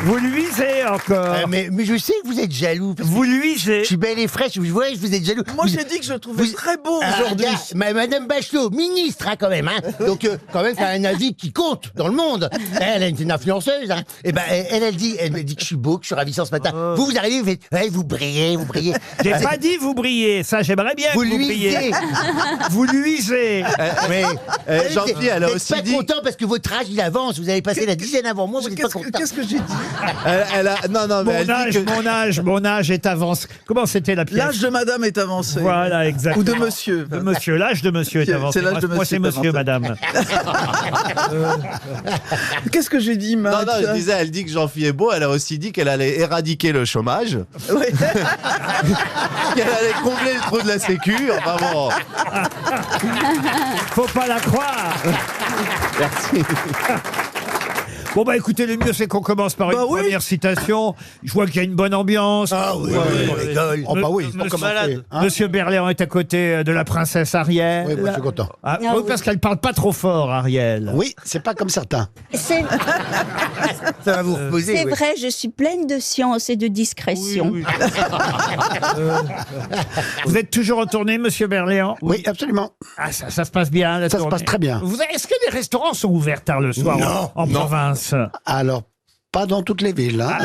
Vous luisez encore. Mais je sais que vous êtes jaloux. Vous luisez. Je suis belle et fraîche, vous voyez, vous êtes jaloux. Moi, j'ai dit que je le trouvais très beau aujourd'hui. Madame Bachelot, ministre, quand même. Donc, quand même, c'est un avis qui compte dans le monde. Elle est une influenceuse. Et ben, elle dit que je suis beau, que je suis ravissant ce matin. Vous arrivez, vous faites, ouais, vous brillez. J'ai pas dit vous brillez. Ça, j'aimerais bien que vous brillez. Vous luisez. Mais Jean-Pierre, elle a aussi pas dit... content parce que votre âge, il avance. Vous avez passé la dizaine avant moi, vous n'êtes pas content. Qu'est-ce que j'ai dit? Non, mais elle dit que... Mon âge est avancé. Comment c'était la pièce? L'âge de madame est avancé. Voilà, exactement. Ou de monsieur. De monsieur. L'âge de monsieur est avancé. C'est l'âge de Moi, c'est monsieur monsieur, madame. Qu'est-ce que j'ai dit, Max? Non, je disais, elle dit que Jean-Philippe est beau, elle a aussi dit qu'elle allait éradiquer le chômage. Oui. Qu'elle allait combler le trou de la sécu. Enfin bon. Faut pas la croire. Merci. Bon bah écoutez, le mieux c'est qu'on commence par une première citation. Je vois qu'il y a une bonne ambiance. Ah oui, on rigole. Oh bah oui, faut commencer. Hein. Monsieur Berléand est à côté de la princesse Ariel. Oui, moi je suis content. Ah, oui, parce qu'elle parle pas trop fort, Ariel. Oui, c'est pas comme certains. C'est Ça va vous reposer. oui. vrai, je suis pleine de science et de discrétion. Oui. Vous êtes toujours en tournée, monsieur Berléand? Oui, absolument. Ah, ça se passe bien, la Ça se tournée. passe très bien. Est-ce que les restaurants sont ouverts tard le soir en province? Alors, pas dans toutes les villes. Hein.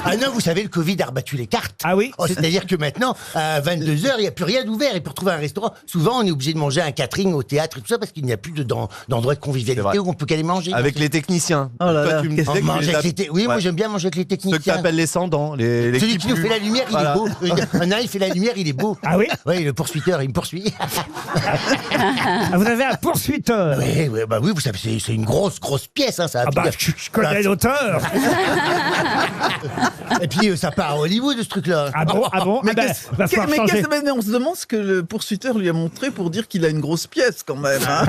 Ah non, vous savez, le Covid a rebattu les cartes. Ah oui? C'est-à-dire que maintenant, à 22h, il n'y a plus rien d'ouvert. Et pour trouver un restaurant, souvent, on est obligé de manger un catering au théâtre et tout ça parce qu'il n'y a plus d'endroit de convivialité où on peut qu'aller manger. Avec les techniciens. Oh là Toi, là, tu me disais que tu Manger les as- avec les Oui, moi Ouais. j'aime bien manger avec les Ceux que tu techniciens. appelles les cendants. Celui qui nous fait la lumière, il Voilà. est beau. Il fait la lumière, il est beau. Ah oui? Oui, le poursuiteur, il me poursuit. Ah, vous avez un poursuiteur? Oui, vous savez, c'est une grosse pièce. Hein, ça. Ah bah, je connais l'auteur. Et puis, ça part à Hollywood, ce truc-là. Ah bon? Mais, Ah ben, va falloir changer. mais on se demande ce que le poursuiteur lui a montré pour dire qu'il a une grosse pièce quand même. Hein.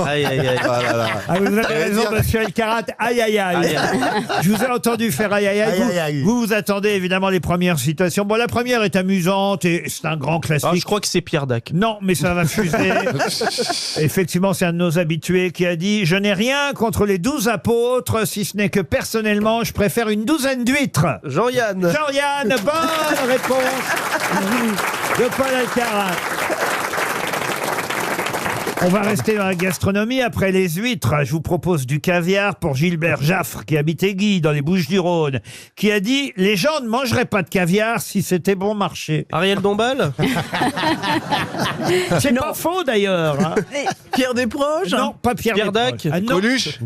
Aïe, aïe, aïe. Ah là là. Ah, vous avez raison, monsieur Elkarat. Aïe, aïe, aïe. Je vous ai entendu faire aïe, aïe, aïe. Aïe, aïe, aïe. Vous attendez évidemment les premières citations. Bon, la première est amusante et c'est un grand classique. Ah, je crois que c'est Pierre Dac. Non, mais ça va fuser. Effectivement, c'est un de nos habitués qui a dit « Je n'ai rien contre les 12 apôtres, si ce n'est que personnellement, je préfère une douzaine d'huîtres. » Jean-Yann. Jean-Yann, bonne réponse de Paul Alcarat. On va rester dans la gastronomie. Après les huîtres, je vous propose du caviar pour Gilbert Jaffre, qui habite Aiguille, dans les Bouches-du-Rhône, qui a dit « Les gens ne mangeraient pas de caviar si c'était bon marché. » Ariel Dombal. C'est pas faux d'ailleurs. Hein. Pierre Desproges. Non, pas Pierre Pierre Desproges. Dac. Ah, non. Coluche.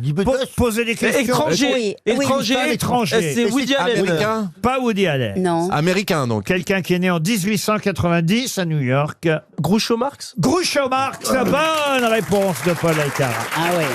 Posez des questions. Étranger. Oui, Étranger. Pas étranger. C'est Woody Allen. Américain. Pas Woody Allen. Non. Américain, donc. Quelqu'un qui est né en 1890 à New York. Groucho Marx. Groucho Marx, bonne réponse de Paul Alcarat. Ah ouais.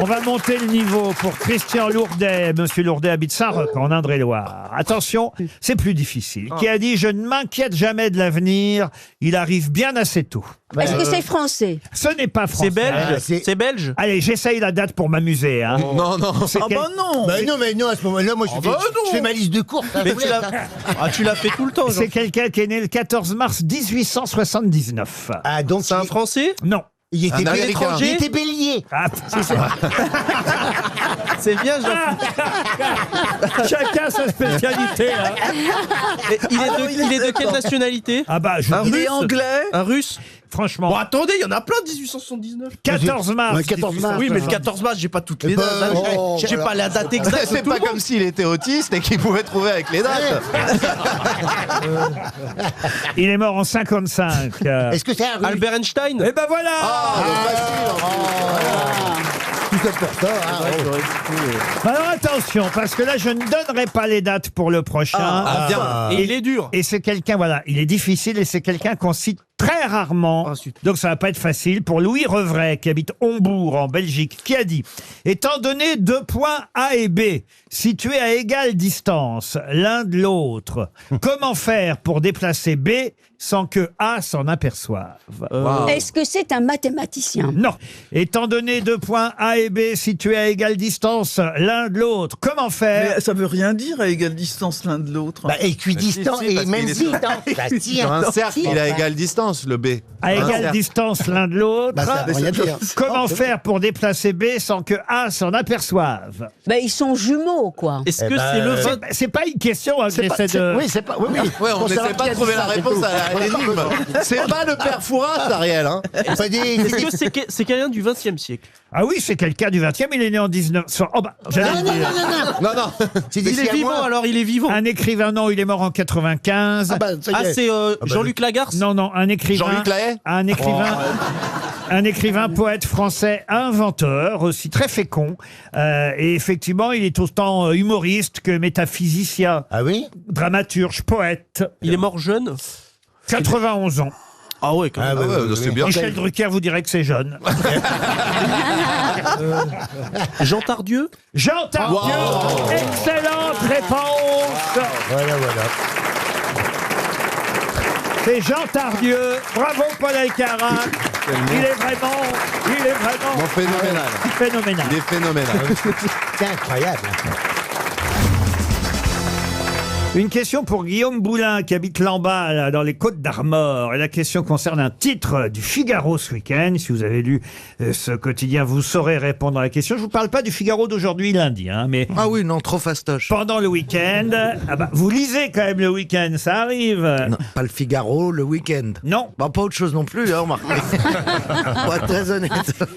On va monter le niveau pour Christian Lourdet. Monsieur Lourdet habite Saint-Roch, en Indre-et-Loire. Attention, c'est plus difficile. Qui a dit « Je ne m'inquiète jamais de l'avenir, il arrive bien assez tôt. Est-ce que c'est français? » Ce n'est pas français. C'est belge. c'est- C'est belge. Allez, j'essaye la date pour m'amuser. Hein. Non, non. C'est Ah quel- bah non. Mais non, à ce moment-là, moi, je fais ma liste de courses. Hein, Mais je vous tu laisse, l'as hein. tu l'as fait tout le temps. Jean. C'est quelqu'un qui est né le 14 mars 1879. Ah, donc, C'est un Français. Non. il était Un Américain. Il était bélier. Ah, C'est bien, Jean. chacun sa spécialité. Hein. Et il est de quelle nationalité? Ah bah, Il est anglais. Un Russe. franchement. Bon, attendez, il y en a plein de 1879. 14 mars. Ouais, 14 mars. Oui, mais le 14 mars, j'ai pas toutes les dates. hein. oh, J'ai pas la date exacte. C'est pas comme s'il était autiste et qu'il pouvait trouver avec les dates. Il est mort en 55. Est-ce que c'est un russe? Albert Einstein. Et ben voilà. Tout ça pour ça. Alors attention, parce que là, je ne donnerai pas les dates pour le prochain. Ah, bien. Et il est dur. Et c'est quelqu'un, voilà, il est difficile et c'est quelqu'un qu'on cite très rarement. Ah, zut. Donc ça va pas être facile. Pour Louis Revray, qui habite Hombourg, en Belgique, qui a dit « Étant donné deux points A et B, situés à égale distance l'un de l'autre, comment faire pour déplacer B sans que A s'en aperçoive. Est-ce que c'est un mathématicien? Non. Étant donné 2 points A et B situés à égale distance l'un de l'autre, comment faire? Mais ça veut rien dire à égale distance l'un de l'autre. Bah, équidistant si, et parce même qu'il est si. Sur un cercle, il est à égale distance, le B. À égale cercle. distance l'un de l'autre. Bah, ça veut rien dire. Comment faire pour déplacer B sans que A s'en aperçoive? Ben, ils sont jumeaux, quoi. Est-ce que c'est le 20... C'est pas une question hein, que C'est pas- j'essaie de... Oui, c'est pas. Oui, oui. Ouais, on Pour n'essaie savoir pas qui de a trouver dit la ça, c'est réponse tout. à l'énigme. C'est pas le père Fouras, Ariel. Hein. Est-ce que c'est quelqu'un du 20e siècle? Ah oui, c'est quelqu'un du 20e, il est né en 1900. Oh bah, j'allais Non, dire. non. Non, non. C'est Il d'ici est à vivant, moi. alors il est vivant. Un écrivain, non, il est mort en 95. Ah, bah, ça y Ah, est. c'est Jean-Luc Lagarce? Non, non, un écrivain. Jean-Luc Lahaye Un écrivain. Un écrivain, poète français, inventeur, aussi très fécond. Et effectivement, il est autant humoriste que métaphysicien, Ah oui? dramaturge, poète. Il est mort jeune? 91 ans. Ah ouais, quand même. Ah ouais, c'est bien. Michel Drucker vous dirait que c'est jeune. Jean Tardieu? Jean Tardieu, excellente réponse. Voilà. C'est Jean Tardieu. Bravo Paul Alcarat. Il est vraiment Bon, phénoménal. phénoménal. Il est phénoménal. C'est incroyable. Une question pour Guillaume Boulin qui habite Lamballe, là, dans les Côtes d'Armor. Et la question concerne un titre du Figaro ce week-end. Si vous avez lu ce quotidien, vous saurez répondre à la question. Je vous parle pas du Figaro d'aujourd'hui lundi, hein, mais Ah oui, non, trop fastoche. pendant le week-end. Ah bah, vous lisez quand même le week-end, ça arrive. Non, pas le Figaro, le week-end. Non. Bah, pas autre chose non plus, hein, remarquez. Pour être très honnête.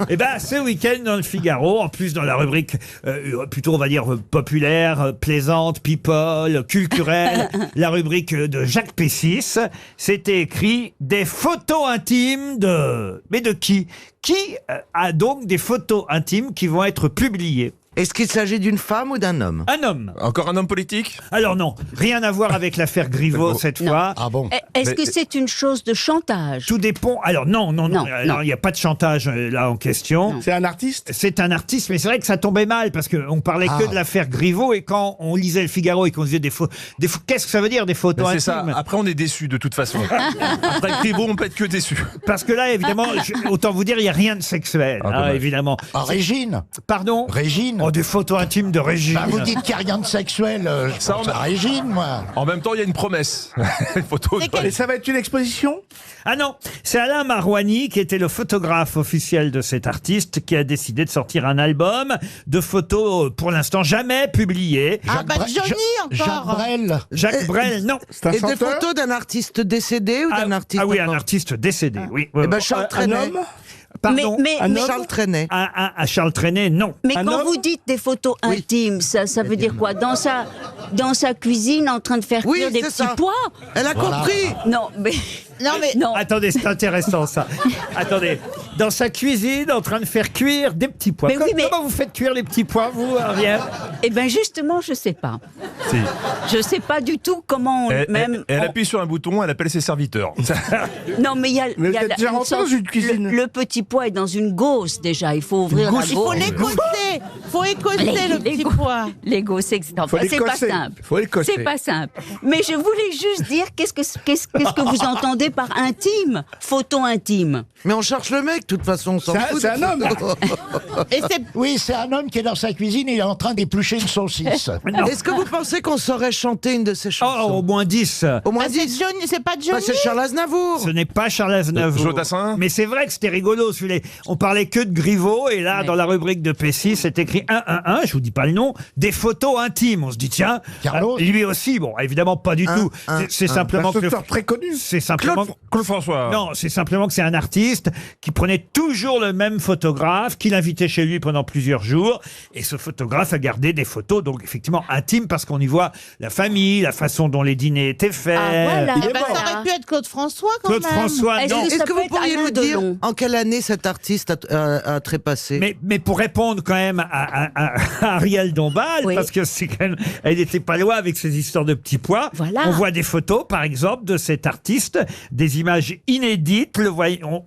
Eh ben, ce week-end dans le Figaro, en plus dans la rubrique plutôt on va dire populaire, plaisante, people, culturelle, la rubrique de Jacques Pessis, c'était écrit des photos intimes de... Mais de qui? Qui a donc des photos intimes qui vont être publiées? Est-ce qu'il s'agit d'une femme ou d'un homme? Un homme. Encore un homme politique? Alors non, rien à voir avec l'affaire Griveaux cette Non. fois. Ah bon? Est-ce que c'est une chose de chantage? Tout dépend. Alors non. Non, Alors, il n'y a pas de chantage là en question. Non. C'est un artiste? C'est un artiste, mais c'est vrai que ça tombait mal parce qu'on parlait que de l'affaire Griveaux et quand on lisait le Figaro et qu'on disait des photos, qu'est-ce que ça veut dire des photos Ben, c'est ça. intimes? Après, on est déçu de toute façon. Après Griveaux, on peut être que déçu. Parce que là, évidemment, autant vous dire, il n'y a rien de sexuel, Ah, dommage. évidemment. Ah, Régine? Pardon? Régine? Oh, des photos intimes de Régine. Bah, vous dites qu'il n'y a rien de sexuel. Je Ça, pense on a- à Régine, moi. En même temps, il y a une promesse. Une photo. Et ça va être une exposition? Ah non, c'est Alain Marouani qui était le photographe officiel de cet artiste qui a décidé de sortir un album de photos pour l'instant jamais publiées. Ah, bah Johnny encore! Jacques Brel. Jacques Brel, non. Et des photos d'un artiste décédé ou d'un artiste Ah oui, un encore? artiste décédé, oui. Eh ben, Charles Trenet. Pardon? Mais Charles Trenet. À Charles Trenet, non. Mais quand vous dites des photos intimes, ça veut dire quoi? Dans sa cuisine, en train de faire Oui, cuire des c'est petits ça. pois? Elle a compris. Non, mais... Non. Attendez, c'est intéressant ça. Attendez, dans sa cuisine, en train de faire cuire des petits pois. Mais oui, mais- Comment vous faites cuire les petits pois, vous, Ariel? Eh bien, justement, je sais pas. Si. Je sais pas du tout comment on... Elle appuie sur un bouton, elle appelle ses serviteurs. Non, mais il y a, Mais il y a vous êtes déjà rentré dans une cuisine. Le petit pois est dans une gausse déjà. Il faut ouvrir la gausse. Faut écosser le petit go- pois. Les gosses, c'est pas simple. Faut l'écosser. C'est pas simple. Mais je voulais juste dire qu'est-ce que vous entendez par intime, photo intime. Mais on cherche le mec, de toute façon, on s'en fout. C'est un homme. Et c'est Oui, c'est un homme qui est dans sa cuisine et il est en train d'éplucher une saucisse. Est-ce que vous pensez qu'on saurait chanter une de ses Oh, chansons? au moins 10. Au moins c'est 10. Johnny, c'est pas Bah, Johnny. c'est Charles Aznavour. Ce n'est pas Charles Aznavour. Jodassin. Mais c'est vrai que c'était rigolo. On parlait que de Griveaux et là, Ouais. dans la rubrique de Pessis, c'est écrit 111, je vous dis pas le nom, des photos intimes. On se dit, tiens, Carlos. lui aussi. Bon, évidemment, pas du tout. C'est simplement que... très connu. C'est simplement... Claude François. Non, c'est simplement que c'est un artiste qui prenait toujours le même photographe, qu'il invitait chez lui pendant plusieurs jours. Et ce photographe a gardé des photos, donc effectivement intimes, parce qu'on y voit la famille, la façon dont les dîners étaient faits. Ah, voilà. Il est Eh ben, mort. ça aurait pu être Claude François quand Claude même. François, Est-ce non. que ça Est-ce que peut vous être pourriez Alain nous dire Delon? en quelle année cet artiste a trépassé? Mais pour répondre quand même à Ariel Dombal, Oui. parce que c'est quand même, elle était c'est pas loin avec ces histoires de petits pois. Voilà. On voit des photos, par exemple, de cet artiste, des images inédites,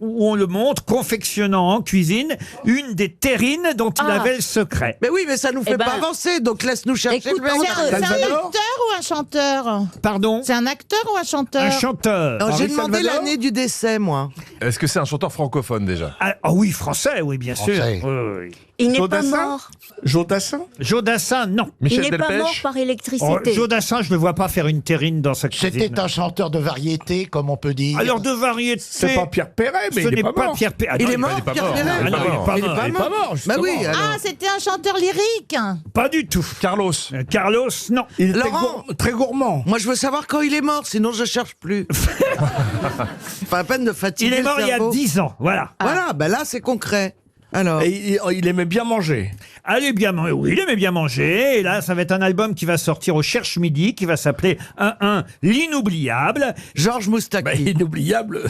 où on le montre confectionnant en cuisine une des terrines dont il avait le secret. Mais oui, mais ça nous fait pas avancer, donc laisse-nous chercher écoute, le mec. C'est un acteur ou un chanteur? Pardon? C'est un acteur ou un chanteur? Un chanteur. Non, j'ai Henri demandé Salvador l'année du décès, moi. Est-ce que c'est un chanteur francophone déjà? Ah oui, français, oui, bien sûr. Français. Oui, oui. Il n'est pas Jodassin mort. Jodassin Jodassin, non. Il Michel n'est pas mort Delpech? par Oh, électricité. Jodassin, je ne le vois pas faire une terrine dans sa cuisine. C'était un chanteur de variété, comme on peut dire. Alors, de variété. C'est pas Pierre Perret, mais Ce il n'est est pas pas mort. Pierre Perret. Il est mort, Pierre Perret? Ah non, il est pas Il est mort. pas Il est pas mort, Bah justement. oui, alors. Ah, c'était un chanteur lyrique. Pas du tout. Carlos. Carlos, non. Il était Laurent. très gourmand. Moi, je veux savoir quand il est mort, sinon je cherche plus. Pas la peine de fatiguer Il est le mort il y a cerveau. 10 ans, voilà. Voilà, ben là, c'est concret. Alors. Et il aimait bien manger. Allez bien manger, oui, il aimait bien manger. Et là, ça va être un album qui va sortir au Cherche Midi, qui va s'appeler 1-1, l'inoubliable. Georges Moustaki. Inoubliable.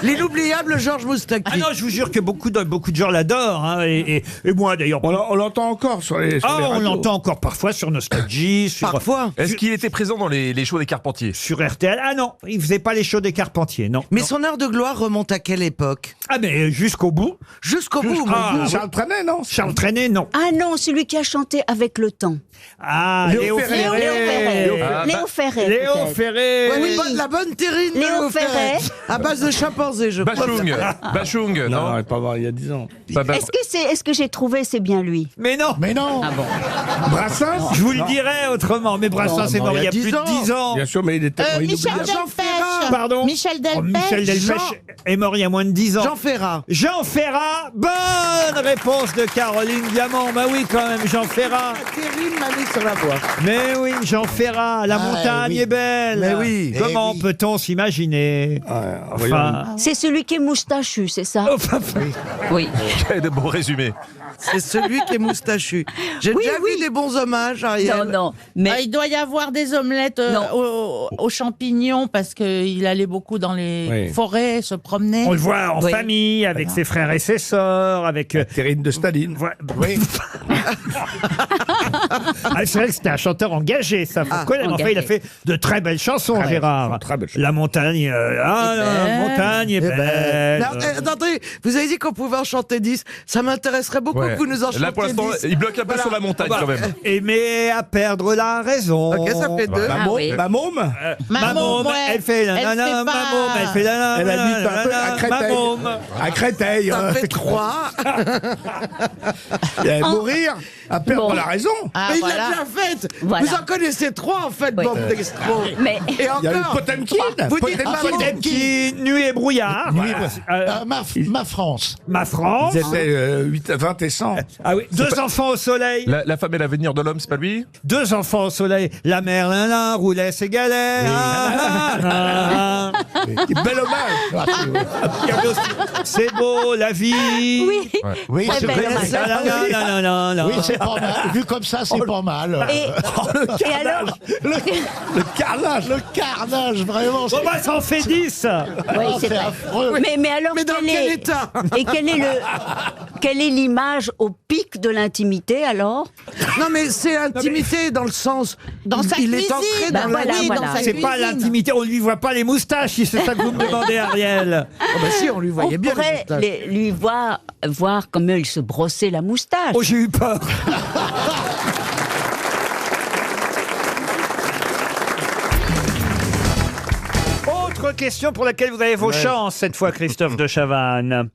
L'inoubliable Georges Moustaki. Ah non, je vous jure que beaucoup de gens l'adorent, hein, et moi d'ailleurs. On l'entend encore sur les Ah, on radios. l'entend encore parfois sur Nostalgie, sur, Parfois. Est-ce qu'il était présent dans les shows des Carpentiers? sur RTL. Ah non, il faisait pas les shows des Carpentiers, non. Mais Non. son heure de gloire remonte à quelle époque? Ah mais jusqu'au bout. Jusqu'au bout, mon Ah, Dieu. Charles Trenet, non Charles Trenet, non. Ah non, celui qui a chanté avec le temps. Ah, Léo Ferré. Léo Ferré. Léo peut-être. Ferré. Ouais, Oui. la bonne terrine Léo Ferré. À base de chimpanzé, je crois. Bachung, Non, non? il est pas mort il y a 10 ans. Est-ce que j'ai trouvé c'est bien lui? Mais non. Mais non. Brassens Je vous le dirais autrement, mais Brassens est mort il y a plus de 10 ans. Bien sûr, mais il était Michel inoubliable. Delpech. Pardon. Michel Oh, Delpech. Michel Delpech est mort il y a moins de 10 ans. Jean Ferrat. Jean Ferrat, bonne réponse de Caroline Diamant. Bah oui, quand même, Jean Ferrat. Terrine m'a mis sur la voie. Mais oui, Jean Ferrat, la montagne oui. est belle. Mais oui. Comment Eh oui. peut-on s'imaginer Enfin. C'est celui qui est moustachu, c'est ça? Oui. Quel de beaux résumés. C'est celui qui est moustachu. J'ai Oui, déjà oui. vu des bons hommages, Ariel. Non, non. Mais Il doit y avoir des omelettes Non. aux champignons parce qu'il allait beaucoup dans les Oui. forêts, se promener. On le voit en Oui. famille, avec ses frères et ses sœurs, avec... Terrine de Staline. Oui. Ah, c'est vrai que c'était un chanteur engagé, ça faut connaître. Enfin, il a fait de très belles chansons, Gérard. très belles chansons. La montagne, la montagne est belle. Non, attendez, vous avez dit qu'on pouvait en chanter 10. Ça m'intéresserait beaucoup que vous nous en chantiez Là, pour l'instant, 10. il bloque un peu sur la montagne quand même. Aimer à perdre la raison. Ok, ça fait 2. Ah oui. Ma môme Ma môme, ouais. elle fait la Elle nana, fait ma pas- môme, elle fait la Elle habite un peu à ma Créteil. môme. À Créteil. Ça fait 3. Il allait mourir à perdre Bon. la raison. Ah, Mais il voilà. l'a déjà faite. Voilà. Vous en connaissez 3 en fait, Oui. bande d'extros. Mais Et Il y a eu encore. Potemkin. Vous dites Potemkin. maman. Potemkin, nuit et brouillard. Nuit et Voilà. ma France. Ma France. Ils étaient 20 et 100. Ah oui, deux enfants au soleil. La femme et l'avenir de l'homme, c'est pas lui? Deux enfants au soleil. La mère, là, roulait ses galères. Bel hommage. C'est beau, la vie. oui. Oui, Très c'est belle vrai. hommage. La, la, la, la, la, la. Oui, c'est pas mal. Vu comme ça, c'est pas mal. Et alors Le carnage. Le carnage, vraiment. Bon bah ça en fait 10. Oui, c'est c'est vrai. affreux. Mais alors, Mais dans quel état? Et quelle est l'image au pic de l'intimité alors? Non, mais c'est intimité dans le sens. Dans sa il cuisine. est entré Bah dans la voilà, vie. voilà. dans sa C'est pas cuisine. l'intimité, on lui voit pas les moustaches si c'est ça que vous me demandez, Ariel. Oh, bah si, on lui voyait On bien. les pourrait moustaches. lui voir comment il se brossait la moustache. Oh j'ai eu peur. Autre question pour laquelle vous avez vos chances cette fois, Christophe de Chavannes.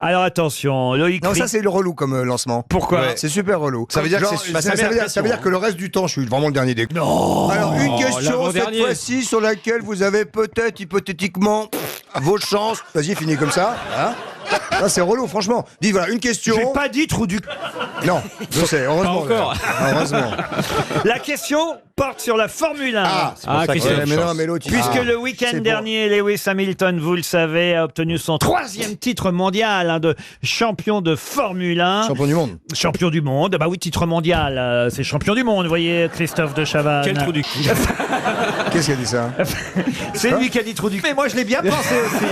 Alors attention, Loïc. Non, ça Ri- c'est le relou comme lancement. Pourquoi Ouais, c'est super relou. Ça veut dire Genre, que c'est- bah, c'est la ça veut meilleure dire que le reste du temps, je suis vraiment le dernier des. Non. Alors une question cette l'avant-dernier. fois-ci sur laquelle vous avez peut-être hypothétiquement vos chances. Vas-y, finis comme ça. Hein. Ah, c'est relou, franchement. Dis voilà une question. J'ai pas dit trou du. Non, je sais. Heureusement. Pas encore. Heureusement. La question porte sur la Formule 1. Ah, ouais, mais non, mais l'autre. il- Puisque Ah, le week-end c'est bon. dernier, Lewis Hamilton, vous le savez, a obtenu son 3e titre mondial de champion de Formule 1. Champion du monde. Champion du monde. Bah oui, titre mondial, c'est champion du monde, vous voyez, Christophe de Chavannes. Quel trou du cul. Qu'est-ce qu'il a dit ça? C'est lui qui a dit trou du cul. Mais moi, je l'ai bien pensé aussi.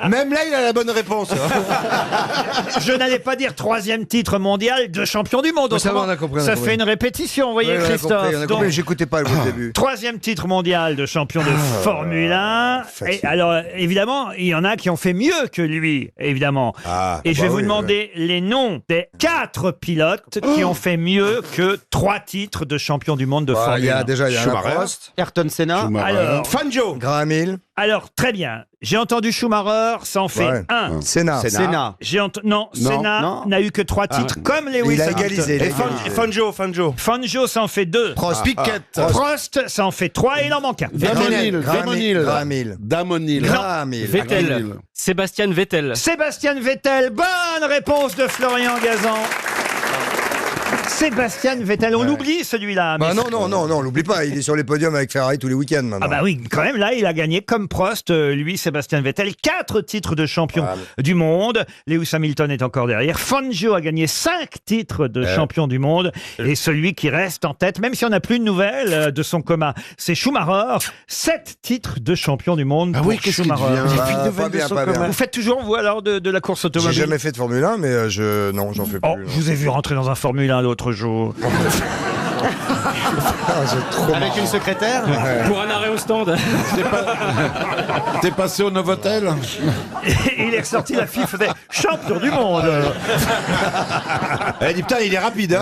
Même là, il a la bonne réponse. Je n'allais pas dire 3e titre mondial de champion du monde. Oui, ça va, Autrement, on a compris, on a ça compris. fait une répétition, vous voyez, Oui, on a Christophe. compris, on a compris. J'écoutais pas le début. 3e titre mondial de champion de Formule 1. facile. Et alors, évidemment, il y en a qui ont fait mieux que lui, évidemment. Et je vais vous demander les noms des 4 pilotes qui ont fait mieux que 3 titres de champion du monde de Formule 1. Il y a déjà Prost, Ayrton Senna. Alors, Fangio, Graham Hill, alors, très bien. J'ai entendu Schumacher, ça en fait Ouais. 1. Senna. Senna. Non, Senna non. n'a eu que 3 titres, comme Lewis Il a Hamilton. égalisé. il a égalisé. Fangio, ça en fait 2. Prost, Prost, ça en fait 3 et il en manque un. Graham Hill. Graham Hill. Vettel. Sébastien Vettel. Sébastien Vettel, bonne réponse de Florian Gazan. Sébastien Vettel, on l'oublie celui-là. Bah mais- non, on l'oublie pas. Il est sur les podiums avec Ferrari tous les week-ends maintenant. Ah bah oui, quand même, là, il a gagné comme Prost, lui, Sébastien Vettel, 4 titres de champion du monde. Lewis Hamilton est encore derrière. Fangio a gagné 5 titres de champion du monde. Et celui qui reste en tête, même si on n'a plus de nouvelles de son coma, c'est Schumacher. 7 titres de champion du monde pour Schumacher. Pas bien, pas bien. Vous faites toujours, vous, alors, de la course J'ai automobile? jamais fait de Formule 1, mais non, j'en fais plus. Oh, je vous ai vu rentrer dans un Formule 1 l'autre jour. Avec une secrétaire. Pour un arrêt au stand. T'es passé au Novotel? Et il est ressorti, la fille faisait champion du monde. Elle dit putain, il est rapide.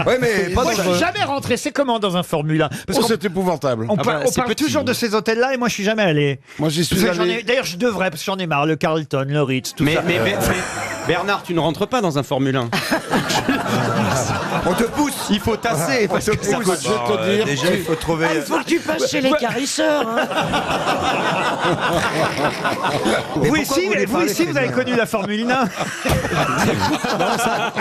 Ouais, mais pas Moi, je suis dangereux. jamais rentré. C'est comment dans un Formule 1? Parce qu'on C'est épouvantable. on Ah par- bah, on c'est parle petit. toujours de ces hôtels-là et moi, je suis jamais allé. Moi, j'y suis Parce que j'en allé. ai- D'ailleurs, je devrais, parce que j'en ai marre. Le Carlton, le Ritz, tout ça. Mais Bernard, tu ne rentres pas dans un Formule 1. On te pousse. Il faut tasser. Parce que ça Écoute, je vais te dire. Déjà, il faut trouver. Il faut que tu passes chez les carisseurs. hein. Mais Vous pourquoi ici, voulez vous, parler, ici, vous avez connu la Formule 1.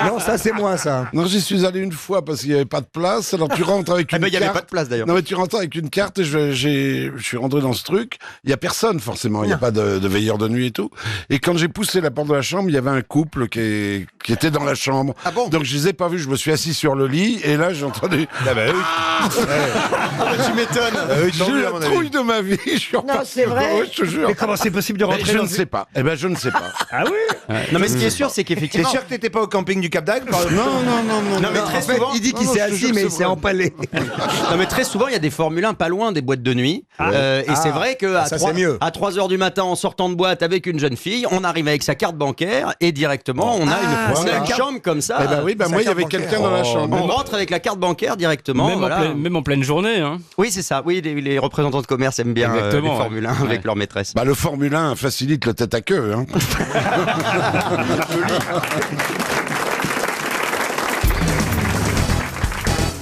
Non, ça c'est moi ça. Non, j'y suis allé une fois parce qu'il n'y avait pas de place. Alors tu rentres avec une ben, il n'y carte. avait pas de place d'ailleurs. Non, mais tu rentres avec une carte et je suis rentré dans ce truc. Il n'y a personne, forcément. Il n'y a pas de veilleur de nuit et tout. Et quand j'ai poussé la porte de la chambre, il y avait un couple qui était dans la chambre. Ah bon? Donc je les ai pas vus. Je me suis assis sur le lit et là j'ai entendu. Ah bah oui. Tu m'étonnes. J'ai eu la trouille de ma vie. Je suis reparti. c'est vrai. Ouais, je te jure. Mais comment c'est possible de Mais rentrer je dans ne sais pas. Eh ben, je ne sais pas. Ah oui. Non, mais ce qui est sûr, c'est T'es qu'effectivement. sûr que t'étais pas au camping du Cap d'Agde Non, mais très En fait, souvent. il dit qu'il s'est assis, mais il s'est empalé. Non, mais très souvent, il y a des Formule 1 pas loin des boîtes de nuit. Et c'est vrai qu'à ça, c'est mieux. 3 heures du matin, en sortant de boîte avec une jeune fille, on arrive avec sa carte bancaire et directement, on a une chambre comme ça. Eh ben oui, ben moi, il y avait carte quelqu'un dans la chambre. On rentre avec la carte bancaire directement. Même, voilà. même en pleine journée. Hein. Oui, c'est ça. Oui, les représentants de commerce aiment bien Exactement, les Formule 1 avec leur maîtresse. Bah, le Formule 1 facilite le tête à queue. Hein.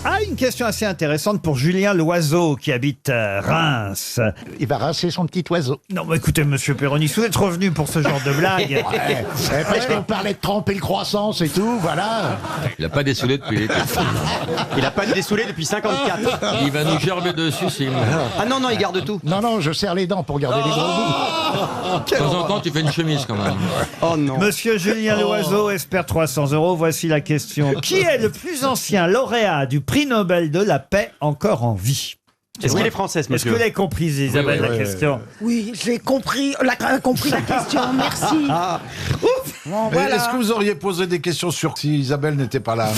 Ah, une question assez intéressante pour Julien Loiseau qui habite Reims. Il va rincer son petit oiseau. Non, mais écoutez, monsieur Perroni, vous êtes revenu pour ce genre de blague. Parce qu'on parlait de tremper le croissant, c'est tout, voilà. Il a pas dessoulé depuis. Il a pas de dessoulé depuis 54. Il va nous gerber dessus. Ah non, il garde tout. Non, je serre les dents pour garder les gros bouts. De temps en temps, tu fais une chemise quand même. Oh non. Monsieur Julien Loiseau espère 300 €. Voici la question. Qui est le plus ancien lauréat du prix Nobel de la paix encore en vie? Est-ce qu'il est français, Est-ce que monsieur? vous l'avez comprise, Isabelle, la question? Oui, j'ai compris la question. Merci. Bon, voilà. Est-ce que vous auriez posé des questions sur si Isabelle n'était pas là?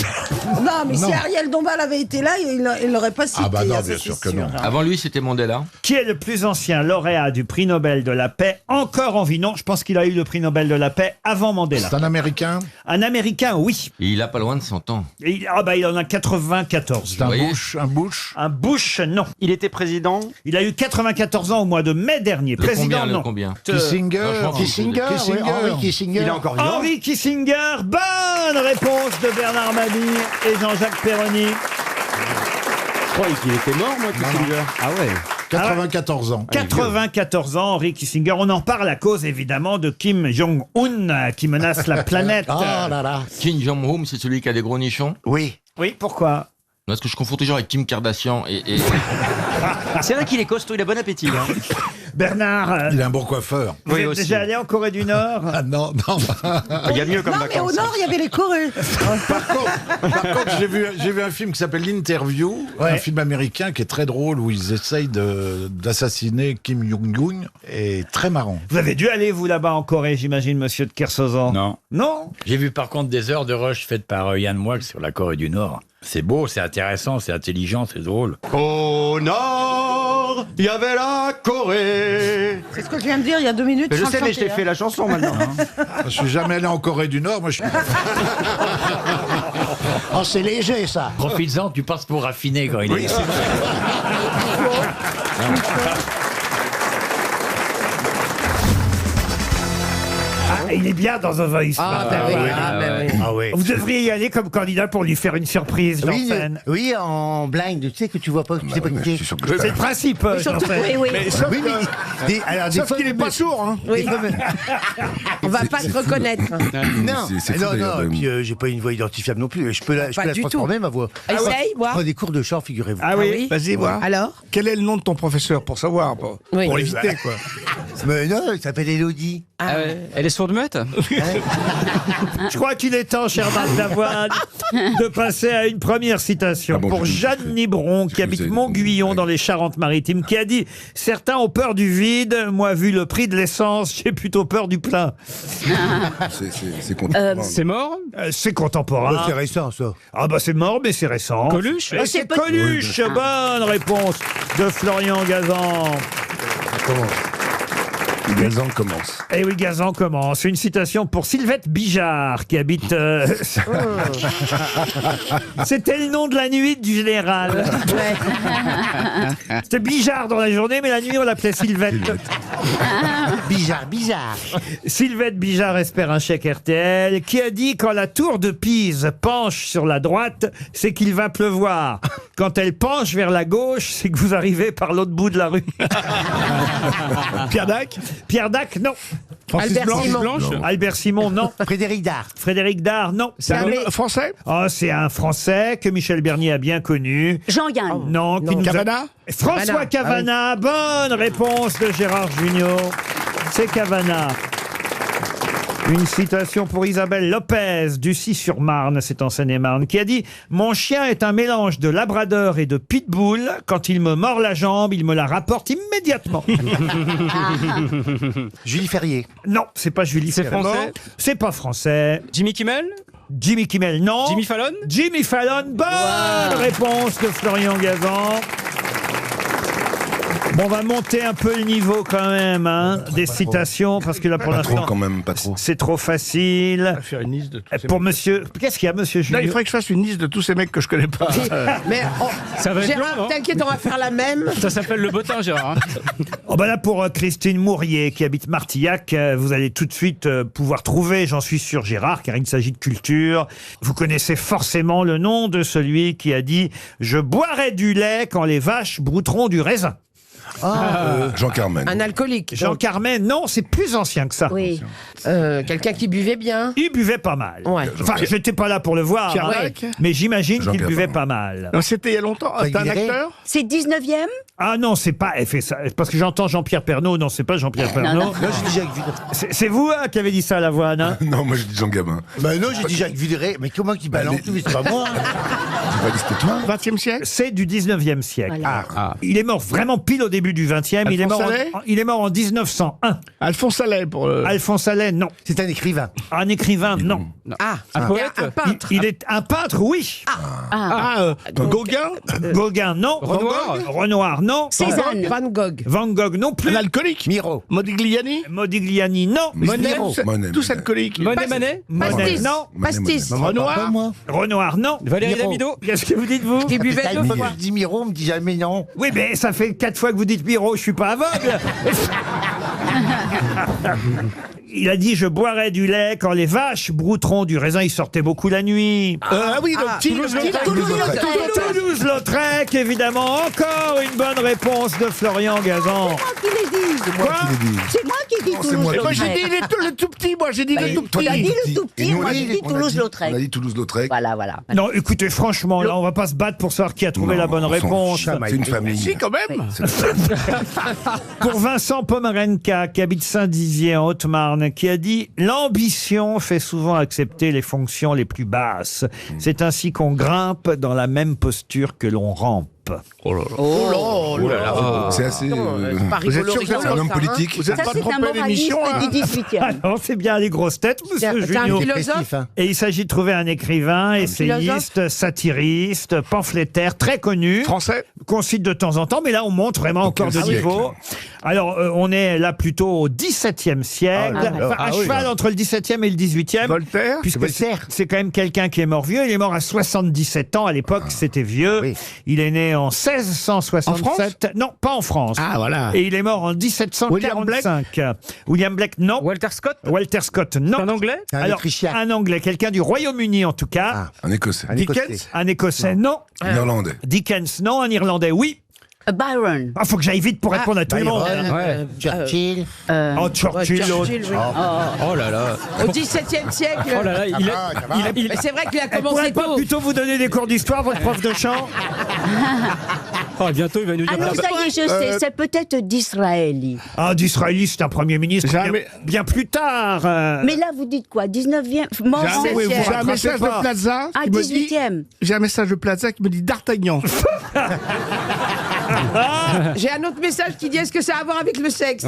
Non, mais Non. si Ariel Dombal avait été là, il l'aurait pas cité. Ah bah non, ça, bien c'est sûr que non. Avant lui, c'était Mandela. Qui est le plus ancien lauréat du prix Nobel de la paix encore en vie? Non, je pense qu'il a eu le prix Nobel de la paix avant Mandela. C'est un Américain? Un Américain, oui. Et il a pas loin de 100 ans. Il en a 94. C'est un voyez Bush? Un Bush? Un Bush, non. Il était président. Il a eu 94 ans au mois de mai dernier. Le Président, combien, non. le combien Kissinger? franchement, Kissinger? Kissinger, Oui, Henry Kissinger. Il est encore vivant. Henry Kissinger, bonne réponse de Bernard Mabille et Jean-Jacques Perroni. Je croyais qu'il était mort, moi, Kissinger. Ah ouais. 94 ans. 94 ans, Henry Kissinger. On en parle à cause, évidemment, de Kim Jong-un qui menace la planète. Ah là là. Kim Jong-un, c'est celui qui a des gros nichons. Oui. Oui, pourquoi? Parce que je confonds toujours avec Kim Kardashian et... C'est vrai qu'il est costaud, il a bon appétit. Hein. Bernard, Il a un bon coiffeur. vous êtes déjà allé en Corée du Nord? Ah non, non. Il y a mieux comme Non, mais au vacances. nord, il y avait les Corées. Par contre, j'ai vu un film qui s'appelle L'Interview, un film américain qui est très drôle où ils essayent d'assassiner Kim Jong-un et très marrant. Vous avez dû aller, vous, là-bas en Corée, j'imagine, monsieur de Kersauzon? Non. Non? J'ai vu par contre des heures de rush faites par Yann Moix sur la Corée du Nord. C'est beau, c'est intéressant, c'est intelligent, c'est drôle. Au nord, il y avait la Corée. C'est ce que je viens de dire il y a 2 minutes. Mais je sans sais, mais je chanter, t'ai fait hein. la chanson maintenant. Je suis jamais allé en Corée du Nord, moi je suis... Oh, c'est léger, ça. Profites-en, tu passes pour raffiné quand il est. Ah, il est bien dans The Voice. Ah, bah oui, ah, bah oui. Ah oui. Vous devriez y aller comme candidat pour lui faire une surprise, Oui, Janssen. oui, en blind, tu sais que tu vois pas, tu sais pas qui c'est. C'est le principe, Surtout, Janssen. oui, oui. Oui, mais alors, des fois, qu'il est pas sourd, hein. Oui. On va pas le reconnaître. Non, et puis j'ai pas une voix identifiable non plus. Je peux la du transformer, ma voix. Essaye, Je voir. prends des cours de chant, figurez-vous. Ah oui? Vas-y, voir. Alors Quel est le nom de ton professeur pour savoir, pour éviter, quoi. Mais non, il s'appelle Elodie. Ah ouais. Elle est sourde-muette? Je crois qu'il est temps, cher Marc Lavoine, de passer à une première citation pour Jeanne Nibron, qui habite Montguillon dans les Charentes-Maritimes, qui a dit « Certains ont peur du vide, moi, vu le prix de l'essence, j'ai plutôt peur du plein. C'est contemporain. C'est mort? » C'est contemporain. C'est récent, ça. Ah bah c'est mort, mais c'est récent. Coluche? Ah, c'est Coluche. Bonne réponse de Florian Gazan. Gazan commence. Eh oui, Gazan commence. Une citation pour Sylvette Bijard, qui habite... C'était le nom de la nuit du général. C'était Bijard dans la journée, mais la nuit, on l'appelait Sylvette. Bizarre. Sylvette Bijard espère un chèque RTL, qui a dit « Quand la tour de Pise penche sur la droite, c'est qu'il va pleuvoir. Quand elle penche vers la gauche, c'est que vous arrivez par l'autre bout de la rue. » Pierre Dac. Pierre Dac, non. Albert Simon. Albert Simon, non. Frédéric Dard. Frédéric Dard, non. C'est un Français. Oh, c'est un Français que Michel Bernier a bien connu. Jean-Yann. Non, qui nous a- Cavana. François Cavana. Bonne réponse de Gérard Junior. C'est Cavana. Une citation pour Isabelle Lopez, d'Ussy-sur-Marne, c'est en Seine-et-Marne, qui a dit « Mon chien est un mélange de labrador et de pitbull. Quand il me mord la jambe, il me la rapporte immédiatement. Julie Ferrier. » Non, c'est pas Julie C'est Ferrand. français? C'est pas français. Jimmy Kimmel? Jimmy Kimmel, non. Jimmy Fallon? Jimmy Fallon, bonne réponse de Florian Gazan. Bon, on va monter un peu le niveau quand même, hein, des citations, parce que là, pour l'instant, pas trop. c'est trop facile. Faire une liste de tous ces Pour mecs. monsieur... Qu'est-ce qu'il y a, monsieur Là, il Julien? faudrait que je fasse une liste de tous ces mecs que je connais pas. Mais Ça va être long, Gérard, non? t'inquiète, on va faire la même. Ça s'appelle le bottin, Gérard. hein. Oh bah là, pour Christine Mourier, qui habite Martillac, vous allez tout de suite pouvoir trouver, j'en suis sûr, Gérard, car il s'agit de culture. Vous connaissez forcément le nom de celui qui a dit « Je boirai du lait quand les vaches brouteront du raisin ». Jean Carmen. Un alcoolique. Jean donc. Carmen, non, c'est plus ancien que ça. Oui. Quelqu'un qui buvait bien. Il buvait pas mal. Ouais. Enfin, j'étais pas là pour le voir, Pierre hein, Dac. mais j'imagine qu'il Jean-Pierre buvait Farman. pas mal. Non, c'était il y a longtemps. T'es un Guéret. acteur. C'est 19e? Ah non, c'est pas... Elle fait ça, parce que j'entends Jean-Pierre Pernaut. Non, c'est pas Jean-Pierre Pernaut. non. Non, j'ai dit Jacques Villeray. C'est vous hein, qui avez dit ça à l'avoine, hein? Non, moi je dis Jean Gabin. Bah non, j'ai dit Jacques Villeray. Mais comment qu'il balance tout? Mais c'est pas moi. J'ai pas dit c'était toi. 20e siècle. C'est du 19e siècle. Voilà. Il est mort vraiment pile au début du 20e. Il est, Alphonse mort Allais il est mort en 1901. Alphonse Allais pour le. Alphonse Allais, non. C'est un écrivain. Un écrivain, non. Ah, Un poète? un peintre. Il est un peintre, oui. Gauguin. Gauguin, non. Renoir. Renoir, non. Cézanne. Van Gogh. Van Gogh, non plus. Un alcoolique. Miro. Modigliani. Modigliani, non. Monet. Monet. Tous alcooliques. Monet Manet? Monet, Pastis. non. Pastis. Renoir. Renoir, non. Valérie Miro. Damido? Qu'est-ce que vous dites, vous? Qui buvait Putain, deux fois fois. que je dis Miro, on me dit jamais non. Oui, mais ça fait 4 fois que vous dites Miro, je suis pas aveugle. Il a dit « Je boirai du lait quand les vaches brouteront du raisin ». Il sortait beaucoup la nuit. Oui, donc Toulouse-Lautrec, évidemment. Encore une bonne réponse de Florian Gazan. C'est moi qui ai dit Toulouse-Lautrec. Moi, j'ai dit le tout petit, moi, j'ai dit le tout petit. Il a dit le tout petit, moi j'ai dit On a Toulouse-Lautrec. dit Toulouse-Lautrec. Voilà. Non, écoutez, franchement, là, on va pas se battre pour savoir qui a trouvé la bonne réponse. C'est une famille. Si, quand même. Pour Vincent Pomerenka, qui habite Saint-Dizier en Haute-Marne, qui a dit « L'ambition fait souvent accepter les fonctions les plus basses. C'est ainsi qu'on grimpe dans la même posture que l'on rampe. » C'est assez. Vous êtes sûr que c'est un homme politique? Vous Ça, n'êtes pas c'est un trompé moraliste l'émission du 18e. Ah non, c'est bien les grosses têtes, monsieur C'est un Junio. philosophe. Et il s'agit de trouver un écrivain, essayiste, satiriste, pamphlétaire, très connu. Français? Qu'on cite de temps en temps, mais là on monte vraiment encore de niveau. Alors on est là plutôt au XVIIe siècle, à cheval entre le XVIIe et le XVIIIe. Voltaire? Puisque c'est quand même quelqu'un qui est mort vieux. Il est mort à 77 ans. À l'époque, c'était vieux. Il est né en 1667. Non, pas en France. Ah, voilà. Et il est mort en 1745. William Blake, non. Walter Scott? Walter Scott, non. Un anglais? Alors, un anglais, quelqu'un du Royaume-Uni en tout cas. Un Écossais. Dickens? Un Écossais, non. Un Irlandais. Dickens, non. Un Irlandais, oui. Byron. Ah, faut que j'aille vite pour répondre à tout le monde. Churchill. Oh, Churchill, l'autre. Oh là là. Au XVIIe siècle. Oh là là, Mais c'est vrai qu'il a Elle pourrait commencé pas tôt. plutôt vous donner des cours d'histoire, votre prof de chant? Oh, bientôt, il va nous dire... Ah non, ça y est, je sais, c'est peut-être Disraeli. Ah, Disraeli, c'est un premier ministre Jamais. bien plus tard. Mais là, vous dites quoi? 19e? Mort en J'ai un 16e. message de Plaza Ah, qui me dit... 18e. J'ai un message de Plaza qui me dit D'Artagnan. J'ai un autre message qui dit est-ce que ça a à voir avec le sexe?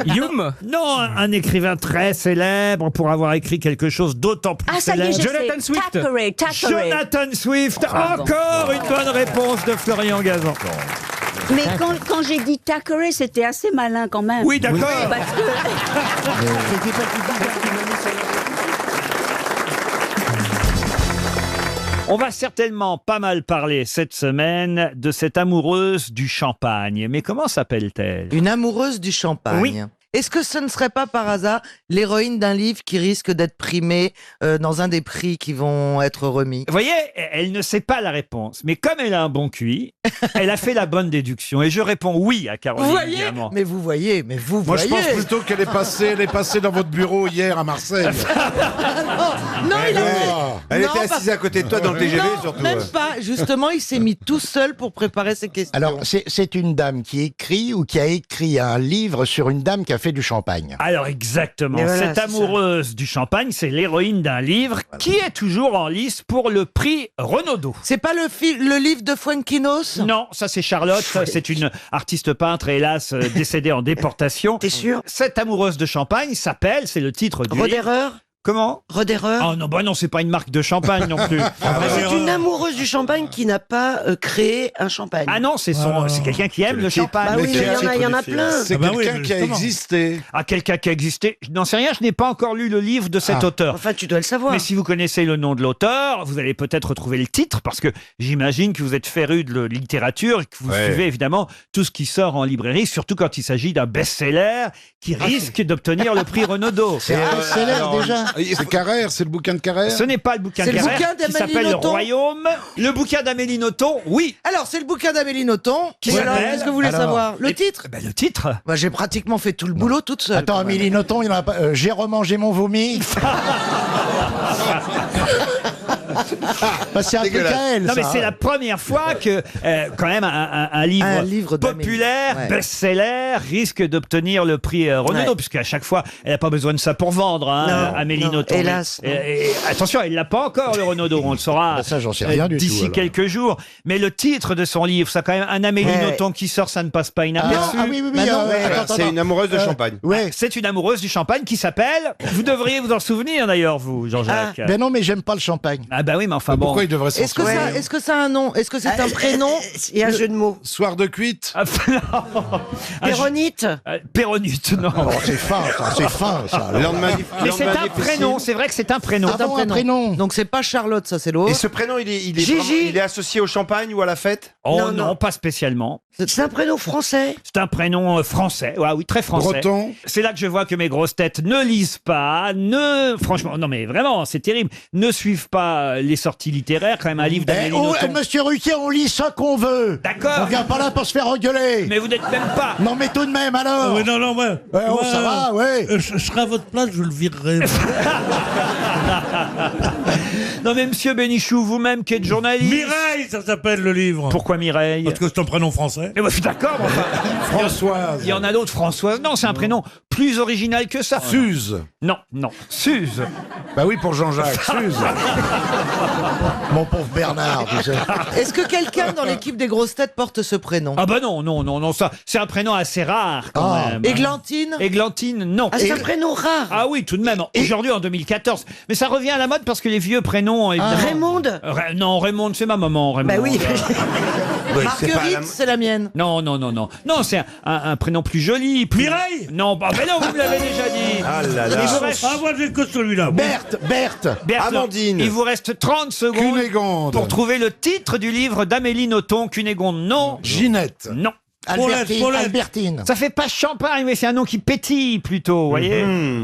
Hume? Non, un écrivain très célèbre pour avoir écrit quelque chose d'autant plus Ah, ça y est, célèbre. je Jonathan sais. Swift. Thackeray. Jonathan Swift, encore une bonne réponse de Florian Gazan. Mais quand j'ai dit Thackeray, c'était assez malin quand même. Oui, d'accord. Parce que... On va certainement pas mal parler cette semaine de cette amoureuse du champagne. Mais comment s'appelle-t-elle? Une amoureuse du champagne. Oui. Est-ce que ce ne serait pas par hasard l'héroïne d'un livre qui risque d'être primé dans un des prix qui vont être remis? Vous voyez, elle ne sait pas la réponse. Mais comme elle a un bon QI, elle a fait la bonne déduction. Et je réponds oui à Caroline. Vous voyez? évidemment. Mais vous voyez, mais vous Moi, je voyez. pense plutôt qu'elle est passée dans votre bureau hier à Marseille. Non, il a Elle Non, était assise à côté de toi dans le TGV, non, surtout. même pas. Justement, il s'est mis tout seul pour préparer ses questions. Alors, c'est une dame qui écrit ou qui a écrit un livre sur une dame qui a fait du champagne. Alors exactement, Mais voilà, cette c'est amoureuse du champagne, c'est l'héroïne d'un livre qui est toujours en lice pour le prix Renaudot. C'est pas le livre de Fuenquinos? Non, ça c'est Charlotte, c'est une artiste peintre, hélas décédée en déportation. T'es sûr? Cette amoureuse de champagne s'appelle, c'est le titre du livre. Roderer? Comment? Roderer? Oh non, bah non, c'est pas une marque de champagne non plus. C'est une amoureuse du champagne qui n'a pas créé un champagne. Ah non, c'est quelqu'un qui aime le champagne. Bah oui, mais il y en a plein. C'est quelqu'un qui a existé. Ah, quelqu'un qui a existé. Je n'en sais rien, je n'ai pas encore lu le livre de cet auteur. Enfin, tu dois le savoir. Mais si vous connaissez le nom de l'auteur, vous allez peut-être retrouver le titre, parce que j'imagine que vous êtes féru de littérature et que vous suivez évidemment tout ce qui sort en librairie, surtout quand il s'agit d'un best-seller qui risque d'obtenir le prix Renaudot. C'est un best-seller déjà. C'est Carrère, c'est le bouquin de Carrère. Ce n'est pas le bouquin de C'est le Carrère bouquin qui d'Amélie s'appelle Le Nothomb. Royaume. Le bouquin d'Amélie Nothomb, oui. Alors, c'est le bouquin d'Amélie Nothomb. Qui Et alors, s'appelle qu'est-ce que vous voulez savoir? Le titre? Ben, le titre. Bah, j'ai pratiquement fait tout le boulot toute seule. Attends, quand même. Amélie Nothomb, il en a pas. J'ai remangé mon vomi. Bah, c'est un truc Dégueulasse. à elle. Non, mais ça, c'est hein. la première fois que, quand même, un livre d'Amélie. populaire, Ouais. best-seller, risque d'obtenir le prix Renaudot, Ouais. puisqu'à chaque fois, elle n'a pas besoin de ça pour vendre, hein, Non, Amélie non, Nothomb. hélas, non. Et attention, elle l'a pas encore, le Renaudot, on le saura Bah, ça, j'en sais rien du tout, d'ici alors. quelques jours. Mais le titre de son livre, ça quand même, un Amélie Ouais. Nothomb qui sort, ça ne passe pas Ah, inaperçu. ah oui, oui, oui. Bah non, ouais, attends, C'est attends. une amoureuse de champagne. Ouais. C'est une amoureuse du champagne qui s'appelle. Vous devriez vous en souvenir d'ailleurs, vous, Jean-Jacques. Ben non, mais j'aime pas le champagne. Ah bah oui, mais enfin bon. Pourquoi il devrait Est-ce que, sortir est-ce que ça a un nom? Est-ce que c'est un prénom? Il y a un jeu de mots. Soir de cuite. Péronite. Péronite, non. C'est fin, ça, c'est fin, ça. Mais c'est un prénom, c'est vrai que c'est un prénom. C'est un prénom. Donc c'est pas Charlotte, ça c'est l'autre. Et ce prénom, il est, Gigi. il est associé au champagne ou à la fête? Oh Non, non, non. pas spécialement. C'est un prénom français. C'est un prénom français. Ouais, oui, très français. Breton. C'est là que je vois que mes grosses têtes ne lisent pas, franchement, non mais vraiment, c'est terrible, ne suivent pas les sorties littéraires, quand même un livre d'Amélie Nothomb. Monsieur Ruquier, on lit ça qu'on veut. D'accord. On vient pas là pour se faire engueuler. Mais vous n'êtes même pas. Non, mais tout de même, alors. Oui, non, ouais. Oh, ça va, ouais. Je serai à votre place, je le virerai. Non mais monsieur Bénichou, vous-même qui êtes journaliste. Mireille, ça s'appelle le livre. Pourquoi Mireille? Parce que c'est un prénom français. Mais moi, je suis d'accord, mais enfin. Françoise. Il y en a d'autres, Françoise. Non, c'est un prénom plus original que ça. Suze. Non, non. Suze. Bah oui, pour Jean-Jacques. Suze. Mon pauvre Bernard, tu sais. Est-ce que quelqu'un dans l'équipe des grosses têtes porte ce prénom? Ah bah non, ça, c'est un prénom assez rare quand même. Églantine? Églantine, non. Ah, c'est un prénom rare. Ah oui, tout de même. Aujourd'hui, en 2014. Mais ça revient à la mode parce que les vieux prénoms, évidemment. Raymond. Non, Raymond, c'est ma maman, Raymond. Bah oui. Marguerite, c'est la mienne. Non, c'est un prénom plus joli. Mireille. Non, bah mais non, vous me l'avez déjà dit. Ah là là. Il vous reste... Ah, moi j'ai que celui-là. Berthe. Berthe, Amandine. il vous reste 30 secondes Cunégonde. pour trouver le titre du livre d'Amélie Nothomb. Cunégonde, non. Ginette. Non. Albertine. Ça fait pas champagne, mais c'est un nom qui pétille plutôt, vous voyez.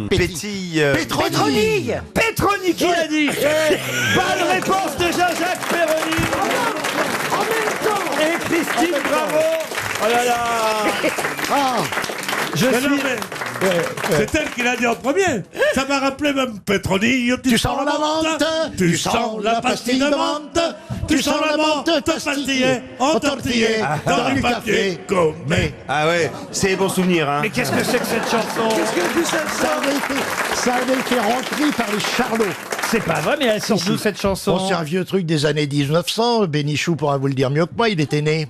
Pétille. Pétronille. Pétroni, qui l'a dit Bonne réponse de Jean-Jacques Perroni. En même temps. Et Christine, bravo. Oh là là. Je Mais suis... non, mais c'est elle qui l'a dit en premier. Ça m'a rappelé même Pétronille. Tu sens la menthe. Tu sens la pastille de menthe. Tu sens la menthe te pastiller, entortiller dans du papier gommé. Ah ouais, c'est des bons souvenirs, hein. Mais qu'est-ce que c'est que cette chanson? Ça avait été repris par les Charlots. C'est pas vrai, mais elle sort d'où cette chanson? Bon, c'est un vieux truc des années 1900. Bénichou pourra vous le dire mieux que moi, il était né.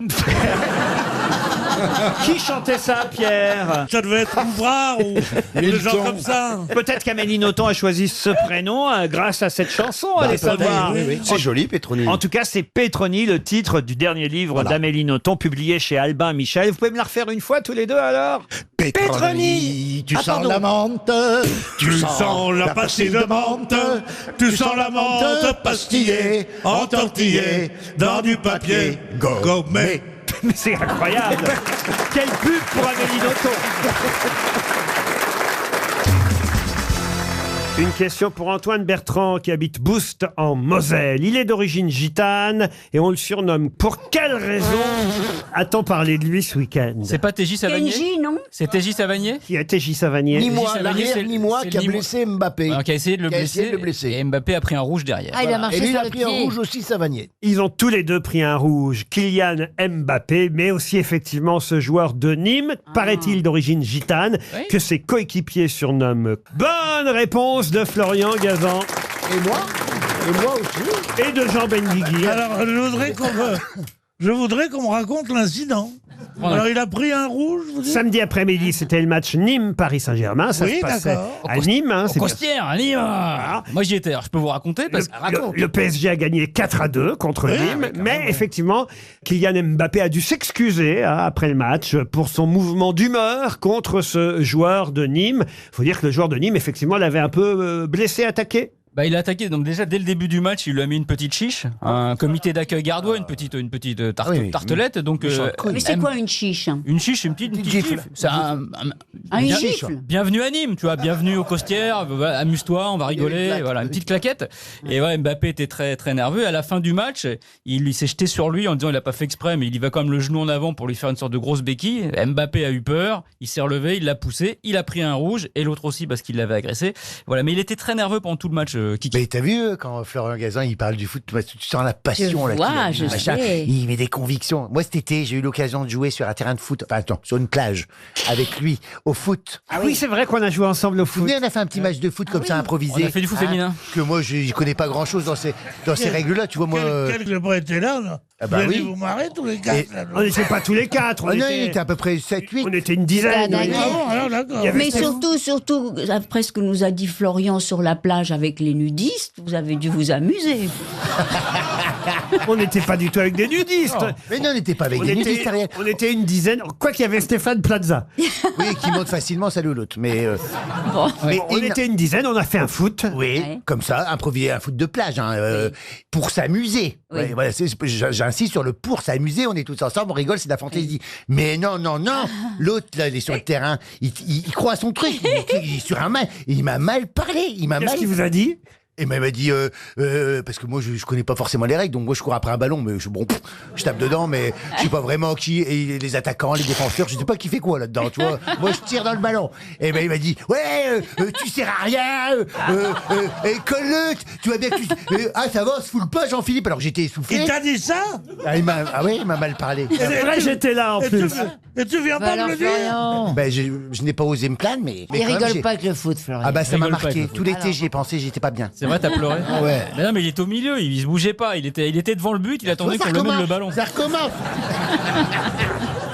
Qui chantait ça, Pierre? Ça devait être Ouvrard ou des gens comme ça. Peut-être qu'Amélie Nothomb a choisi ce prénom grâce à cette chanson, allez savoir. Oui. C'est joli, Pétronille. En tout cas, c'est Pétronille, le titre du dernier livre d'Amélie Nothomb, publié chez Albin Michel. Vous pouvez me la refaire une fois tous les deux alors? Pétronille, tu sens la menthe. Tu sens la pastille de menthe. Tu sens la menthe pastillée, entortillée dans du papier gommé. Mais c'est incroyable. Quelle pub pour Amélie Nothomb. Une question pour Antoine Bertrand qui habite Boust en Moselle. Il est d'origine gitane et on le surnomme. Pour quelle raison a-t-on parlé de lui ce week-end? C'est pas TJ Savanier? Kenji, non? C'est TJ Savanier? Qui est TJ Savanier? Ni moi, Savanier, l'arrière, c'est- ni moi c'est qui a ni moi. blessé Mbappé. Qui a essayé de le Qui a essayé blesser. de le blesser. Et Mbappé a pris un rouge derrière. Ah, il a marché Et lui, il sur a le pris un pied. rouge aussi, Savanier. Ils ont tous les deux pris un rouge. Kylian Mbappé, mais aussi effectivement ce joueur de Nîmes, paraît-il d'origine gitane, Oui. que ses coéquipiers surnomment. Bonne réponse de Florian Gazan Et moi aussi. et de Jean Benguigui. Alors, je voudrais qu'on me raconte l'incident. Alors, il a pris un rouge, vous dites? Samedi après-midi, c'était le match Nîmes-Paris Saint-Germain. Ça Oui, se passait d'accord. à Nîmes. Hein, c'est bien. Costière, à Nîmes. Moi j'y étais, alors je peux vous raconter parce que Le PSG a gagné 4-2 contre Nîmes, mais effectivement, Kylian Mbappé a dû s'excuser après le match pour son mouvement d'humeur contre ce joueur de Nîmes. Il faut dire que le joueur de Nîmes, effectivement, l'avait un peu blessé, attaqué. Bah, il a attaqué, donc déjà dès le début du match, il lui a mis une petite chiche, un comité d'accueil gardois, une petite tartelette. Donc, Mais c'est quoi une chiche? une chiche, une petite gifle. C'est Une gifle? bienvenue à Nîmes, tu vois, bienvenue aux Costières, amuse-toi, on va rigoler, voilà, une petite claquette. Et ouais, Mbappé était très très nerveux. À la fin du match, il s'est jeté sur lui en disant il a pas fait exprès, mais il y va quand même le genou en avant pour lui faire une sorte de grosse béquille. Mbappé a eu peur, il s'est relevé, il l'a poussé, il a pris un rouge et l'autre aussi parce qu'il l'avait agressé. Voilà, mais il était très nerveux pendant tout le match. Kiki. Mais t'as vu quand Florian Gazan il parle du foot, tu sens la passion là. Je vois, qu'il a, je machin. sais. Il met des convictions. Moi cet été j'ai eu l'occasion de jouer sur un terrain de foot, enfin attends, sur une plage avec lui au foot. Ah oui, c'est vrai qu'on a joué ensemble au foot. On a fait un petit match de foot comme ça improvisé. On a fait du foot féminin. Que moi je connais pas grand chose dans ces règles là, tu vois moi. Quel j'ai pas été là, Ah bah Vous allez oui. vous marrer tous les quatre. là, On n'était pas tous les quatre. Ah non, il était à peu près 7-8. On était une dizaine. Ah, d'accord. Ah bon, alors d'accord. Il y avait- Mais surtout, après ce que nous a dit Florian sur la plage avec les nudistes, vous avez dû vous amuser. On n'était pas du tout avec des nudistes. Mais non, on n'était pas avec On des nudistes, était, Ariel. on était une dizaine. Quoi qu'il y avait Stéphane Plaza. Oui, qui monte facilement, ça ou l'autre. Mais, Mais on était une dizaine, on a fait un foot. oui, Ouais. comme ça, improviser un foot de plage, hein, pour s'amuser. Oui. Ouais, voilà, j'insiste sur le pour s'amuser, on est tous ensemble, on rigole, c'est de la fantaisie. Mais non, l'autre, là, il est sur le terrain, il croit à son truc, il est sur un mal, il m'a mal parlé, Qu'est-ce qu'il vous a dit? Et ben, il m'a dit, parce que moi je connais pas forcément les règles, donc moi je cours après un ballon, mais je tape dedans, mais je sais pas vraiment qui, et les attaquants, les défenseurs, je sais pas qui fait quoi là-dedans, tu vois. Moi je tire dans le ballon. Et ben il m'a dit, ouais, tu sers à rien, colle-le, tu vas bien que ça va, on se fout pas Jean-Philippe, alors que j'étais essoufflé. Il t'a dit ça? Il m'a mal parlé. C'est vrai, j'étais là en plus. Et tu viens pas me le dire? Ben, je n'ai pas osé me plaindre, mais Il quand même, rigole pas avec le foot, Florian. Ah bah ça m'a Rigole pas avec marqué. le foot. Tout l'été j'y ai pensé, j'étais pas bien. C'est vrai, t'as pleuré. Ouais. Mais non, mais il était au milieu, il se bougeait pas. Il était devant le but, il attendait qu'on lui mène le ballon. Ça recommence.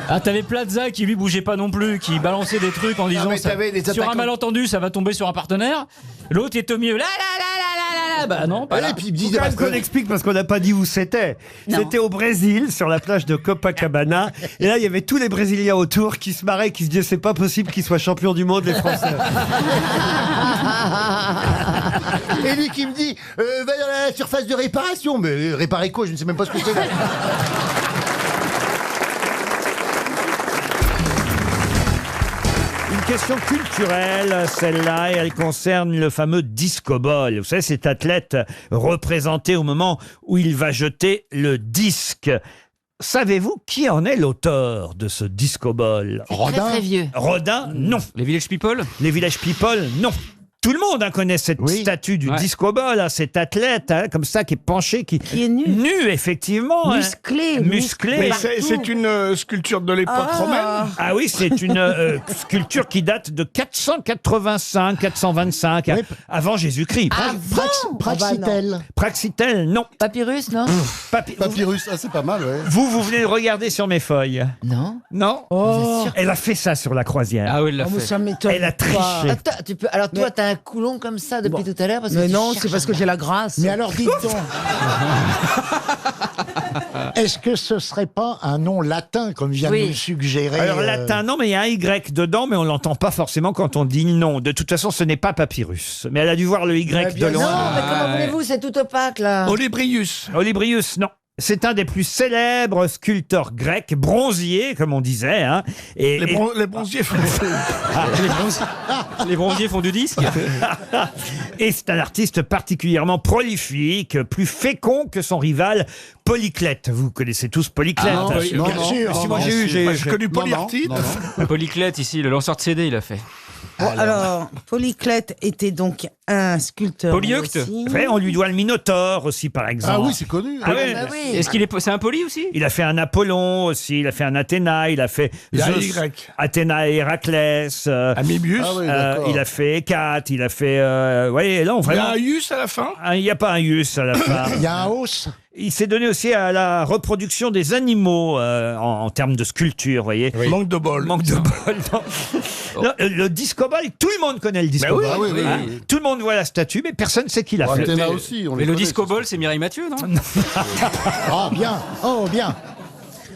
Ah, t'avais Plaza qui lui bougeait pas non plus, qui balançait des trucs en disant mais ça, t'avais les sur un attaquants. malentendu, ça va tomber sur un partenaire. L'autre était au milieu. Là. Bah non, pas là. Et puis il me Faut disait quand même parce que- qu'on explique parce qu'on n'a pas dit où c'était. Non. C'était au Brésil, sur la plage de Copacabana. Et là, il y avait tous les Brésiliens autour qui se marraient, qui se disaient c'est pas possible qu'ils soient champions du monde, les Français. Et lui qui me dit, va dans la surface de réparation. Mais réparer quoi? Je ne sais même pas ce que c'est. Une question culturelle, celle-là, et elle concerne le fameux disco-ball. Vous savez, cet athlète représenté au moment où il va jeter le disque. Savez-vous qui en est l'auteur de ce disco-ball? Très très vieux. Rodin, non. Les Village People. Les Village People, non. Tout le monde connaît cette statue du Ouais. disco-ball, cet athlète comme ça qui est penché, qui est nu. Nu, effectivement. Musclé. Musclé. Mais c'est une sculpture de l'époque romaine. Ah oui, c'est une sculpture qui date de 485, 425, avant Jésus-Christ. Praxitèle. Praxitèle, non. Papyrus, non Papyrus, ah, c'est pas mal, ouais. Vous venez de regarder sur mes feuilles. Non. Non. Elle a fait ça sur la croisière. Ah oui, il l'a Oh, mais fait. ça m'étonne. Elle a triché. Attends, alors toi, t'as un coulon comme ça depuis tout à l'heure parce que Mais tu non, cherches c'est parce que j'ai la grâce. Mais alors dites donc, est-ce que ce serait pas un nom latin comme vient de nous le suggérer Alors latin, non, mais il y a un Y dedans, mais on l'entend pas forcément quand on dit non. De toute façon, ce n'est pas papyrus. Mais elle a dû voir le Y de loin. Non, mais comment voulez-vous, c'est tout opaque là. Olybrius. Olybrius, non. C'est un des plus célèbres sculpteurs grecs, bronziers, comme on disait. Hein. Et, Les bronziers font Les bronziers font du disque. et c'est un artiste particulièrement prolifique, plus fécond que son rival Polyclète. Vous connaissez tous Polyclète. Ah, non, Non, bien non, sûr. non, Si, moi, non, j'ai J'ai connu Polyartide. Polyclète ici, le lanceur de CD, il a fait. Bon, alors, Polyclète était donc un sculpteur. Polyeucte. aussi. Vous savez, on lui doit le Minotaure aussi, par exemple. Ah oui, c'est connu. Ah ouais. Bah oui. Est-ce qu'il est, c'est un poly aussi? Il a fait un Apollon aussi, il a fait un Athéna, il a fait Il y a un Zeus, Y. Athéna et Héraclès. Amébius. Ah oui, d'accord. Il a fait Hécate, il a fait. Vous voyez, là, on Il y a vraiment. un Ius à la fin. Il n'y a pas un Ius à la fin. Il y a un os. Il s'est donné aussi à la reproduction des animaux en termes de sculpture, vous voyez. Manque de bol. Manque de bol. Non. Non, le disco-ball, tout le monde connaît le disco-ball. oui, oui, oui, hein. oui. Tout le monde voit la statue, mais personne ne sait qui l'a fait. Athéna aussi. On Mais les le connaît, disco ça. ball, c'est Mireille Mathieu, non? Ah bien. Oh bien.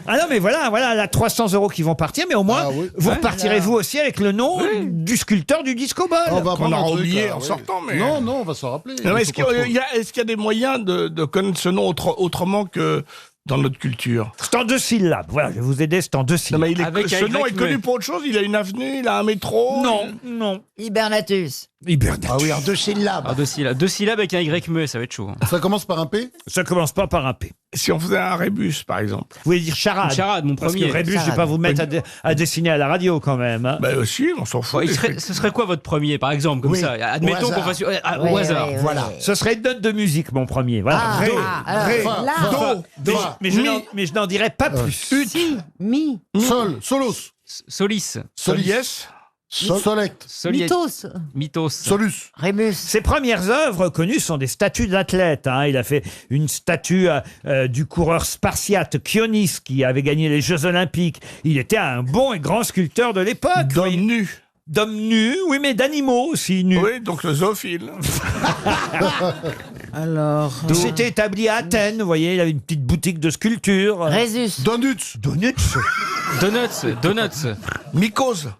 Ah non, mais voilà, là, 300 € qui vont partir, mais au moins, Ah oui. vous Ouais. repartirez vous aussi avec le nom du sculpteur du disco-ball. On va Qu'on prendre aura un truc, oublié là, en oui. sortant, mais- Non, non, on va s'en rappeler. Non, Il Est-ce faut qu'on trouve. qu'il y a des moyens de connaître ce nom autrement que dans notre culture? C'est en 2 syllabes. Voilà, je vais vous aider, c'est en 2 Non, syllabes. mais Avec ce un nom Y, est connu mais- pour autre chose. Il a une avenue, il a un métro. Non. Hibernatus. Hibernatus. Ah oui, en 2 syllabes. Ah, 2 syllabes avec un Y muet, ça va être chaud. hein. Ça commence par un P. Ça commence pas par un P. Si on faisait un rébus, par exemple. Vous voulez dire charade? Une charade, mon Parce premier. que Rébus, je vais pas vous mettre à dessiner à la radio quand même. hein. Bah aussi, on s'en Bon, fout. ce serait quoi votre premier, par exemple, comme Oui, ça? au Admettons hasard. qu'on fasse au Ouais, hasard. ouais, ouais. Voilà. Ce serait une note de musique, mon premier. Voilà. Ah, Ré. alors, Ré. là. Mais je n'en dirais pas plus. Si, mi. Sol. Solos. Solis. Solies. Solect. Mythos. Mythos. Solus. Rémus. Ses premières œuvres connues sont des statues d'athlètes. Hein. Il a fait une statue du coureur spartiate Kionis qui avait gagné les Jeux Olympiques. Il était un bon et grand sculpteur de l'époque. D'hommes nus. D'hommes nus, oui, mais d'animaux aussi nus. Oui, donc le zoophile. Alors. Il s'était établi à Athènes, vous voyez, il avait une petite boutique de sculpture. Résus. Donuts. Donuts. Mycose.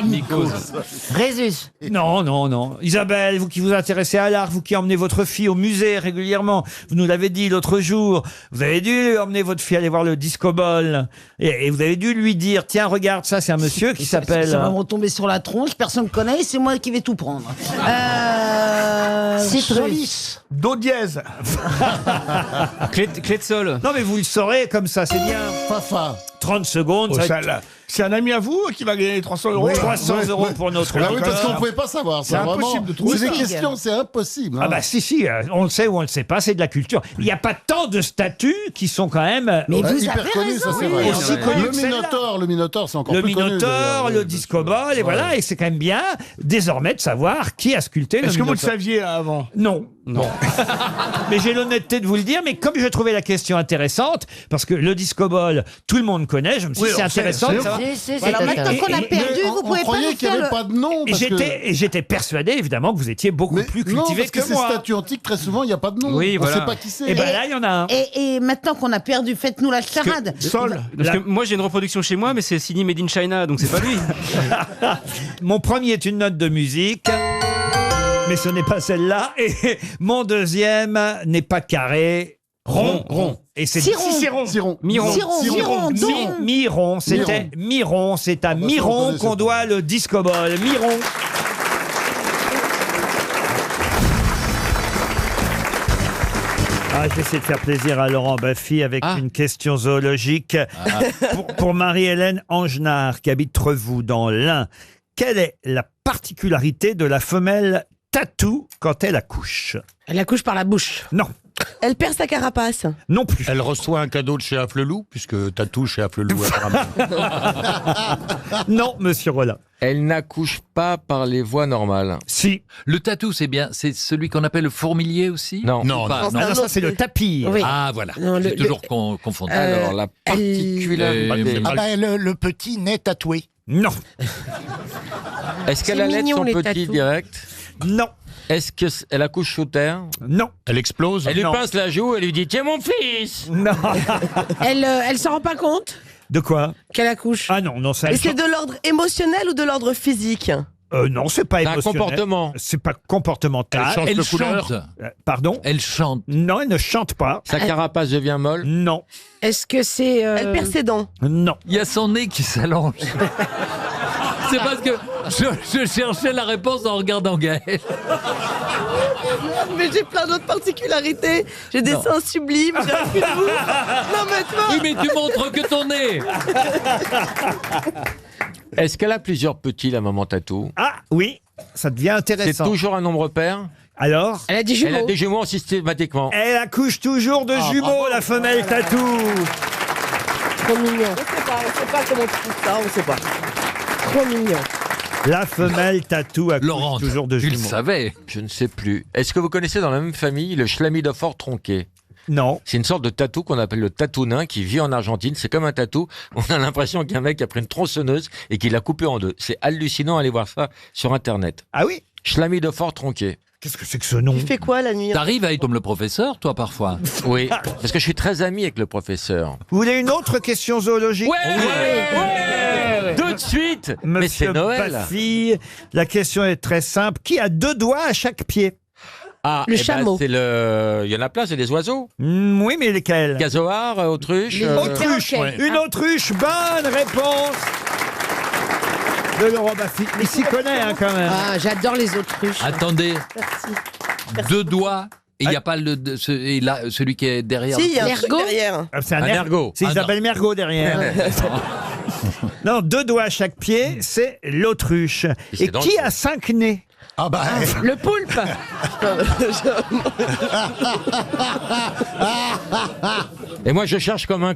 Mycose. Résus. Non. Isabelle, vous qui vous intéressez à l'art, vous qui emmenez votre fille au musée régulièrement, vous nous l'avez dit l'autre jour, vous avez dû emmener votre fille aller voir le disco ball. Et vous avez dû lui dire, tiens, regarde, ça c'est un monsieur qui s'appelle... Ça va me retomber sur la tronche, personne ne connaît, c'est moi qui vais tout prendre. Citrus. Do dièse. Clé de sol. Non mais vous le saurez comme ça, c'est bien. Fafa. 30 secondes. Oh, ça va ça, être là, c'est un ami à vous qui va gagner 300 euros. 300 euros pour notre Ah oui, parce qu'on auditeur. ne pouvait pas savoir. C'est impossible de trouver C'est ça. des questions, c'est impossible. Ah bah si, on le sait ou on le sait pas, c'est de la culture. Il n'y a pas tant de statues qui sont quand même... Mais vous hyper avez connu, raison. ça c'est Oui, vrai. aussi connu Le que celle-là. Minotaure, c'est encore Le plus connu. Minotaure, d'ailleurs. le disco ball, et voilà, et c'est quand même bien désormais de savoir qui a sculpté le Est-ce que vous le Minotaure. saviez avant? Non. Mais j'ai l'honnêteté de vous le dire, mais comme je trouvais la question intéressante, parce que le disco ball, tout le monde connaît, je me suis dit, Oui, c'est on sait, intéressant de c'est savoir. Alors maintenant qu'on a perdu, vous pouvez pas croyait nous qu'il n'y faire avait pas de nom. Et parce que- j'étais persuadé, évidemment, que vous étiez beaucoup plus non, cultivé parce que que ces moi. statues antiques, très souvent, il n'y a pas de nom. Oui, On voilà. ne sait pas qui c'est. Et ben là, il y en a un. Et maintenant qu'on a perdu, faites-nous la charade. Sol. Parce que moi j'ai une reproduction chez moi, mais c'est signé Made in China, donc c'est pas lui. Mon premier est une note de musique, mais ce n'est pas celle-là. Et mon deuxième n'est pas carré, rond. Et c'est Ciron. Miron, don. Miron, c'était Miron. C'est à bah, ça, on Miron connaît, qu'on c'est doit le disco ball. Miron. Ah, j'essaie de faire plaisir à Laurent Baffy avec une question zoologique. Pour Marie-Hélène Angenard, qui habite Trevoux, dans l'Ain. Quelle est la particularité de la femelle tatou quand elle accouche? Elle accouche par la bouche. Non. Elle perd sa carapace. Non plus. Elle reçoit un cadeau de chez Afflelou, puisque tatou chez Afflelou, apparemment. Non, monsieur Rollin. Elle n'accouche pas par les voies normales. Si. Le tatou, c'est bien. C'est celui qu'on appelle le fourmilier aussi? Non. Non, Ah non, ça c'est le tapis. Oui. Ah, voilà. Non, J'ai le- toujours confondu. Alors, la particularité. Ah bah, le petit nez tatoué. Non. Est-ce qu'elle C'est allait mignon, son les petit tatous. direct? Non. Est-ce qu'elle accouche sous terre? Non. Elle explose. Elle lui Non. pince la joue, elle lui dit: tiens, mon fils! Non. Elle s'en rend pas compte De quoi? qu'elle accouche. Ah non, ça. Et c'est de l'ordre émotionnel ou de l'ordre physique? Non, c'est pas C'est un émotionnel. comportement. C'est pas comportemental. Elle change Elle de couleur. chante. Pardon? Elle chante. Non, elle ne chante pas. Sa carapace devient molle? Non. Est-ce que c'est. Elle perd ses dents. Non. Il y a son nez qui s'allonge. C'est parce que je cherchais la réponse en regardant Gaël. Mais j'ai plein d'autres particularités. J'ai des seins sublimes, j'ai un cul de boue. Non mais toi. Oui, mais tu montres que ton nez. Est-ce qu'elle a plusieurs petits, la maman tatou? Ah oui, ça devient C'est intéressant. toujours un nombre pair? Alors? Elle a des Elle a jumeaux. des jumeaux systématiquement. Elle accouche toujours de jumeaux, la femelle tatou. Trop mignon. On sait pas comment tu trouves ça, on sait pas. Trop mignon. La femelle tatou accouche Laurent, toujours de tu le jumeaux. savais. Je ne sais plus. Est-ce que vous connaissez dans la même famille le chlamydophore tronqué? Non. C'est une sorte de tatou qu'on appelle le tatou nain qui vit en Argentine. C'est comme un tatou. On a l'impression qu'un mec a pris une tronçonneuse et qu'il l'a coupé en deux. C'est hallucinant, allez voir ça sur Internet. Ah oui? Chlamydophore tronqué. Qu'est-ce que c'est que ce nom? Tu fais quoi la nuit? T'arrives à être comme le professeur, toi, parfois? Oui, parce que je suis très ami avec le professeur. Vous voulez une autre question zoologique? Ouais, tout de suite. Mais c'est Monsieur Noël. Baffy, la question est très simple. Qui a 2 doigts à chaque pied? Ah, Le eh ben, chameau. c'est le. Il y en a plein, c'est des oiseaux. Oui, mais lesquels? Casoar, autruche. Autruche. perroquets. Une autruche. Bonne réponse de Laurent Baffy. Il s'y connaît hein, quand même. Ah, j'adore les autruches. Attendez, Merci. 2 doigts. Et il n'y a pas et là, celui qui est derrière. Si, il y a un truc L'ergot derrière. Ah, c'est Un ergot. C'est Ah, Isabelle Mergo derrière. Non, 2 doigts à chaque pied, c'est l'autruche. c'est Et dans qui le- a 5 nez? Ah bah. Le poulpe. Et moi, je cherche comme un.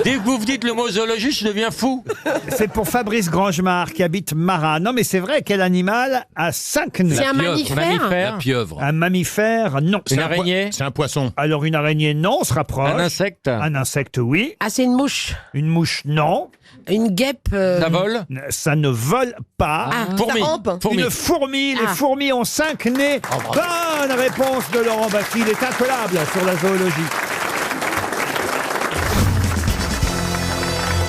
Dès que vous vous dites le mot zoologiste, je deviens fou. C'est pour Fabrice Grangemar qui habite Marat. Non, mais c'est vrai, quel animal a 5 nez? C'est un mammifère. La pieuvre. Un mammifère, non. Une araignée. C'est un poisson. Alors une araignée, non, on se rapproche. Un insecte. Un insecte, oui. Ah, c'est une mouche. Une mouche, non. Une guêpe. Ça vole. Ça ne vole pas. Ah, Fourmi. ça rampe. Une fourmi. Les fourmis ont 5 nez. Bonne réponse de Laurent Baffy. Il est incollable sur la zoologie.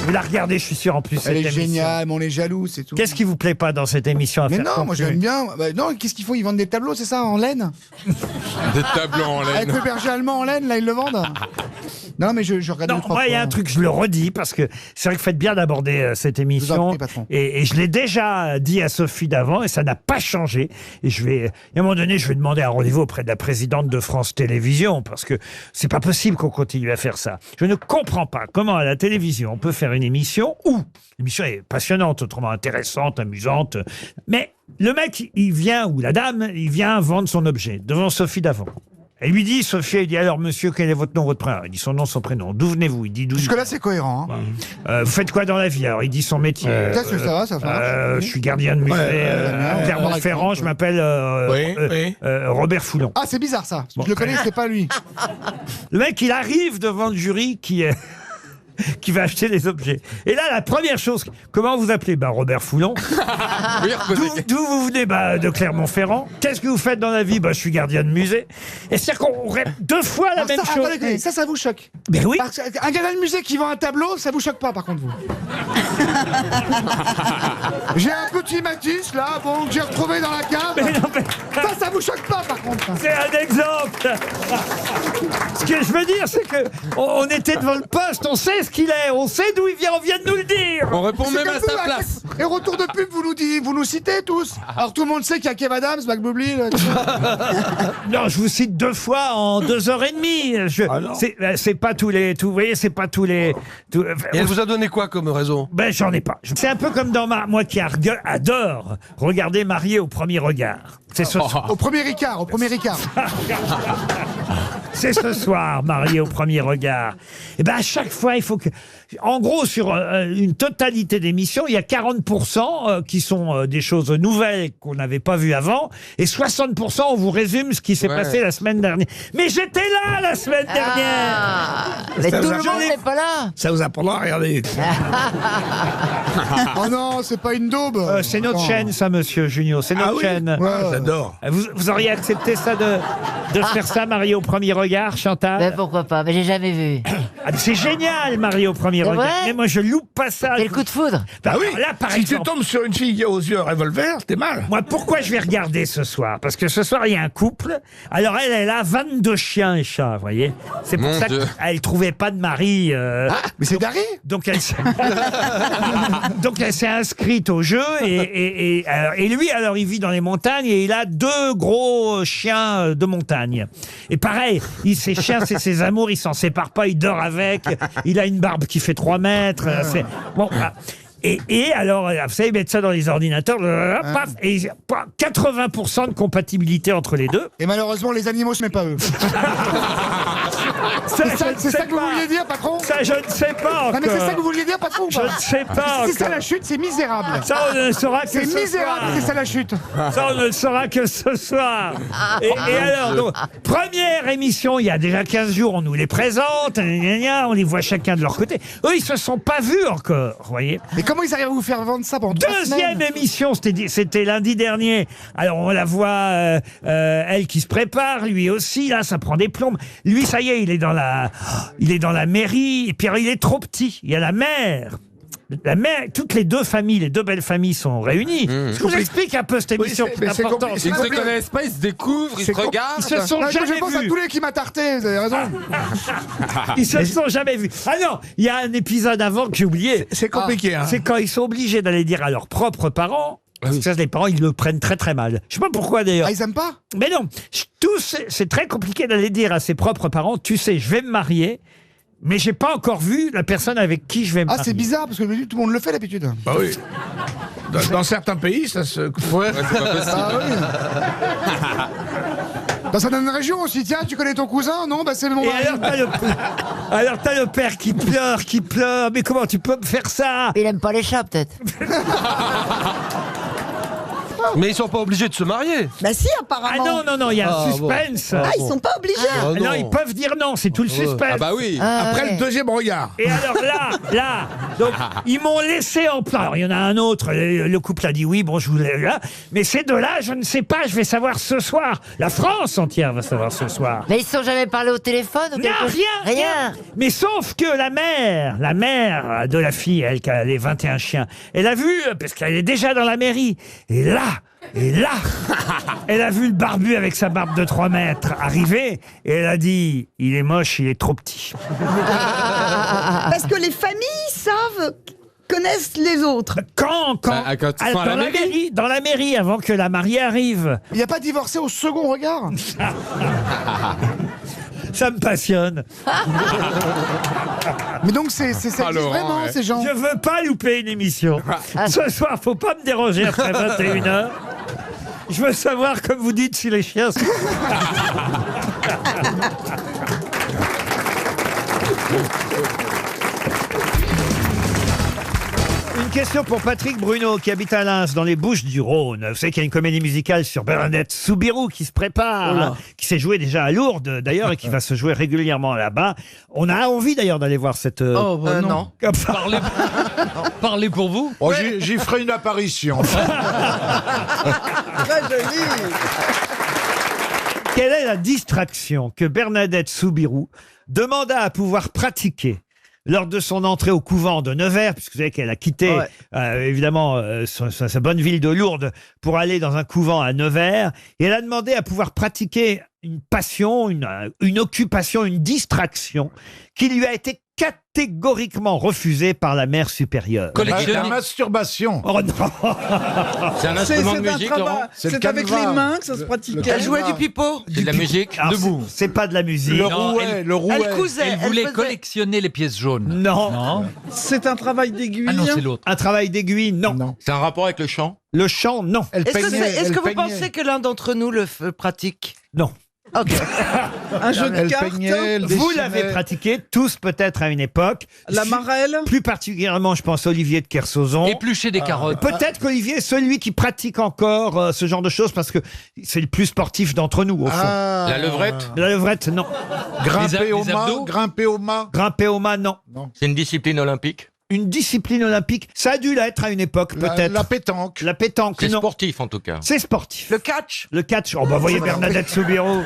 Vous la regardez, je suis sûr, en plus, cette Elle est émission. géniale, mais on est jaloux, c'est tout. Qu'est-ce qui vous plaît pas dans cette émission à Mais faire non, moi conclure j'aime bien. Bah, non, qu'est-ce qu'ils font? Ils vendent des tableaux, c'est ça, en laine? Des tableaux en Avec le berger allemand en laine, là, ils le vendent? Non, mais je regarde Non, deux, trois moi, il y a fois. un truc, je le redis, parce que c'est vrai que vous faites bien d'aborder cette émission. Je vous en prie, patron. Et je l'ai déjà dit à Sophie d'avant, et ça n'a pas changé. Et à un moment donné, je vais demander un rendez-vous auprès de la présidente de France Télévisions, parce que c'est pas possible qu'on continue à faire ça. Je ne comprends pas comment à la télévision on peut faire une émission où l'émission est passionnante, autrement intéressante, amusante, mais le mec, il vient, ou la dame, il vient vendre son objet devant Sophie d'avant. Elle lui dit, Sophie, il dit, alors monsieur, quel est votre nom, votre prénom? Il dit son nom, son prénom. D'où venez-vous? Il dit d'où. Jusque-là, c'est cohérent. Hein. Vous faites quoi dans la vie? Alors il dit son métier. Qu'est-ce que ça va, ça va? Je suis gardien de musée Clermont-Ferrand, je m'appelle Robert Foulon. Ah, c'est bizarre ça. Je le connais, c'est pas lui. Le mec, il arrive devant le jury qui va acheter les objets. Et là, la première chose, comment vous appelez? Robert Foulon. D'où vous venez? De Clermont-Ferrand. Qu'est-ce que vous faites dans la vie? Je suis gardien de musée. Et c'est-à-dire qu'on répète 2 fois la même chose. Attendez, ça vous choque? Mais oui. Parce qu'un gardien de musée qui vend un tableau, ça vous choque pas par contre, vous? J'ai un petit Matisse là, bon, que j'ai retrouvé dans la cave. Mais non, mais... Ça vous choque pas par contre? C'est un exemple. Ce que je veux dire, c'est que on était devant le poste, on sait ce qu'il est, on sait d'où il vient, on vient de nous le dire. On répond C'est même à comme sa vous, place. Et retour de pub, vous nous citez tous. Alors tout le monde sait qu'il y a Kev Adams, Mac Bublé. Non, je vous cite 2 fois en 2h30. C'est pas tous les... vous voyez, c'est pas tous les... Et elle vous a donné quoi comme raison? J'en ai pas. C'est un peu comme dans moi qui adore regarder Marié au premier regard. C'est ce soir. Au premier Ricard. C'est ce soir, Marié au premier regard. Et à chaque fois, il faut que... En gros, sur une totalité d'émissions, il y a 40% qui sont des choses nouvelles qu'on n'avait pas vues avant, et 60% on vous résume ce qui s'est passé la semaine dernière. Mais j'étais là la semaine dernière. Mais tout le monde n'est pas là. Ça vous apprendra à regarder. Oh non, c'est pas une daube. C'est notre chaîne, ça, monsieur Junio. C'est notre chaîne. Ouais, j'adore. Vous auriez accepté ça de faire ça, Marié au premier regard, Chantal? Pourquoi pas? Mais j'ai jamais vu. C'est génial, Marié au premier regard. vrai Mais moi, je loupe pas ça. C'est le coup de foudre. Bah oui. Là, par Si exemple, tu tombes sur une fille qui a aux yeux un revolver, t'es mal. moi, pourquoi je vais regarder ce soir? Parce que ce soir, il y a un couple. Alors, elle a 22 chiens et chats, vous voyez? C'est pour Mon ça Dieu. qu'elle trouvait pas de mari. Mais c'est Dari. Donc, elle s'est inscrite au jeu. Et lui, alors, il vit dans les montagnes et il a 2 gros chiens de montagne. Et pareil, ces chiens, c'est ses amours, il s'en sépare pas, il dort avec. Il a une barbe qui fait 3 mètres. Bon, voilà. Et alors, vous savez, mettre ça dans les ordinateurs, paf, et 80% de compatibilité entre les deux. Et malheureusement, les animaux, ce n'est pas eux. C'est ça que vous vouliez dire, patron? Ça, je ne sais pas encore. Non, mais c'est ça que vous vouliez dire, patron? Je ne sais pas. C'est ça la chute, c'est misérable. Ça, on ne le saura que C'est ce misérable, soir. c'est ça la chute. Ça, on ne le saura que ce soir. Et alors, donc, première émission, il y a déjà 15 jours, on nous les présente, on les voit chacun de leur côté. Eux, ils se sont pas vus encore, vous voyez. Mais comment ils arrivent à vous faire vendre ça pendant 3 semaines? Deuxième émission, c'était lundi dernier. Alors, on la voit, elle qui se prépare, lui aussi, là, ça prend des plombes. Lui, ça y est, il est dans la mairie, et puis alors, il est trop petit. Il y a la mère. Toutes les 2 familles, les 2 belles familles sont réunies. Je vous explique un peu cette émission mais c'est importante. compliqué. Ils se connaissent pas, ils se découvrent, ils se regardent. Ils se sont Non, jamais je pense à vus. tous les qui m'a tarté, vous avez raison. Ils se sont jamais vus. Ah non, il y a un épisode avant que j'ai oublié. C'est compliqué, hein. C'est quand ils sont obligés d'aller dire à leurs propres parents. Parce que ça, les parents, ils le prennent très très mal. Je sais pas pourquoi d'ailleurs. Ah, ils aiment pas? Mais non, c'est très compliqué d'aller dire à ses propres parents, tu sais, je vais me marier, Mais j'ai pas encore vu la personne avec qui je vais me marier. Ah, c'est bizarre, parce que tout le monde le fait d'habitude. Bah oui. Dans certains pays, ça se... Ouais. Ah oui. Dans certaines régions aussi, tiens, tu connais ton cousin? Non, bah c'est mon Et mari. alors t'as le père qui pleure. Mais comment tu peux me faire ça? Il aime pas les chats, peut-être. Mais ils sont pas obligés de se marier. Bah si, Ah apparemment. non, il y a un suspense. Ah, ils sont pas obligés. Non, ils peuvent dire non, c'est tout le suspense. Ah bah oui. Après le deuxième regard. Et alors là, donc ils m'ont laissé en plan. Alors il y en a un autre, le couple a dit oui, bon je voulais là, mais ces deux-là, je ne sais pas, je vais savoir ce soir. La France entière va savoir ce soir. Mais ils se sont jamais parlé au téléphone ou Non, quelque chose? rien. Mais sauf que la mère de la fille, elle qui a les 21 chiens, elle a vu, parce qu'elle est déjà dans la mairie, et là, elle a vu le barbu avec sa barbe de 3 mètres arriver, et elle a dit, il est moche, il est trop petit. Parce que les familles connaissent les autres. Quand dans la mairie, avant que la mariée arrive. Il n'y a pas divorcé au second regard? Ça me passionne. Mais donc ça existe vraiment, ces gens? Je veux pas louper une émission. Ce soir, faut pas me déranger après 21h. Je veux savoir, comme vous dites, si les chiens sont... Une question pour Patrick Bruno, qui habite à Lens, dans les Bouches-du-Rhône. Vous savez qu'il y a une comédie musicale sur Bernadette Soubirous qui se prépare, hein, qui s'est jouée déjà à Lourdes, d'ailleurs, et qui va se jouer régulièrement là-bas. On a envie, d'ailleurs, d'aller voir cette... non. Parlez pour vous. Oh, j'y ferai une apparition. Très joli. Quelle est la distraction que Bernadette Soubirous demanda à pouvoir pratiquer lors de son entrée au couvent de Nevers, puisque vous savez qu'elle a quitté évidemment sa bonne ville de Lourdes pour aller dans un couvent à Nevers, et elle a demandé à pouvoir pratiquer une passion, une occupation, une distraction qui lui a été catégoriquement refusée par la mère supérieure. La masturbation. Oh non. C'est un instrument de musique, Laurent? C'est avec les mains que ça se pratiquait. Elle jouait du pipeau? C'est de la musique? Alors, Debout. c'est pas de la musique. Le rouet. Elle cousait. Elle voulait collectionner les pièces jaunes. Non. C'est un travail d'aiguille. Ah non, c'est l'autre. Un travail d'aiguille, non. C'est un rapport avec le chant? Le chant, non. Est-ce que vous pensez que l'un d'entre nous le pratique? Non. Ok. Un jeu de cartes. Vous l'avez pratiqué tous peut-être à une époque. La marelle. Plus particulièrement, je pense, Olivier de Kersauzon. Éplucher des carottes. Peut-être qu'Olivier est celui qui pratique encore ce genre de choses parce que c'est le plus sportif d'entre nous, au fond. La levrette? La levrette, non. Grimper au Les mât. abdos. Grimper au mât. Grimper au mât, non. C'est une discipline olympique? Une discipline olympique, ça a dû l'être à une époque, peut-être. La pétanque. La pétanque, C'est non. sportif, en tout cas. C'est sportif. Le catch? Le catch. Oh, bah, voyez Bernadette Soubirous.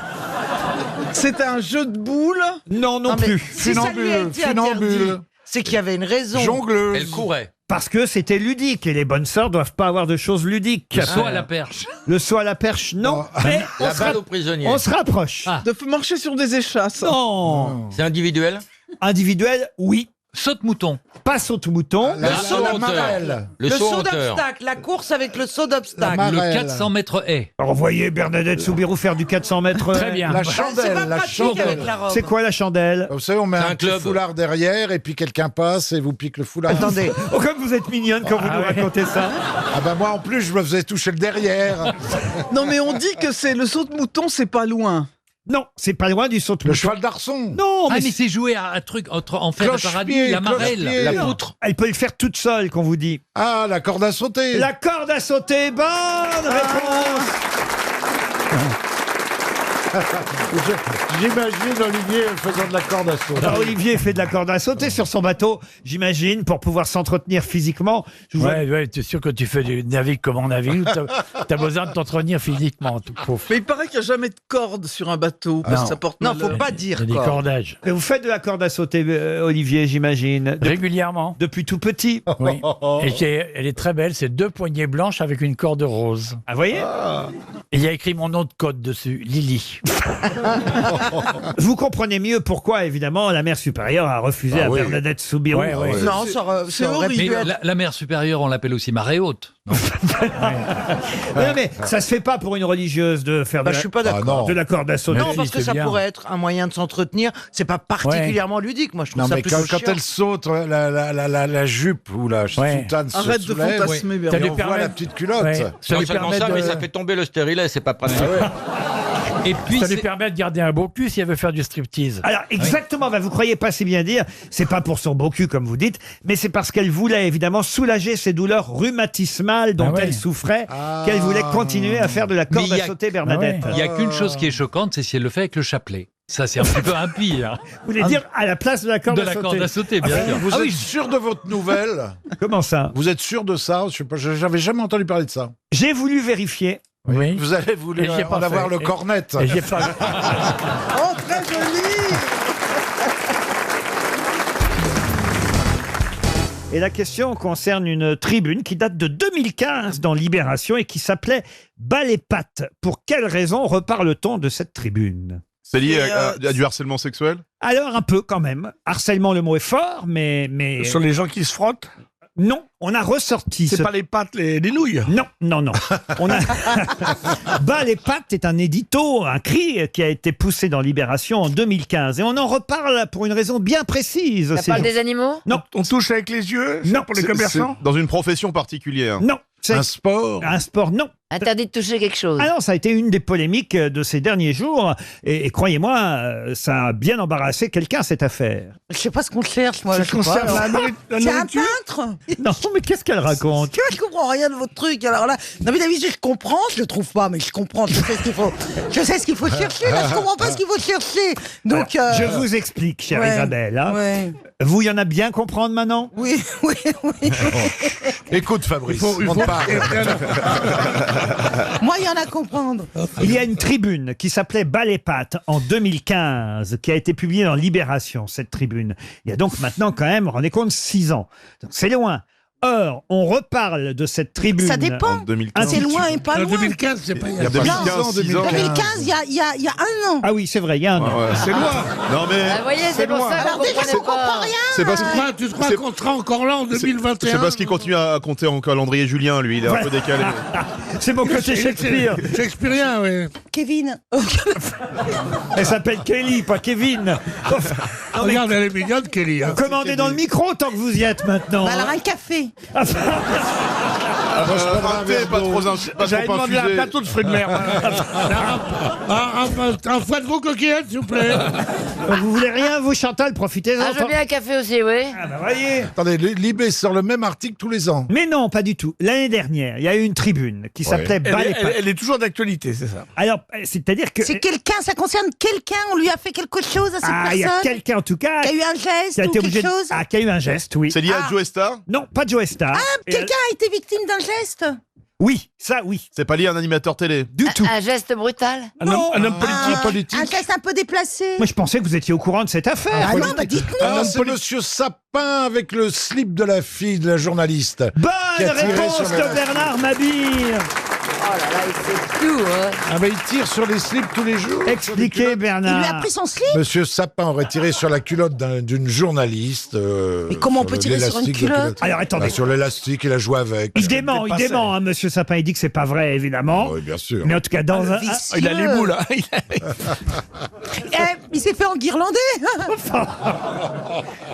C'est un jeu de boules. Non, non mais plus. si ça lui a été interdit, c'est qu'il y avait une raison. Jongleuse. Elle courait. Parce que c'était ludique et les bonnes sœurs doivent pas avoir de choses ludiques. Le saut à la perche. Le saut à la perche, non. Mais La balle aux prisonniers. on se rapproche. De marcher sur des échasses. Non. C'est individuel? Individuel, oui. Saute-mouton. Pas saute-mouton. Le saut en hauteur. Le saut en saut hauteur. d'obstacle, la course avec le saut d'obstacle. Le 400 mètres haie. Alors, voyez Bernadette Soubirous faire du 400 mètres. Très bien. La C'est chandelle. pas La pratique chandelle. avec la robe. C'est quoi la chandelle? Vous savez, on met C'est un un petit club. foulard derrière et puis quelqu'un passe et vous pique le foulard. Attendez. Oh, comme vous êtes mignonne quand vous nous racontez ça. Ah bah moi en plus je me faisais toucher le derrière. Non, mais on dit que c'est le saut de mouton, c'est pas loin. Non, c'est pas loin du saut de Le mouton. cheval d'arçon. Non, Mais mais c'est joué à un truc entre enfer et Cloche-pied, paradis, la marelle, cloche-pied. la Non. poutre. elle peut le faire toute seule, qu'on vous dit. Ah, la corde à sauter. La corde à sauter, bonne réponse. J'imagine Olivier faisant de la corde à sauter. Alors, Olivier fait de la corde à sauter sur son bateau, j'imagine, pour pouvoir s'entretenir physiquement. Je vois- Ouais, t'es sûr que tu fais du navigue comme on navigue, t'as besoin de t'entretenir physiquement, tout pauvre. Mais il paraît qu'il n'y a jamais de corde sur un bateau, parce que ça porte Non, malheur. faut pas dire Il y a des quoi. cordages. Et vous faites de la corde à sauter, Olivier, j'imagine. Régulièrement. Depuis tout petit. Oui. Et elle est très belle, c'est 2 poignées blanches avec une corde rose. Ah, voyez Et il y a écrit mon nom de code dessus, Lily. Vous comprenez mieux pourquoi, évidemment, la mère supérieure a refusé à oui. Bernadette Soubirous. Ouais, ouais. Non, ça aurait C'est pu horrible. Mais être. la mer supérieure, on l'appelle aussi marée haute. Non, mais ça se fait pas pour une religieuse de faire Bah, je suis pas d'accord. de la corde à sauter. Non, parce que ça pourrait être un moyen de s'entretenir. C'est pas particulièrement ludique. Moi, je trouve Non, ça mais plutôt quand chiant. elle saute, la jupe ou la soutane Arrête se de soulève, fantasmer, et Bernard. on voit la petite culotte. Ouais. Non lui seulement permet ça, de- mais ça fait tomber le stérilet, c'est pas pratique. Et puis ça lui c'est- permet de garder un beau cul si elle veut faire du striptease. Alors exactement, bah, vous croyez pas si bien dire, c'est pas pour son beau cul comme vous dites, mais c'est parce qu'elle voulait évidemment soulager ses douleurs rhumatismales dont elle souffrait, qu'elle voulait continuer à faire de la corde à sauter, Bernadette. Ah Il n'y a qu'une chose qui est choquante, c'est si elle le fait avec le chapelet. Ça, c'est un petit peu impie. Hein. Vous voulez dire à la place de la corde De à la sauter. corde à sauter, bien sûr. Vous êtes sûr de votre nouvelle? Comment ça? Vous êtes sûr de ça? Je sais pas, j'avais jamais entendu parler de ça. J'ai voulu vérifier. Oui. Vous avez voulu Et j'ai en pas avoir fait. le cornet. Et j'ai pas... Oh, très joli. Et la question concerne une tribune qui date de 2015 dans Libération et qui s'appelait « Bas les pattes ». Pour quelle raison reparle-t-on de cette tribune? C'est lié à du harcèlement sexuel? Alors un peu quand même. Harcèlement, le mot est fort, mais... Sur les gens qui se frottent? Non, on a ressorti... C'est pas les pattes, les nouilles? Non, non, non. On a... Bas les pattes est un édito, un cri qui a été poussé dans Libération en 2015. Et on en reparle pour une raison bien précise. Ça parle des animaux? Non. On touche avec les yeux? Non. Pour les commerçants? Dans une profession particulière? Non. Un sport? Un sport, non. Interdit de toucher quelque chose. Ah non, ça a été une des polémiques de ces derniers jours. Et croyez-moi, ça a bien embarrassé quelqu'un, cette affaire. Je sais pas ce qu'on cherche, moi. Ça je sais concerne pas, alors. la C'est un nourriture? peintre. Non, mais qu'est-ce qu'elle raconte? Tu vois, je comprends rien de votre truc. Alors là, non mais d'habitude je comprends, je le trouve pas, mais je comprends. Je sais ce qu'il faut. Je sais ce qu'il faut chercher. Là, je comprends pas ce qu'il faut chercher. Donc. Je vous explique, chère ouais, Isabelle. Hein. ouais. Vous, il y en a bien comprendre maintenant? Oui, oui, oui. Écoute, Fabrice, il on faut- te parle. Moi, il y en a à comprendre. Il y a une tribune qui s'appelait Bas les pattes en 2015, qui a été publiée dans Libération, cette tribune. Il y a donc maintenant quand même, rendez compte, 6 ans. Donc c'est loin. Or, on reparle de cette tribune. Ça dépend. C'est loin et pas En loin. 2015, c'est pas... Il y a 2015, 6 ans. 2015, il y a un an. Ah oui, c'est vrai, il y a un an. C'est loin. Non mais... Ah, vous voyez, c'est pour ça Alors qu'on déjà, je comprenait comprends pas. rien. C'est parce que... Tu crois C'est- qu'on sera encore là en 2021? C'est parce qu'il continue à compter en calendrier Julien, lui, il est un peu décalé. C'est mon côté Shakespeare. Shakespearien, oui. Kevin. Elle s'appelle Kelly, pas Kevin. Regarde, elle est mignonne, Kelly. Hein. Commandez dans le micro tant que vous y êtes maintenant. Bah alors un café. Pas trop J'avais demandé un infusé. plateau de fruits de mer. Un foie de veau coquillette, s'il vous plaît. Vous voulez rien, vous, Chantal? Profitez-en. Ah, je veux bien un café aussi, oui. Ah bah voyez. Attendez, Libé sort le même article tous les ans. Mais non, pas du tout. L'année dernière, il y a eu une tribune qui s'appelait Bas les pattes. Elle est toujours d'actualité, c'est ça. Alors, c'est-à-dire que... C'est quelqu'un, ça concerne quelqu'un, on lui a fait quelque chose à cette Ah, il y a personne. quelqu'un en tout cas Qui a eu un geste qui a ou été quelque obligé de- chose. Ah, qui a eu un geste, oui. C'est lié à Joe Star? Non, pas Joe Star. Ah, Et quelqu'un a été victime d'un geste. Oui, ça oui. C'est pas lié à un animateur télé? Du tout. Un geste brutal. Un homme Un geste un peu déplacé. Moi, je pensais que vous étiez au courant de cette affaire. Ah non, bah dites-nous. Ah, c'est Monsieur Sapin avec le slip de la fille de la journaliste. Bonne qui a tiré réponse sur de les- Bernard Mabir. Oh là là, il fait tout, hein. Ah ben il tire sur les slips tous les jours. Expliquez, Il lui a Bernard. pris son slip. Monsieur Sapin aurait tiré sur la culotte d'une journaliste. Mais comment on peut tirer sur une l'élastique de culotte Alors, attendez. Bah, sur l'élastique, il a joué avec. Il dément, hein, Monsieur Sapin. Il dit que c'est pas vrai, évidemment. Oui, bien sûr. Mais en tout cas, dans un... vicieux. Il a les boules, hein. Il s'est fait enguirlander.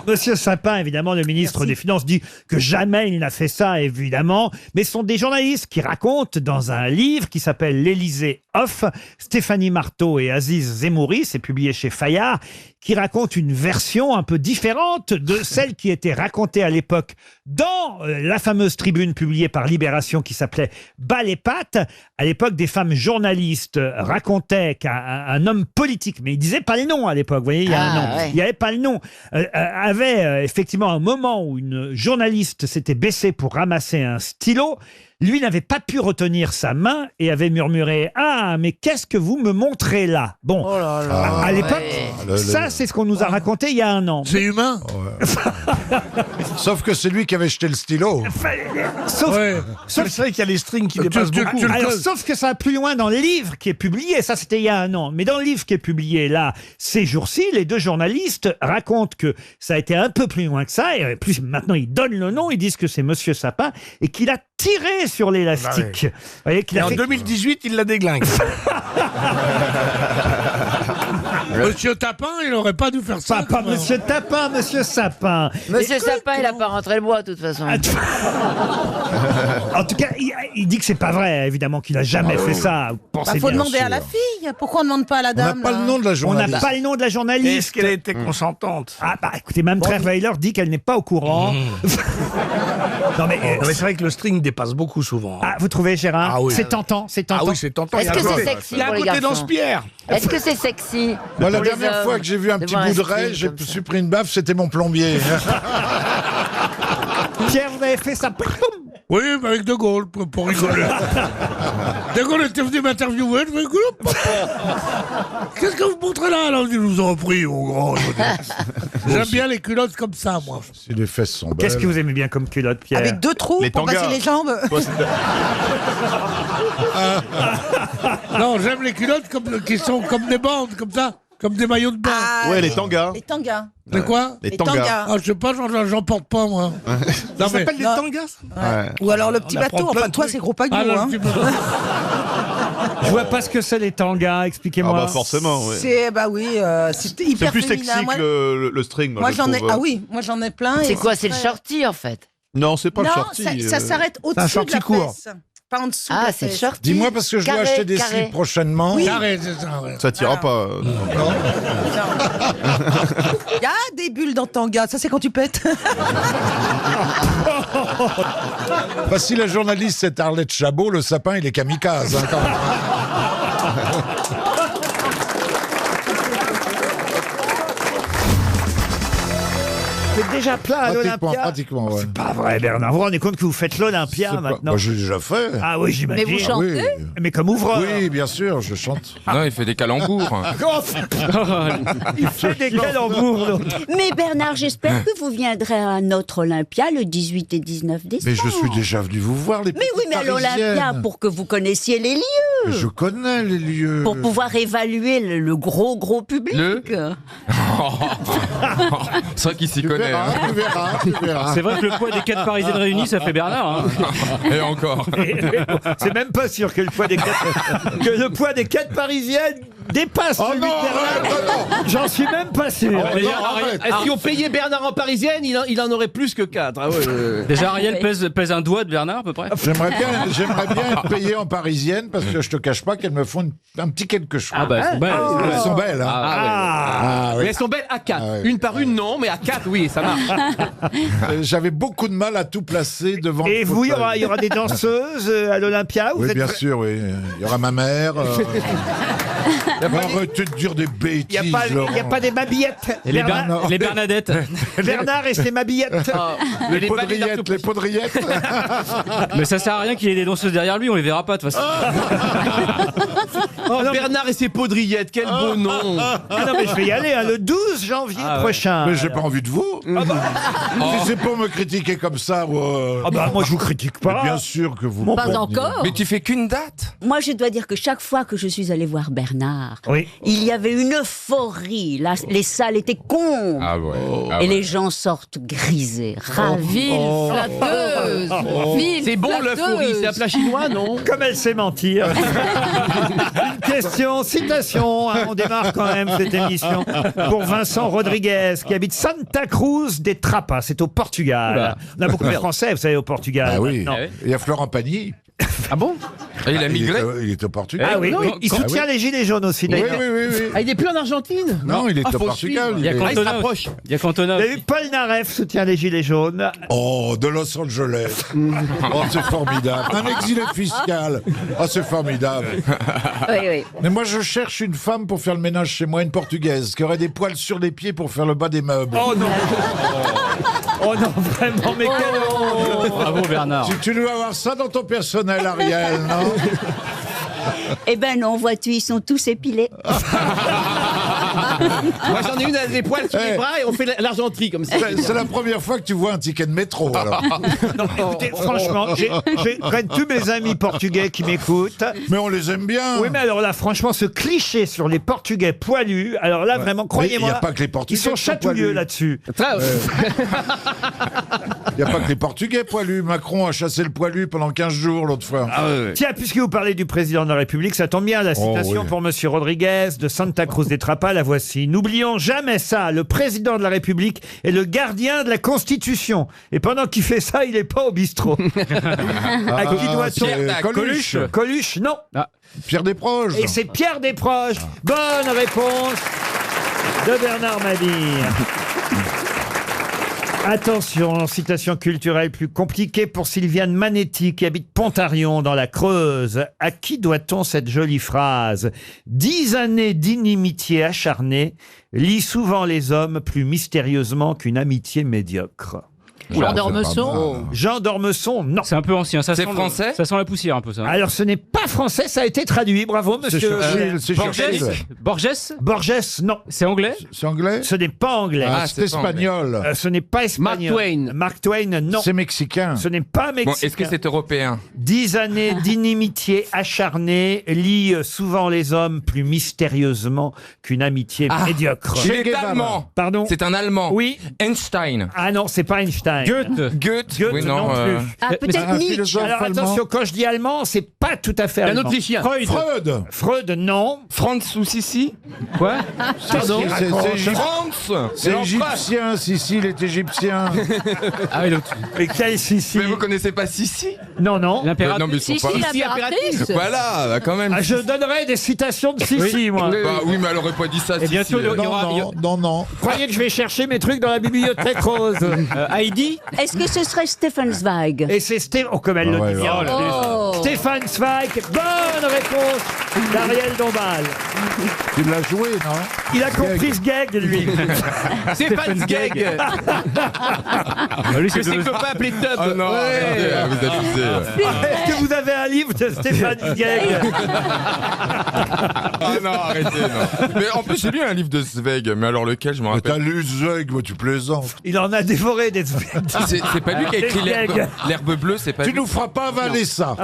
Monsieur Sapin, évidemment, le ministre des Finances, dit que jamais il n'a fait ça, évidemment. Mais ce sont des journalistes qui racontent dans un livre qui s'appelle L'Élysée Off, Stéphanie Marteau et Aziz Zemouri, c'est publié chez Fayard, qui racontent une version un peu différente de celle qui était racontée à l'époque dans la fameuse tribune publiée par Libération qui s'appelait Bas les pattes. À l'époque, des femmes journalistes racontaient qu'un homme politique, mais il disait pas le nom à l'époque, vous voyez, il y a un nom, ouais. il n'y avait pas le nom, avait effectivement un moment où une journaliste s'était baissée pour ramasser un stylo. Lui n'avait pas pu retenir sa main et avait murmuré « Ah, mais qu'est-ce que vous me montrez là ?» Bon, à l'époque, ça c'est ce qu'on nous a raconté il y a un an. C'est humain. Sauf que c'est lui qui avait jeté le stylo. Sauf, Ouais. sauf- C'est vrai qu'il y a les strings qui dépassent beaucoup. alors, sauf que ça va plus loin dans le livre qui est publié, ça c'était il y a un an, mais dans le livre qui est publié là, ces jours-ci, les deux journalistes racontent que ça a été un peu plus loin que ça, et plus maintenant ils donnent le nom, ils disent que c'est Monsieur Sapin, et qu'il a tiré sur l'élastique. Vous voyez qu'il Et a en fait... 2018, il la déglingue. Monsieur Tapin, il aurait pas dû faire ça. Pas Monsieur Tapin, Monsieur Sapin. Monsieur Sapin, il a pas rentré le bois, de toute façon. En tout cas, il dit que c'est pas vrai, évidemment, qu'il a jamais fait ça. Vous pensez Faut bien. demander à la fille. Pourquoi on ne demande pas à la dame là de la On n'a pas le nom de la journaliste. Est-ce qu'elle a été consentante? Ah bah écoutez, Mme Trierweiler dit qu'elle n'est pas au courant. Non mais, Non, mais c'est vrai que le string dépasse beaucoup souvent. ah, vous trouvez, Gérard? Ah oui. C'est tentant, c'est tentant. Ah oui, c'est tentant. Est-ce que c'est sexy Il a un pour les côté garçons danse-pierre. Est-ce que c'est sexy Moi, la pour les dernière hommes fois que j'ai vu un de petit voir bout de string raie, je comme me ça suis pris une baffe, c'était mon plombier. Pierre, vous avez fait ça. Oui, mais avec De Gaulle, pour rigoler. De Gaulle était venu m'interviewer, je me dis, qu'est-ce que vous montrez là? Alors, je vous en prie, mon grand. J'aime bien les culottes comme ça, moi. Si les fesses sont belles. Qu'est-ce que vous aimez bien comme culotte, Pierre? Avec 2 trous Les pour tangas. passer les jambes. Non, j'aime les culottes qui sont comme des bandes, comme ça. Comme des maillots de bain. Ah, Ouais, les tangas. Les tangas. De quoi? Les Les tangas. tangas. Ah, je sais pas, j'en porte pas, moi. Ça s'appelle les Non. tangas. Ouais. Ou alors le petit On apprend bateau. plein Enfin, de toi, trucs. c'est gros paquebot. Ah, non, hein. le petit bateau. Je vois pas ce que c'est les tangas, Ah expliquez-moi. bah forcément, ouais. C'est bah oui, c'est C'est hyper plus féminin. sexy Moi, que le string. moi, je j'en ai. trouve. Ah oui, moi j'en ai plein. C'est et quoi? C'est le très- shorty, en fait. Non, c'est pas le Non, shorty. ça s'arrête au-dessus de shorty la court. fesse. Pas en dessous. de Ah, la c'est le fesse. shorty. Dis-moi, parce que je dois Carré, acheter des carré. slips prochainement. Oui. Carré, c'est ça, ouais. Ça tira pas. Il y a des bulles dans tanga. Ça, c'est quand tu pètes. Bah, si la journaliste c'est Arlette Chabot, le sapin il est kamikaze. Hein, quand même. C'est déjà plein à l'Olympia. Pratiquement, ouais. C'est pas vrai, Bernard. Vous vous rendez compte que vous faites l'Olympia C'est pas- maintenant? Bah, j'ai déjà fait. Ah oui, j'imagine. Mais vous chantez? Oui. Mais comme ouvreur. Oui, bien sûr, je chante. Non, il fait des calembours. Il fait des calembours, l'autre. Mais Bernard, j'espère que vous viendrez à notre Olympia le 18 et 19 décembre. Mais je suis déjà venu vous voir, les Mais oui, mais à petites l'Olympia, Parisiennes. pour que vous connaissiez les lieux. Mais je connais les lieux. Pour pouvoir évaluer le gros public. C'est vrai qu'il s'y Tu connaît. verras, hein. tu verras, tu verras. C'est vrai que le poids des 4 Parisiennes réunies, ça fait Bernard. Hein. Et encore. C'est même pas sûr que le poids des quatre parisiennes dépasse Oh celui de non, Bernard. J'en suis même pas sûr. Si on payait Bernard en parisienne, il en aurait plus que 4. Ah ouais. Déjà, Ariel pèse un doigt de Bernard, à peu près. J'aimerais bien être payé en parisienne parce que je te cache pas qu'elles me font un petit quelque chose. Ah bah, elles sont belles. Elles sont belles. Hein. Ah, oui. Mais elles sont belles à 4. Ah ouais. Une par une, non, mais à 4, oui, ça marche. J'avais beaucoup de mal à tout placer devant. Et le vous, il fauteuil. y aura des danseuses à l'Olympia? Vous Oui, êtes bien prêts? sûr, oui. Il y aura ma mère. Arrêtez de dire des bêtises. Il n'y a pas des babillettes. Et les Bernard, Bernadettes. Bernard et ses babillettes. Les poudriettes, les poudriettes. Mais ça sert à rien qu'il y ait des danseuses derrière lui, on les verra pas de toute façon. Oh, non, Bernard et ses poudriettes, quel beau nom. Ah non, mais je vais y aller hein, le 12 janvier prochain. Mais j'ai pas envie de vous. Si c'est pour me critiquer comme ça. Ah bah moi je vous critique pas. Mais bien sûr que vous. Pas encore. Mais tu fais qu'une date. Moi, je dois dire que chaque fois que je suis allée voir Bernard, Oui. il y avait une euphorie. Là, les salles étaient combles. Ah ouais. Et les gens sortent grisés, ravis. Flatteuse. C'est bon l'euphorie, c'est un plat chinois, non? Comme elle sait mentir. Une question, citation. Hein, on démarre quand même cette émission pour Vincent Rodriguez qui habite Santa Cruz de Trapa. C'est au Portugal. On a beaucoup de Français, vous savez, au Portugal. Ah oui. maintenant. Il y a Florent Pagny. Ah bon? Et il a migré. Il est au Portugal. Ah oui, non, oui. Il quand- soutient ah oui. les Gilets jaunes aussi. Oui, d'ailleurs. oui. Ah, il est plus en Argentine? Non, il est au faut Portugal. suivre. Il y a Il est- Ah, il se Cantona. rapproche. Il y a Cantona. Vous avez vu, Paul Naref soutient les Gilets jaunes. Oh, de Los Angeles. Oh, c'est formidable. Un exilé fiscal. Oh, c'est formidable. Oui, oui. Mais moi, je cherche une femme pour faire le ménage chez moi, une portugaise, qui aurait des poils sur les pieds pour faire le bas des meubles. Oh non. Oh non, vraiment, mais quel... Bravo Bernard. Tu dois avoir ça dans ton personnel, Ariel, non? Eh ben non, vois-tu, ils sont tous épilés. Moi j'en ai une avec les poils sur les bras et on fait l'argenterie comme ça. C'est la première fois que tu vois un ticket de métro, alors. Non, écoutez, franchement, j'ai quand même tous mes amis portugais qui m'écoutent. Mais on les aime bien. Oui, mais alors là, franchement, ce cliché sur les Portugais poilus, alors là, vraiment, croyez-moi, il y a pas que les Portugais ils sont qui sont chatouilleux poilus. là-dessus. Il n'y a pas que les Portugais poilus. Macron a chassé le poilu pendant 15 jours l'autre fois. Tiens, puisque vous parlez du président de la République, ça tombe bien, la citation oui. pour Monsieur Rodriguez de Santa Cruz de Trapa, la voici. N'oublions jamais ça, le président de la République est le gardien de la Constitution. Et pendant qu'il fait ça, il n'est pas au bistrot. À qui doit-on Coluche. Coluche, non. Pierre Desproges. Et c'est Pierre Desproges. Bonne réponse de Bernard Mabille. Attention, citation culturelle plus compliquée pour Sylviane Manetti qui habite Pontarion dans la Creuse. À qui doit-on cette jolie phrase ? 10 années d'inimitié acharnée lient souvent les hommes plus mystérieusement qu'une amitié médiocre. Jean d'Ormesson. Jean d'Ormesson, non. C'est un peu ancien. Ça C'est sent français Ça sent la poussière un peu ça. Alors ce n'est pas français, ça a été traduit. Bravo, monsieur. C'est Borges. Borges, non. C'est anglais. C'est anglais. Ce n'est pas anglais. C'est espagnol. Ce n'est pas espagnol. Mark Twain. Mark Twain, non. C'est mexicain. Ce n'est pas mexicain. Bon, est-ce que c'est européen 10 années d'inimitié acharnée lient souvent les hommes plus mystérieusement qu'une amitié médiocre. Il est allemand. Pardon. C'est un allemand. Oui. Einstein. Ah non, c'est pas Einstein. Goethe. Goethe, Oui, non, non, plus. Ah, peut-être Nietzsche. Alors attention, quand je dis allemand, c'est pas tout à fait Un allemand. Autrichien. Freud. Freud, non. Franz ou Sissi Quoi Pardon. France. C'est égyptien. Sissi, il est égyptien. Ah oui, l'autre. Mais quel Sissi? Mais vous connaissez pas Sissi Non, non. L'impératrice. Non, mais ils sont pas... l'impératrice. Voilà, bah, quand même. Ah, je donnerais des citations de Sissi, moi. Bah oui, mais elle aurait pas dit ça. Et bientôt, Sissi. il y aura- Non. Croyez que je vais chercher mes trucs dans la bibliothèque rose. Heidi. Est-ce que ce serait Stefan Zweig? Et c'est Stéphane... Oh, comme elle le dit bien. Oh. Stéphane Zweig. Bonne réponse d'Ariel Dombal. Tu l'as joué, non? Il a compris ce gag, lui. Stéphane Zweig. Lui, Que c'est copain appelé Tub. Ah non, arrêtez, vous abusez. Est-ce que vous avez un livre de Stéphane Zweig? Ah non, arrêtez, non. Mais en plus, j'ai lu un livre de Zweig, mais alors lequel, je me Mais t'as rappelle. lu Zweig, moi, tu plaisantes. Il en a dévoré des Zweig. C'est pas lui qui a écrit Des Zweig. l'herbe bleue, c'est pas Tu lui. nous feras pas avaler ça.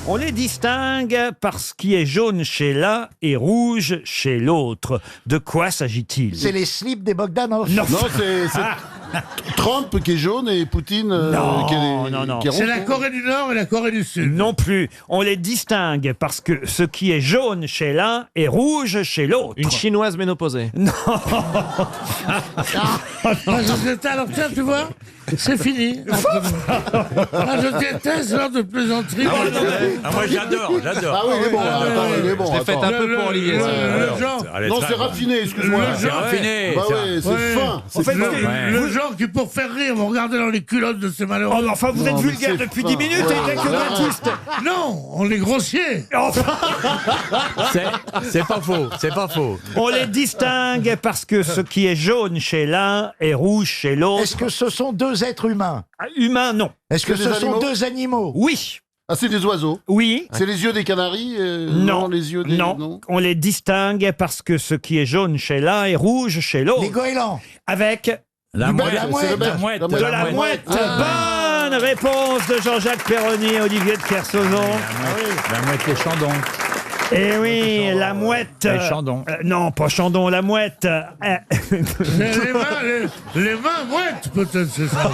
On les distingue parce qui est jaune chez l'un et rouge chez l'autre. De quoi s'agit-il? C'est les slips des Bogdanov. Non. Non, c'est Trump qui est jaune et Poutine Non, qui est, non. qui est rond. C'est la Corée du Nord et la Corée du Sud. Non plus. On les distingue parce que ce qui est jaune chez l'un est rouge chez l'autre. Une chinoise ménopausée. Non. Moi, je déteste, alors tiens, tu vois, c'est fini. entre nous. Moi, je déteste ce genre de plaisanterie. moi j'adore. Ah oui, il est bon. attends, il est bon. Je l'ai faite attends. un peu pour Olivier. Le genre, Non, c'est raffiné, excuse-moi. Le genre- raffiné. Bah ouais, c'est Ouais. fin. En fait, le genre qui, pour faire rire, vont regarder dans les culottes de ces malheureux. Oh, mais enfin, vous êtes Non, mais vulgaire c'est depuis fin. 10 minutes et il n'y a que Ouais. Baptiste. Non, on est grossier. C'est pas faux, c'est pas faux. On les distingue parce que ce qui est jaune chez l'un est rouge chez l'autre. Est-ce que ce sont deux êtres humains? Humain, non. Est-ce que C'est ce des sont animaux deux animaux? Oui. Ah, c'est des oiseaux. Oui. C'est les yeux des canaris Non. les yeux des... Non. On les distingue parce que ce qui est jaune chez l'un est rouge chez l'autre. Les goélands. Avec La Du bec, mouette, c'est le bec. la mouette, de la mouette. Bonne réponse de Jean-Jacques Perroni et Olivier de Kersauzon. La mouette et Chandon. Eh oui, la mouette. Et Chandon. Non, pas Chandon, la mouette. Les mains mouettes, peut-être, c'est ça.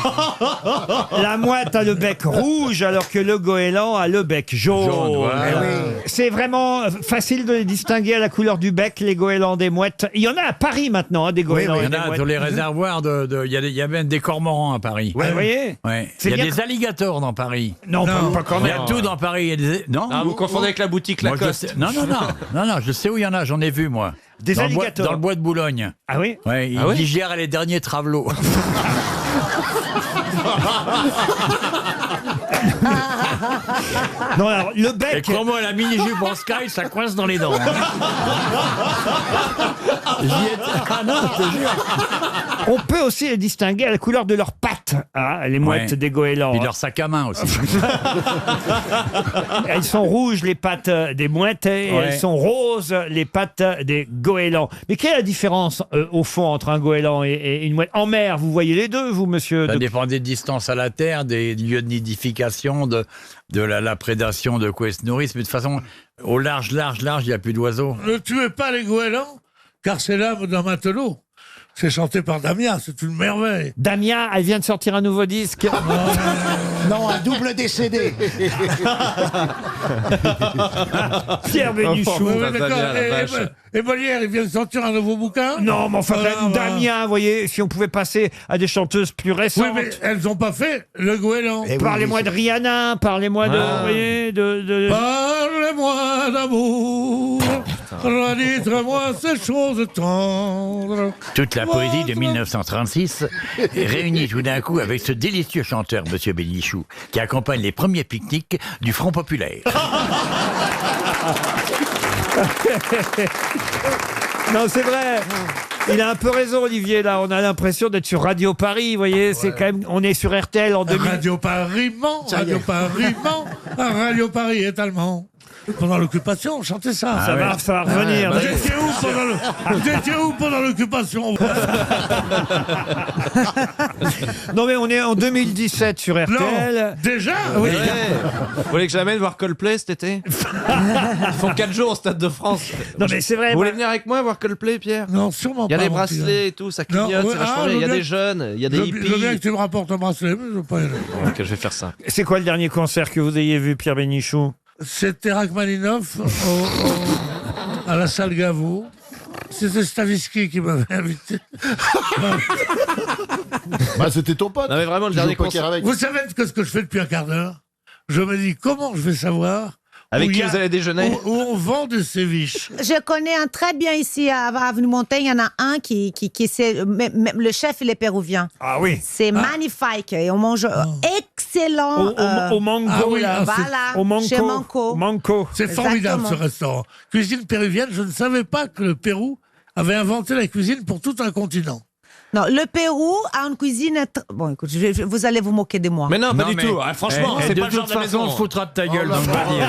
La mouette a le bec rouge alors que le goéland a le bec jaune. Jaune, voilà. Eh oui. C'est vraiment facile de les distinguer à la couleur du bec, les goélands des mouettes. Il y en a à Paris maintenant, hein, des goélands Il y et en des a mouettes. sur les réservoirs il y a même des cormorans à Paris. Ouais, vous voyez Ouais. C'est Il y a bien des alligators dans Paris. Non, pas quand Il y même. a tout dans Paris. Il y a des... Non, Ah, vous confondez avec la boutique Moi, je Lacoste. sais- non, je sais où il y en a, j'en ai vu moi. Des dans le bois- alligators. Dans le bois de Boulogne. Ah oui Ouais, il Ah oui digère les derniers travelots. Non, alors, le bec. Et crois-moi, la mini-jupe en sky, ça coince dans les dents. Ah non, je te jure. On peut aussi les distinguer à la couleur de leurs pattes, hein, les mouettes Ouais. des goélands. Et leur sac à main aussi. Elles sont rouges, les pattes des mouettes, et Ouais. elles sont roses, les pattes des goélands. Mais quelle est la différence, au fond, entre un goéland et une mouette? En mer, vous voyez les deux, vous, monsieur Ça de- dépend des distances à la terre, des lieux de nidification, de la prédation, de quoi ils se nourrissent. Mais de toute façon, au large, il n'y a plus d'oiseaux. Ne tuez pas les goélands, car c'est l'âme d'un matelot. C'est chanté par Damien, c'est une merveille. Damien, elle vient de sortir un nouveau disque. Non, un double décédé. Pierre Bénichou. Oui, d'accord. Et Molière, il vient de sortir un nouveau bouquin. Non, mais enfin, quand même, Damien, vous voyez, si on pouvait passer à des chanteuses plus récentes. Oui, mais elles n'ont pas fait le goéland. Parlez-moi de Rihanna, parlez-moi de, vous voyez, de... Parlez-moi d'amour, redites-moi ces choses tendres. Toute la poésie de 1936 est réunie tout d'un coup avec ce délicieux chanteur, Monsieur Bénichou, qui accompagne les premiers pique-niques du Front Populaire. Non, c'est vrai. Il a un peu raison, Olivier, là. On a l'impression d'être sur Radio Paris, vous voyez. C'est quand même... On est sur RTL en 2000. Radio Paris ment, Radio Paris ment, Radio Paris est allemand. Pendant l'occupation, on chantait ça. Ça va revenir. Vous étiez où pendant l'occupation? Non, mais on est en 2017 sur RTL. Non, déjà Oui. Vous voulez que j'amène voir Coldplay cet été? Ils font 4 jours au Stade de France. Non, mais c'est vrai. Vous voulez venir avec moi voir Coldplay, Pierre? Non, sûrement Il y a pas. des mon bracelets et tout, ça Non, clignote, ouais, c'est vachement ah, bien. Il y a le des bien- jeunes, il y a des Je veux bien que hippies. tu me rapportes un bracelet, mais je veux pas y aller. Ok, je vais faire ça. C'est quoi le dernier concert que vous ayez vu, Pierre Bénichou? C'était Rachmaninoff à la salle Gaveau. C'était Stavisky qui m'avait invité. Bah, c'était ton pote. Non, mais vraiment, le Tu joues dernier au poker concert. avec. Vous savez ce que je fais depuis un quart d'heure? Je me dis, comment je vais savoir Avec où qui il y a- vous allez déjeuner? où on vend des séviches. Je connais un très bien ici à Avenue Montaigne. Il y en a un qui c'est le chef, il est péruvien. Ah oui. C'est magnifique et on mange excellent. Au Mango, Ah oui, là. voilà, Au Manco. chez Manco. Manco. C'est formidable ce Exactement. restaurant. Cuisine péruvienne, je ne savais pas que le Pérou avait inventé la cuisine pour tout un continent. Non, le Pérou a une cuisine. Bon, écoute, vous allez vous moquer de moi. Mais non, pas du mais- tout. Ah, franchement, Eh, c'est de pas le genre toute de la façon, maison. on se foutra de ta gueule. là, donc vas-y.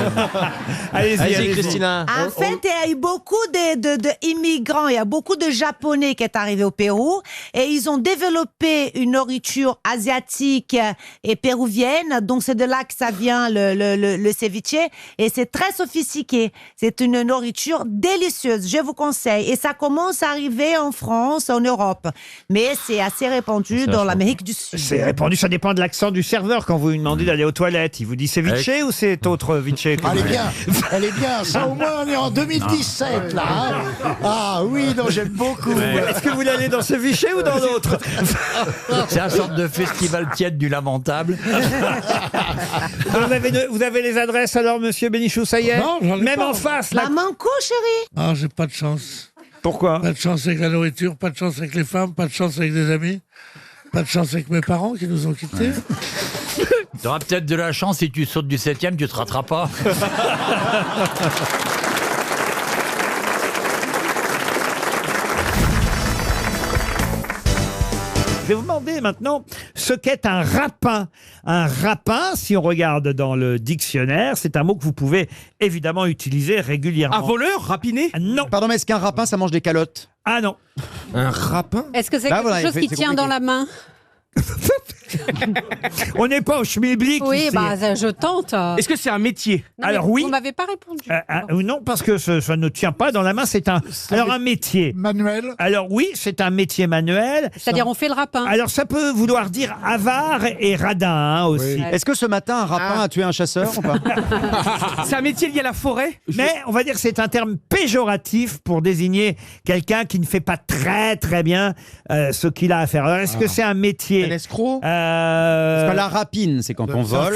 Allez-y, Allez-y, allez-y. Christina. En fait, il y a eu beaucoup de immigrants, il y a beaucoup de Japonais qui sont arrivés au Pérou et ils ont développé une nourriture asiatique et péruvienne. Donc, c'est de là que ça vient le ceviche et c'est très sophistiqué. C'est une nourriture délicieuse, je vous conseille. Et ça commence à arriver en France, en Europe. Mais c'est assez répandu dans l'Amérique du Sud. C'est répandu, ça dépend de l'accent du serveur quand vous lui demandez d'aller aux toilettes. Il vous dit ceviche ou c'est autre viche que Elle est vous- bien, elle est bien. Ça, au moins, on est en 2017, là. hein. Ah oui, non, j'aime beaucoup. Est-ce que vous voulez aller dans ceviche ou dans l'autre? C'est un sorte de festival tiède du lamentable. Vous avez les adresses alors, monsieur Bénichou, ça y est? Non, j'en ai Même pas. en face, là. Maman co, chérie. Ah, j'ai pas de chance. Pourquoi? Pas de chance avec la nourriture, pas de chance avec les femmes, pas de chance avec des amis, pas de chance avec mes parents qui nous ont quittés. Tu auras peut-être de la chance si tu sautes du 7e, tu te rateras pas. Je vais vous demander maintenant ce qu'est un rapin. Un rapin, si on regarde dans le dictionnaire, c'est un mot que vous pouvez évidemment utiliser régulièrement. Un voleur, rapiné? Non. Pardon, mais est-ce qu'un rapin, ça mange des calottes? Ah non. Un rapin? Est-ce que c'est Là, quelque voilà, chose qui c'est tient dans compliqué. la main? On n'est pas au schmilblick Oui, ici. bah je tente. Est-ce que c'est un métier? Non, mais alors oui. Vous m'avez pas répondu. Non, parce que ça ne tient pas dans la main, c'est un métier. Manuel. Alors oui, c'est un métier manuel. C'est-à-dire on fait le rapin. Alors ça peut vouloir dire avare et radin hein, aussi. Est-ce que ce matin, un rapin a tué un chasseur ou pas? C'est un métier lié à la forêt? Mais on va dire que c'est un terme péjoratif pour désigner quelqu'un qui ne fait pas très très bien ce qu'il a à faire. Alors est-ce que c'est un métier métier. Un escroc C'est pas la rapine, c'est quand on C'est un vole.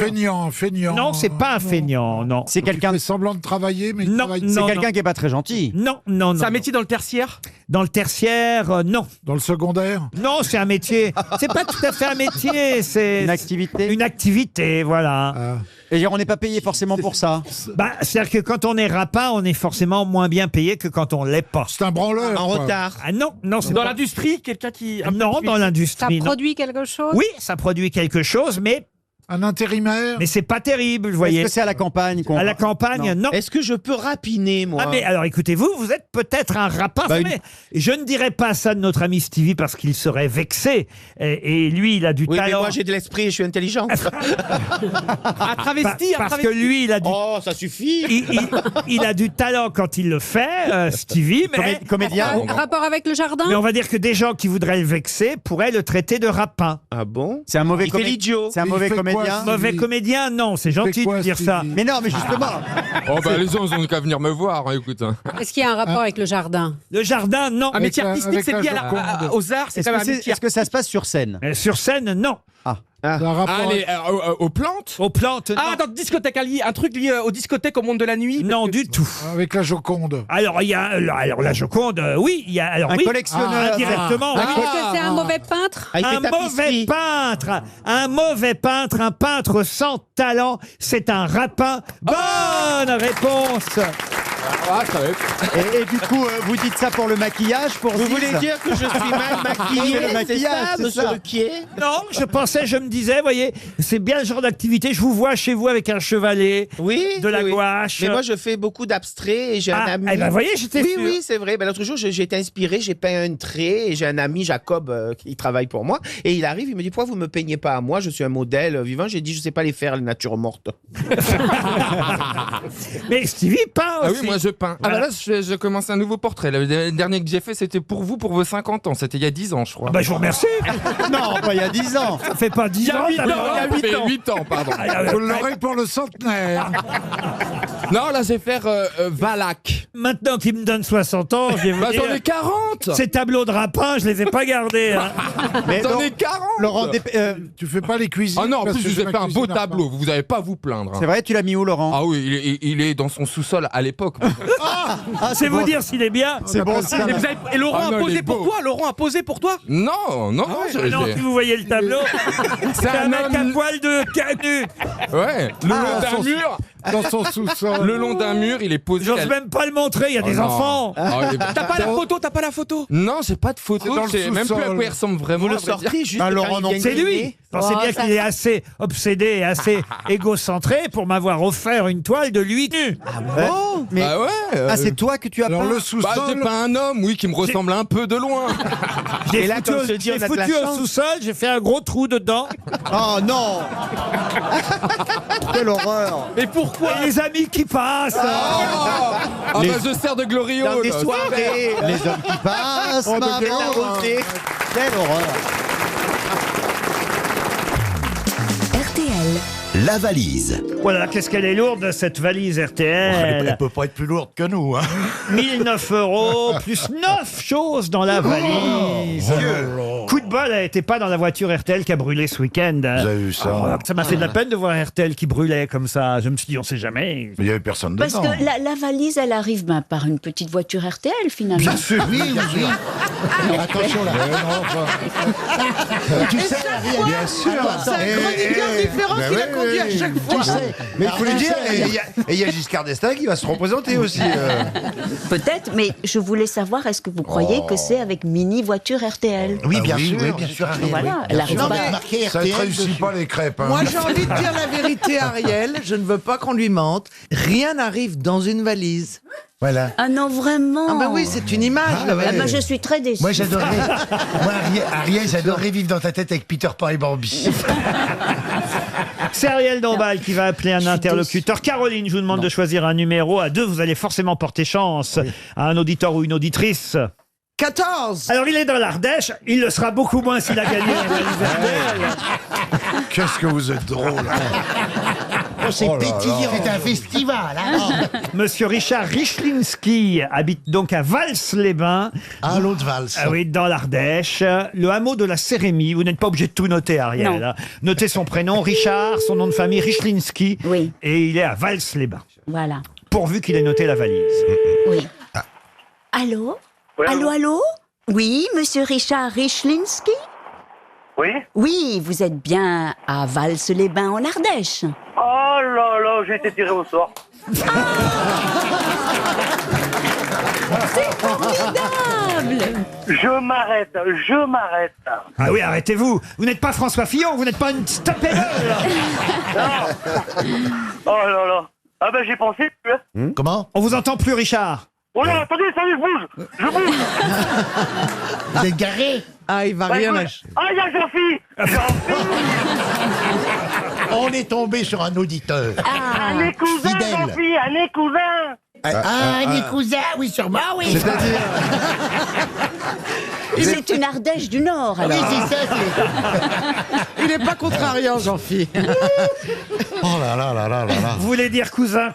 feignant. Non, c'est pas un feignant, non. C'est quelqu'un. Qui fait semblant de travailler, mais Non, travaille. non. C'est quelqu'un qui est pas très gentil. Non, non, non. C'est un métier dans le tertiaire. Dans le tertiaire, non. Dans le secondaire. Non, c'est un métier. C'est pas tout à fait un métier, c'est Une activité. une activité, voilà. Et on n'est pas payé forcément pour ça. Bah, c'est-à-dire que quand on est rapin, on est forcément moins bien payé que quand on l'est pas. C'est un branleur. En quoi. retard. Ah non, non, c'est Dans pas- l'industrie, quelqu'un qui. Non, dans Ça l'industrie. non. produit quelque chose? Oui, ça produit quelque chose, mais Un intérimaire. c'est pas terrible, vous voyez. Est-ce que c'est à la campagne qu'on. À la campagne, non. Est-ce que je peux rapiner, moi Ah mais alors écoutez, vous êtes peut-être un rapin, Bah, mais je ne dirais pas ça de notre ami Stevie parce qu'il serait vexé. Et lui, il a du Oui, mais talent. moi j'ai de l'esprit, je suis intelligent. Un travesti, Parce que lui, il a du, Oh, ça suffit. il a du talent quand il le fait, Stevie, mais, Comédien. Un rapport avec le jardin? mais on va dire que des gens qui voudraient le vexer pourraient le traiter de rapin. Ah bon? C'est un mauvais comédien. C'est un Il mauvais fait quoi, comédien. Stevie Mauvais comédien, non, c'est gentil quoi, de dire Stevie ça. Mais non, mais justement. Oh bah les gens ils ont qu'à venir me voir, hein, écoute. Est-ce qu'il y a un rapport avec le jardin? Le jardin, non. Un métier Avec artistique, c'est la lié Joconde. aux arts, c'est quand même un métier. Est-ce que ça se passe sur scène? Sur scène, non. C'est un rapport. Allez, aux plantes. Aux plantes, non. Ah, dans discothèque, un truc lié aux discothèques au monde de la nuit? Non, du tout. Avec la Joconde. Alors, il y a, alors la Joconde, oui, il y a, alors Un oui, collectionneur. indirectement, oui. Est-ce que c'est un mauvais peintre? Ah, il fait Un tapisserie. mauvais peintre, un peintre sans talent, c'est un rapin. Bonne réponse. Ah, ça va être. Et du coup, vous dites ça pour le maquillage, pour Vous voulez dire que je suis mal maquillé? Le C'est maquillage, ça, c'est monsieur ça. Ruquier? Non, je me disais, voyez, c'est bien le genre d'activité. Je vous vois chez vous avec un chevalet, Oui. de la oui. gouache. Mais moi, je fais beaucoup d'abstraits et j'ai un Ah, ami. eh ben, voyez, j'étais Oui, sûr. oui, c'est vrai. Ben, l'autre jour, j'ai été inspiré, j'ai peint un trait et j'ai un ami, Jacob, qui travaille pour moi. Et il arrive, il me dit, pourquoi vous me peignez pas à moi? Je suis un modèle vivant. J'ai dit, je sais pas les faire, les natures mortes. Mais Stevie peint Ah aussi. oui, moi je peins. Ah bah là, je commence un nouveau portrait. Le dernier que j'ai fait, c'était pour vous, pour vos 50 ans. C'était il y a 10 ans, je crois. Bah, je vous remercie. Non, pas il y a 10 ans. Ça fait pas 10 Il y a ans. 8 ans, d'abord. il y a 8 fait ans. 8 ans, pardon. Vous l'aurez pour le centenaire. Non, là, je vais faire Valac. Maintenant qu'il me donne 60 ans, je vais vous Bah, dire, j'en ai 40. ces tableaux de rapin, je les ai pas gardés. hein. Mais J'en non, ai 40. Laurent, Tu fais pas les cuisines. Ah non, en parce plus, que je vous ai c'est fait ma un beau cuisine à part. tableau. Vous n'avez pas à vous plaindre. hein. c'est vrai, tu l'as mis où, Laurent? Ah oui, il est dans son sous-sol à l'époque. Ah, c'est vous dire s'il est bien. C'est bon, ça. ça. Et Laurent Ah non, a il posé est pour beau. toi? Laurent a posé pour toi? Non, non, j'ai- Non, j'ai- si vous voyez le tableau, c'est un un mec à homme- poil de canu. Ouais, le long d'un son- mur. Dans son sous-sol. Le long d'un mur, il est posé. J'ose même pas le montrer, il y a Oh des non. enfants. Ah, il est- T'as pas la photo? T'as pas la photo? Non, j'ai pas de C'est photo. dans Je le sais même plus à sous-sol. quoi il ressemble vraiment. Vous le à vrai dire. sortez juste Ben, quand Laurent, il non, vient C'est gagner. lui. Pensez Oh, bien ça- qu'il est assez obsédé et assez égocentré pour m'avoir offert une toile de lui nu. Oh, mais Ah ouais. ah, c'est toi que tu as Alors peint? le Bah, sous-sol. j'ai pas un homme, oui, qui me ressemble un peu de loin. J'ai Et là, foutu, comme au- je te dis, j'ai on a de la foutu au chance. sous-sol, j'ai fait un gros trou dedans. Oh non. Quelle horreur. Et pourquoi les amis qui passent Ah bah, je sers de Glorieux. Dans des là. soirées, les hommes qui passent, Oh, de maman. Glorieux. Quelle horreur. RTL, la valise. Voilà, qu'est-ce qu'elle est lourde, cette valise RTL. Elle peut pas être plus lourde que nous. Hein. 1009 € plus 9 choses dans la valise. Coup de bol, elle n'était pas dans la voiture RTL qui a brûlé ce week-end. Vous avez vu ça Ça m'a fait de la peine de voir RTL qui brûlait comme ça. Je me suis dit, on sait jamais. Mais il y avait personne Parce dedans. que la valise, elle arrive par une petite voiture RTL finalement. Bien sûr, Oui, oui, oui. Attention là. Tu sais, bien sûr. C'est un chroniqueur différent qui la conduit à chaque fois. Tu sais. Mais il faut le dire, et il y a Giscard d'Estaing qui va se représenter aussi. Peut-être, mais je voulais savoir, est-ce que vous croyez que c'est avec mini voiture RTL? Oui, bien sûr. oui, bien sûr. Ariel, Voilà, oui. elle Bien arrive sûr. pas. Non, mais marqué Ça ne RTL réussit dessus. pas les crêpes. Hein. Moi, j'ai envie de dire la vérité, Ariel. Je ne veux pas qu'on lui mente. Rien n'arrive dans une valise. Voilà. Ah non, vraiment? Ah bah oui, c'est une image. Ah, la ouais. Ah valise. bah, je suis très déçue. Moi, j'adorerais. Moi, Ariel, j'adorerais vivre dans ta tête avec Peter Pan et Bambi. C'est Ariel Dombal qui va appeler un interlocuteur. Caroline, je vous demande de choisir un numéro. À 2, vous allez forcément porter chance à un auditeur ou une auditrice. 14. Alors, il est dans l'Ardèche. Il le sera beaucoup moins s'il a gagné la valise RTL. Qu'est-ce que vous êtes drôle. c'est pétillant. C'est un festival. Hein. Monsieur Richard Richlinski habite donc à Vals-les-Bains. Ah, l'autre Vals. Ah oui, dans l'Ardèche. Le hameau de la Cérémie. Vous n'êtes pas obligé de tout noter, Ariel. Non. Hein. Notez son prénom, Richard, son nom de famille, Richlinski. Oui. Et il est à Vals-les-Bains. Voilà. Pourvu qu'il ait noté la valise. Oui. Allô? Allô? Oui, monsieur Richard Richlinski? Oui? Oui, vous êtes bien à Vals-les-Bains en Ardèche. Oh là là, j'ai été tiré au sort. C'est formidable! Je m'arrête. Ah oui, arrêtez-vous. Vous n'êtes pas François Fillon, vous n'êtes pas une stapéleuse. Oh là là. Ah ben j'ai pensé. Comment? On vous entend plus, Richard. Oh là, attendez, je bouge. Vous êtes garé? Ah, il va Bah, rien écoute, lâcher. Ah, il y a Jean-Philippe. On est tombé sur un auditeur. Un des cousins, Fidèle. Jean-Philippe, un des cousins. Les cousins, oui, sûrement, oui. C'est-à-dire C'est une Ardèche du Nord, alors. Oui, c'est ça. Il n'est pas contrariant, Jean-Philippe. Oh là là là là là là. Vous voulez dire cousin?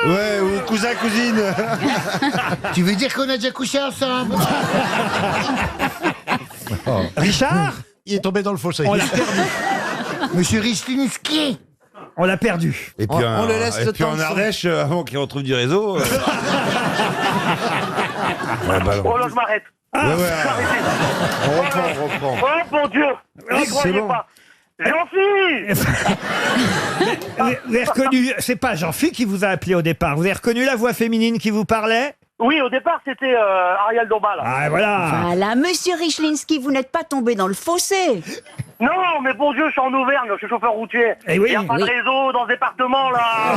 Ouais, ou cousin, cousine. Tu veux dire qu'on a déjà couché ensemble? Richard? Il est tombé dans le fossé. On l'a perdu. Monsieur Richlinski. On l'a perdu. Et puis, On le laisse et le puis temps en de Ardèche, avant qu'il retrouve du réseau. Ouais, bah, Oh là, je m'arrête. on reprend. Oh mon Dieu. J'y croyais bon. pas. Jean-Philippe. Vous avez reconnu, c'est pas Jean-Philippe qui vous a appelé au départ. Vous avez reconnu la voix féminine qui vous parlait? Oui, au départ, c'était Ariel Dombal. Ah, voilà. Voilà, monsieur Richlinski, vous n'êtes pas tombé dans le fossé. Non, mais bon Dieu, je suis en Auvergne, je suis chauffeur routier. Eh oui. Il n'y a pas de réseau dans ce département, là.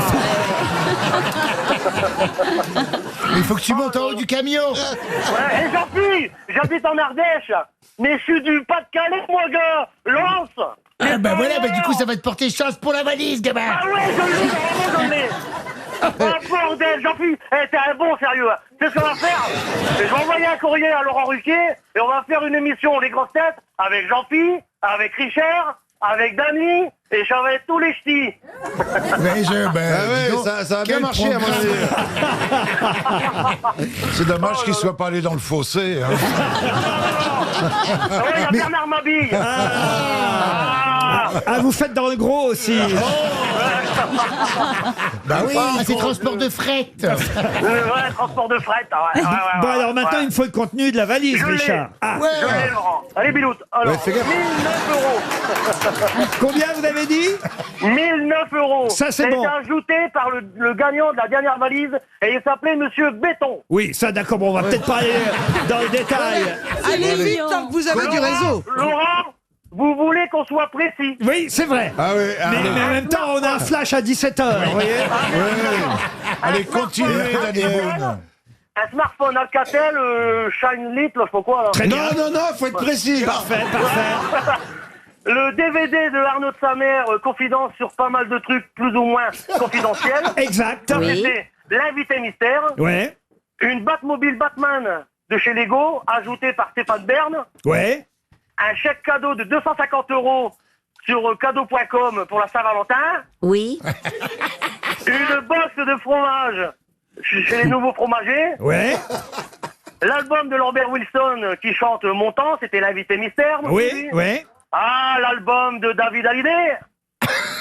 Il faut que tu montes en haut du camion. Ouais, et Jean-Philippe, j'habite en Ardèche. Mais je suis du Pas-de-Calais, moi, gars. Lance. Ah bah voilà, bah du coup ça va te porter chance pour la valise, gamin. Ah ouais, je l'ai. Oh bordel, Jean-Philippe, t'es un bon sérieux. C'est ce qu'on va faire. Je vais envoyer un courrier à Laurent Ruquier et on va faire une émission Les Grosses Têtes avec Jean-Philippe, avec Richard, avec Dany et ça va être tous les ch'tis. Mais Ah ouais, ça a bien marché à mon avis. C'est dommage qu'il soit pas allé dans le fossé. Hein. Il y a Bernard Mabille. Ah, vous faites dans le gros aussi. Bah oui, c'est transport de fret. Ouais, transport de fret. Ouais. Bon, alors maintenant, il me faut le contenu de la valise, Je l'ai. Richard. Ah. Je l'ai, Laurent. Allez, Biloute. Alors, Ouais, fais gaffe. 1009 €. Combien vous avez dit? 1009 €. Ça, c'est bon. Ça a été ajouté par le gagnant de la dernière valise et il s'appelait Monsieur Béton. Oui, ça, d'accord, bon, on va peut-être pas aller dans le détail. Allez vite tant que vous avez du réseau. Laurent, vous voulez qu'on soit précis. Oui, c'est vrai. Ah oui, Mais en même temps, on a un flash à 17h, vous voyez. Allez, continuez, Danny Boone. Un smartphone Alcatel, Shine Lit, là, je sais pas quoi. Là. Très bien. Non, faut être précis. Parfait, parfait. Le DVD de Arnaud de sa mère, confidence sur pas mal de trucs plus ou moins confidentiels. Exact. C'était l'invité mystère. Ouais, Une Batmobile Batman de chez Lego, ajoutée par Stéphane Bern. ouais. Un chèque cadeau de 250 € sur cadeau.com pour la Saint-Valentin. Oui. Une box de fromage chez les nouveaux fromagers. Ouais. L'album de Lambert Wilson qui chante Mon temps, c'était l'invité mystère. moi, j'ai Oui, dit. oui. Ah, l'album de David Hallyday.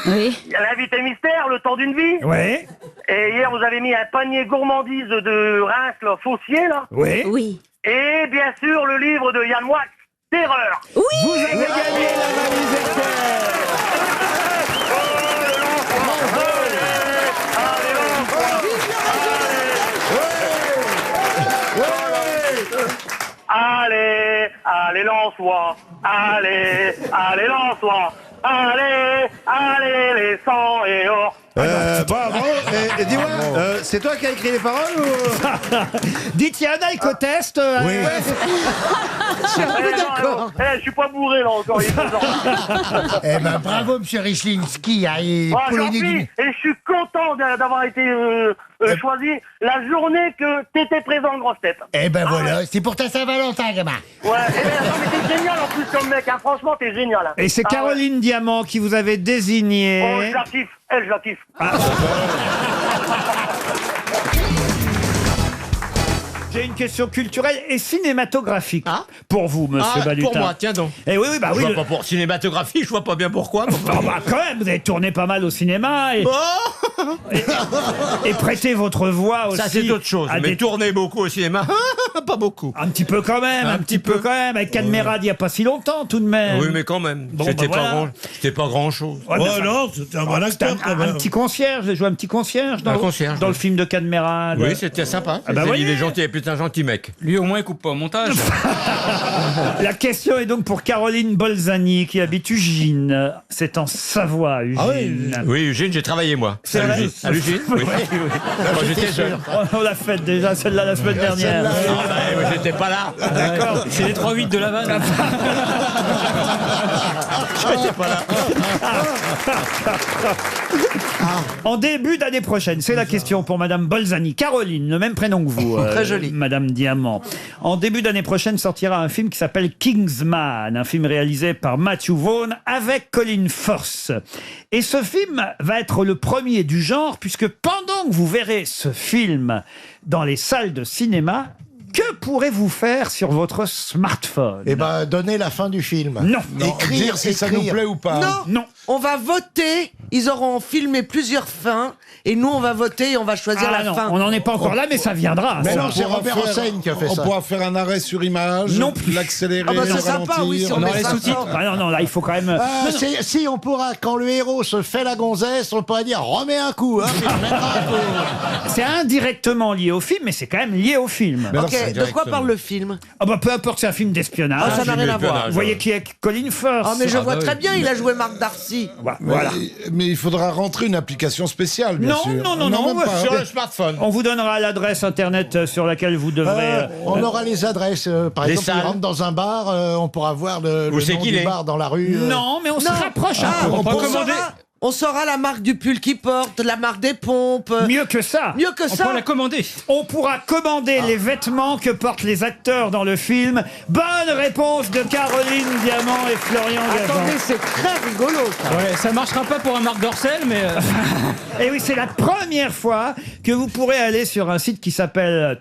Oui. Il y a l'invité mystère, Le temps d'une vie. Ouais. Et hier, vous avez mis un panier gourmandise de Reims, là, Faussier, là. Oui. Oui. Et bien sûr, le livre de Yann Wax, Terreur. Oui. Vous avez gagné la valise RTL. Allez, allez, lance-moi. Allez, allez, lance-moi. Allez, allez, les 100 et or. Bravo. Et dis-moi, c'est toi qui as écrit les paroles ou Dites, il y a un alcotest. Oui. Je suis un peu d'accord. Je suis pas bourré là encore. Il est 2 ans. Eh ben bravo, monsieur Richlinski. Et Ah, Jean-Philippe, et je suis content d'avoir été choisi la journée que t'étais présent en grosse tête. Eh ben voilà, c'est pour ta Saint-Valentin, gamin. Ouais, mais c'est génial en plus comme comme mec, hein. Franchement, t'es génial. Hein. Et c'est Ah ouais. Caroline Diamant qui vous avait désigné. Oh, je la kiffe. Elle, je la kiffe. J'ai une question culturelle et cinématographique pour vous, monsieur Balutin. pour moi, tiens donc. Eh oui, oui, bah je oui. vois pas pour cinématographie, je vois pas bien pourquoi. Ah bah, quand même, vous avez tourné pas mal au cinéma et prêté votre voix aussi. Ça, c'est autre chose. à Mais des- tourner beaucoup au cinéma, pas beaucoup. Un petit peu quand même, un petit peu quand même. Avec Cadmerade, il n'y a pas si longtemps tout de même. Oui, mais quand même. Bon, C'était bah, voilà. c'était pas grand chose. Ouais, mais enfin, non, c'était un bon c'était acteur quand un même. petit concierge, j'ai joué un petit concierge dans, Un concierge, dans le oui. film de Cadmerade. Oui, c'était sympa. Ah bah voyez. Il est gentil, et putain, gentil mec. Lui, au moins, il coupe pas au montage. La question est donc pour Caroline Bolzani qui habite Ugine. C'est en Savoie, Ugine. Oui, Eugène, j'ai travaillé moi. C'est vrai À l'Eugène Oui. Quand j'étais jeune. On l'a faite déjà, celle-là, la semaine dernière. J'étais pas là. D'accord. C'est les 3-8 de la vanne. J'étais pas là. En début d'année prochaine, c'est la question pour Madame Bolzani. Caroline, le même prénom que vous. Très joli. Madame Diamant. En début d'année prochaine sortira un film qui s'appelle Kingsman, un film réalisé par Matthew Vaughn avec Colin Firth. Et ce film va être le premier du genre puisque pendant que vous verrez ce film dans les salles de cinéma, que pourrez-vous faire sur votre smartphone? Eh ben, donner la fin du film. Non. Écrire, Dire si ça nous écrire. plaît ou pas. Non, Non. On va voter. Ils auront filmé plusieurs fins. Et nous, on va voter et on va choisir Ah la non, fin. on n'en est pas encore là, mais ça viendra. Mais ça. non, c'est pourra Robert faire- Hossein qui a fait On ça. pourra faire un arrêt sur image, Non plus. l'accélérer, Ah bah, le c'est sympa, ralentir. oui, si on On met aura les ça sous-titres. fort. Ah non, non, là, il faut quand même... Si on pourra, quand le héros se fait la gonzesse, on pourra dire remets un coup. Hein, puis on mettra un coup. C'est indirectement lié au film, mais c'est quand même lié au film. Mais non, Ok, c'est de quoi parle le film? Ah bah peu importe, c'est un film d'espionnage. Ah, ça n'a rien à voir. Vous voyez qui est Colin Firth. Ah, mais je vois bah très oui. bien, il a joué Marc Darcy. Voilà. Mais il faudra rentrer une application spéciale, bien Non, sûr. non, non, non, même pas. Sur le smartphone. On vous donnera l'adresse internet sur laquelle vous devrez... On aura les adresses. Par Les exemple, salles. on rentre dans un bar, on pourra voir le Où c'est nom qu'il du est bar dans la rue. Non, mais on se rapproche un peu. on peut On commander. On saura la marque du pull qu'il porte, la marque des pompes. Mieux que ça. Mieux que On ça. peut la commander. On pourra commander les vêtements que portent les acteurs dans le film. Bonne réponse de Caroline Diamant et Florian Gazan. Attendez, c'est très rigolo ça. Ouais, ça marchera pas pour un Marc Dorcel, mais. Et oui, c'est la première fois que vous pourrez aller sur un site qui s'appelle